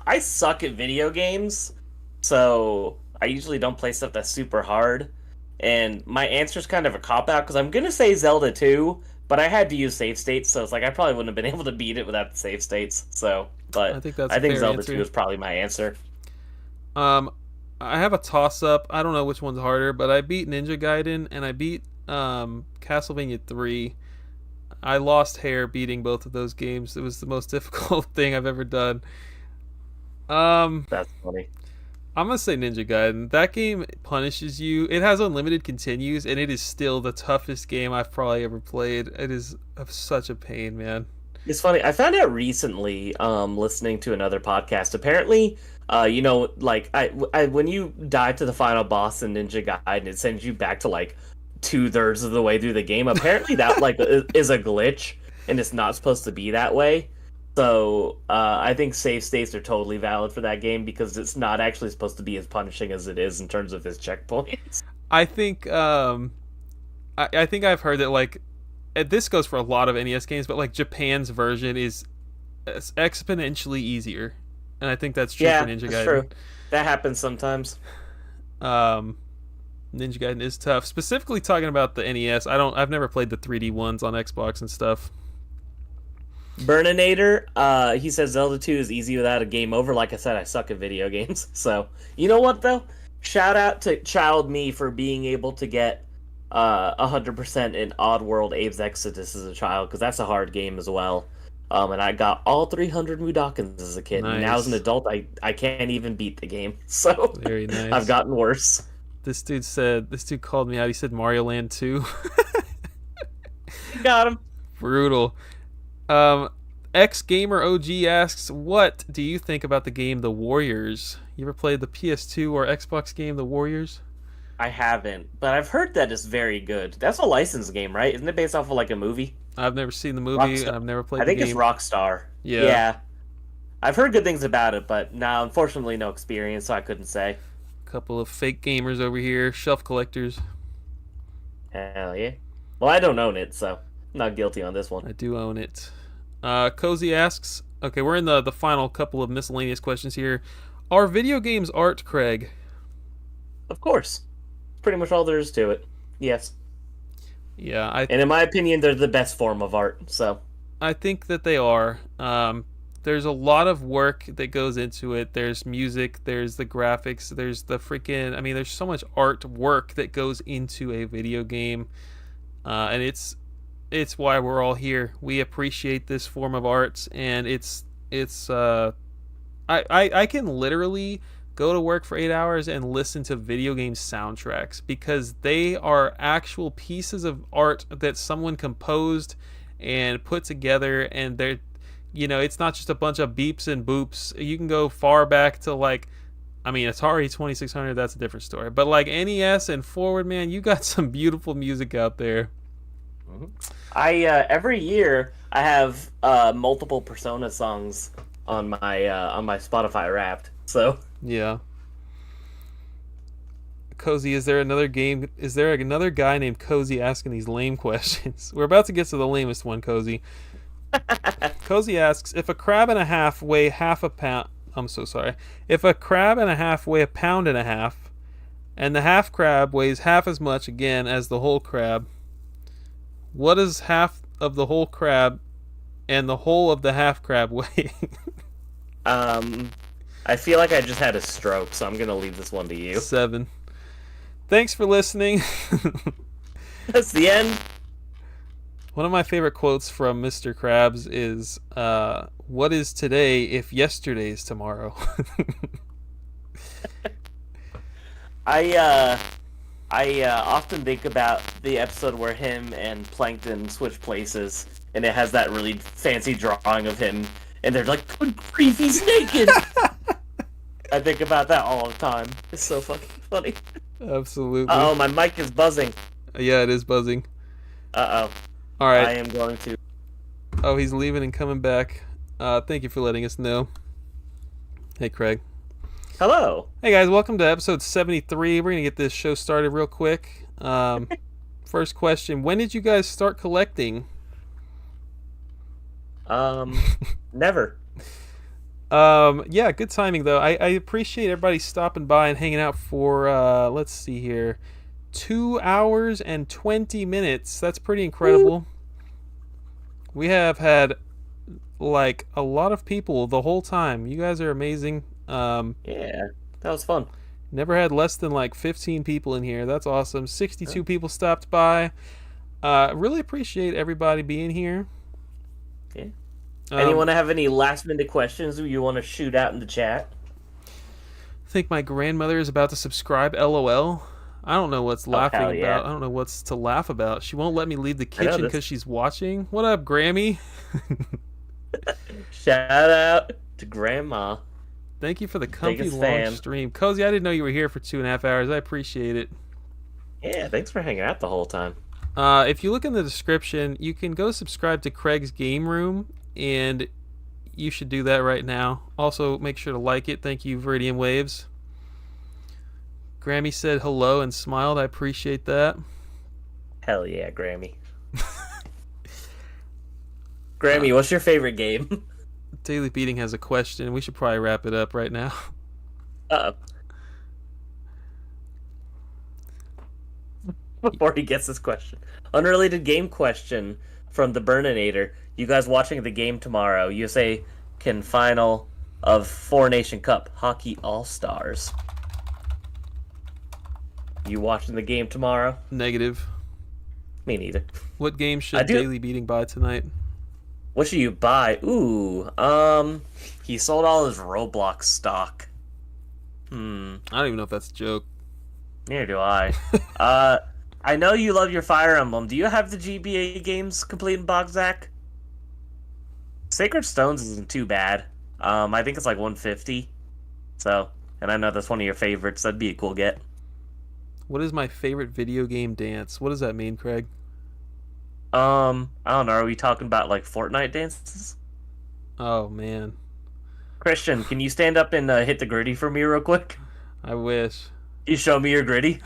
I suck at video games, so I usually don't play stuff that's super hard. And my answer's kind of a cop-out, because I'm going to say Zelda 2, but I had to use save states, so it's like I probably wouldn't have been able to beat it without the save states. So, but I think Zelda answer. 2 is probably my answer. I have a toss-up. I don't know which one's harder, but I beat Ninja Gaiden, and I beat Castlevania 3. I lost hair beating both of those games. It was the most difficult thing I've ever done. That's funny. I'm gonna say Ninja Gaiden. That game punishes you. It has unlimited continues, and it is still the toughest game I've probably ever played. It is of such a pain, man. It's funny. I found out recently, listening to another podcast. Apparently, like I when you die to the final boss in Ninja Gaiden, it sends you back to like 2/3 of the way through the game. Apparently, that like is a glitch, and it's not supposed to be that way. So I think save states are totally valid for that game because it's not actually supposed to be as punishing as it is in terms of its checkpoints. I think I think I've heard that like this goes for a lot of NES games, but like Japan's version is exponentially easier, and I think that's true for Ninja Gaiden. That's true. That happens sometimes. Ninja Gaiden is tough. Specifically talking about the NES, I've never played the 3D ones on Xbox and stuff. Burninator, he says Zelda 2 is easy without a game over. Like I said, I suck at video games. So, you know what, though? Shout out to Child Me for being able to get 100% in Oddworld Abe's Exodus as a child, because that's a hard game as well. And I got all 300 Mudokons as a kid. Nice. And now as an adult, I can't even beat the game. So, very nice. I've gotten worse. This dude called me out. He said Mario Land 2. Got him. Brutal. X Gamer OG asks, what do you think about the game The Warriors? You ever played the PS2 or Xbox game The Warriors? I haven't, but I've heard that it's very good. That's a licensed game, right? Isn't it based off of like a movie? I've never seen the movie. I've never played the game. I think it's Rockstar. Yeah. I've heard good things about it, but now, unfortunately, no experience, so I couldn't say. Couple of fake gamers over here, shelf collectors. Hell yeah. Well, I don't own it, so I'm not guilty on this one. I do own it. Cozy asks, okay, we're in the final couple of miscellaneous questions here. Are video games art, Craig? Of course. Pretty much all there is to it. Yes. Yeah, and in my opinion, they're the best form of art, so. I think that they are. There's a lot of work that goes into it. There's music, there's the graphics, there's the freaking... I mean, there's so much artwork that goes into a video game. And it's why we're all here. We appreciate this form of art, and I can literally go to work for 8 hours and listen to video game soundtracks because they are actual pieces of art that someone composed and put together, and they're, it's not just a bunch of beeps and boops. You can go far back to Atari 2600, that's a different story, but like NES and forward, man, you got some beautiful music out there. Every year I have multiple Persona songs on my Spotify Wrapped. So yeah. Cozy, is there another guy named Cozy asking these lame questions? We're about to get to the lamest one, Cozy. Cozy asks, if a crab and a half weigh half a pound... I'm so sorry. If a crab and a half weigh a pound and a half, and the half crab weighs half as much again as the whole crab, what does half of the whole crab and the whole of the half crab weigh? I feel like I just had a stroke, so I'm gonna leave this one to you. 7. Thanks for listening. That's the end. One of my favorite quotes from Mr. Krabs is, "What is today if yesterday's tomorrow?" I often think about the episode where him and Plankton switch places, and it has that really fancy drawing of him, and they're like, "Good grief, he's naked!" I think about that all the time. It's so fucking funny. Absolutely. Oh, my mic is buzzing. Yeah, it is buzzing. Uh-oh. All right. I am going to... Oh, he's leaving and coming back. Thank you for letting us know. Hey, Craig. Hello. Hey, guys. Welcome to episode 73. We're going to get this show started real quick. First question. When did you guys start collecting? Never. Yeah, good timing, though. I appreciate everybody stopping by and hanging out for, let's see here, 2 hours and 20 minutes. That's pretty incredible. We have had, like, a lot of people the whole time. You guys are amazing. Yeah, that was fun. Never had less than, like, 15 people in here. That's awesome. 62 people stopped by. Really appreciate everybody being here. Yeah. Anyone have any last-minute questions you want to shoot out in the chat? I think my grandmother is about to subscribe. LOL. I don't know what's laughing hell yeah. about. I don't know what's to laugh about. She won't let me leave the kitchen because she's watching. What up, Grammy? Shout out to Grandma. Thank you for the comfy Biggest long fan. stream. Cozy, I didn't know you were here for 2.5 hours. I appreciate it. Yeah, thanks for hanging out the whole time. If you look in the description, you can go subscribe to Craig's Game Room, and you should do that right now. Also, make sure to like it. Thank you, Viridian Waves. Grammy said hello and smiled. I appreciate that. Hell yeah, Grammy. Grammy, what's your favorite game? Daily Beating has a question. We should probably wrap it up right now. Uh-oh. Before he gets this question. Unrelated game question from the Burninator. You guys watching the game tomorrow? USA can final of Four Nation Cup Hockey All-Stars. You watching the game tomorrow? Negative. Me neither. What game should Daily Beating buy tonight? What should you buy? Ooh, he sold all his Roblox stock. I don't even know if that's a joke. Neither do I. I know you love your Fire Emblem. Do you have the GBA games complete in box, Zach? Sacred Stones isn't too bad. I think it's like 150. So, and I know that's one of your favorites. That'd be a cool get. What is my favorite video game dance? What does that mean, Craig? I don't know. Are we talking about like Fortnite dances? Oh, man. Christian, can you stand up and hit the gritty for me real quick? I wish. You show me your gritty.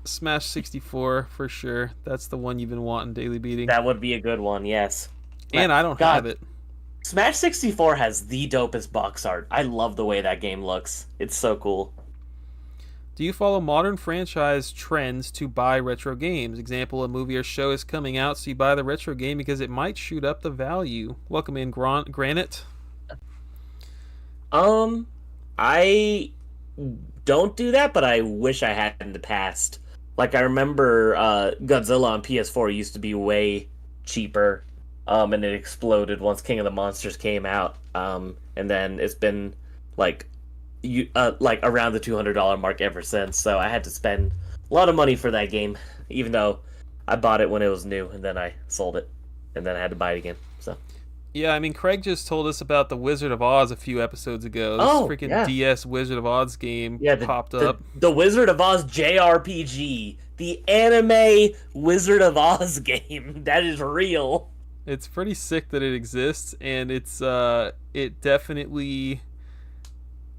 Smash 64 for sure. That's the one you've been wanting, Daily Beating. That would be a good one, yes. And I don't have it. Smash 64 has the dopest box art. I love the way that game looks. It's so cool. Do you follow modern franchise trends to buy retro games? Example, a movie or show is coming out, so you buy the retro game because it might shoot up the value. Welcome in, Granite. I don't do that, but I wish I had in the past. Like, I remember Godzilla on PS4 used to be way cheaper, and it exploded once King of the Monsters came out. And then it's been, like around the $200 mark ever since, so I had to spend a lot of money for that game, even though I bought it when it was new, and then I sold it, and then I had to buy it again, so... Yeah, I mean, Craig just told us about the Wizard of Oz a few episodes ago. This freaking DS Wizard of Oz game popped up. The Wizard of Oz JRPG. The anime Wizard of Oz game. That is real. It's pretty sick that it exists, and it's it definitely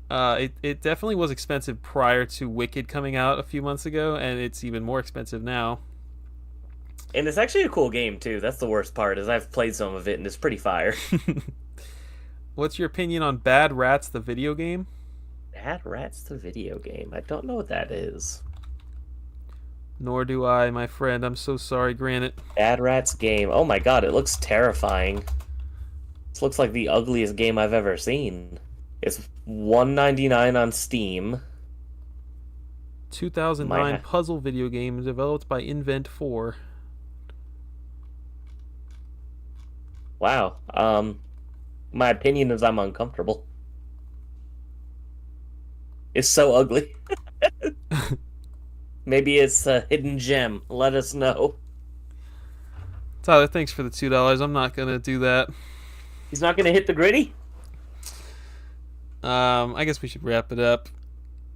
was expensive prior to Wicked coming out a few months ago, and it's even more expensive now. And it's actually a cool game, too. That's the worst part, is I've played some of it, and it's pretty fire. What's your opinion on Bad Rats, the video game? Bad Rats, the video game? I don't know what that is. Nor do I, my friend. I'm so sorry, Granite. Bad Rats game. Oh my god, it looks terrifying. This looks like the ugliest game I've ever seen. It's $1.99 on Steam. 2009 puzzle video game developed by Invent 4. Wow. My opinion is I'm uncomfortable. It's so ugly. Maybe it's a hidden gem. Let us know. Tyler, thanks for the $2. I'm not gonna do that. He's not gonna hit the gritty? I guess we should wrap it up.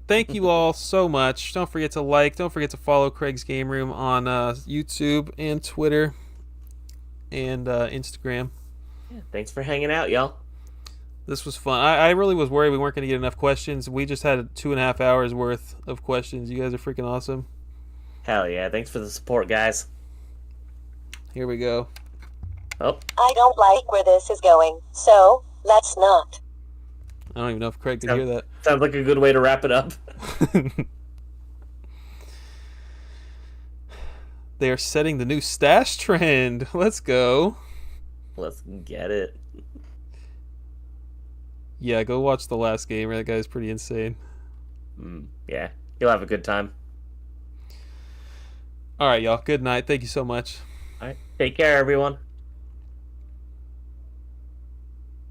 Thank you all so much. Don't forget to like. Don't forget to follow Craig's Game Room on YouTube and Twitter and Instagram. Yeah, thanks for hanging out, y'all. This was fun. I really was worried we weren't going to get enough questions. We just had 2.5 hours worth of questions. You guys are freaking awesome. Hell yeah. Thanks for the support, guys. Here we go. Oh. I don't like where this is going, so let's not. I don't even know if Craig can hear that. Sounds like a good way to wrap it up. They are setting the new stash trend. Let's go. Let's get it. Yeah, go watch The Last Gamer. That guy's pretty insane. Yeah, you'll have a good time. All right, y'all. Good night. Thank you so much. All right, take care, everyone.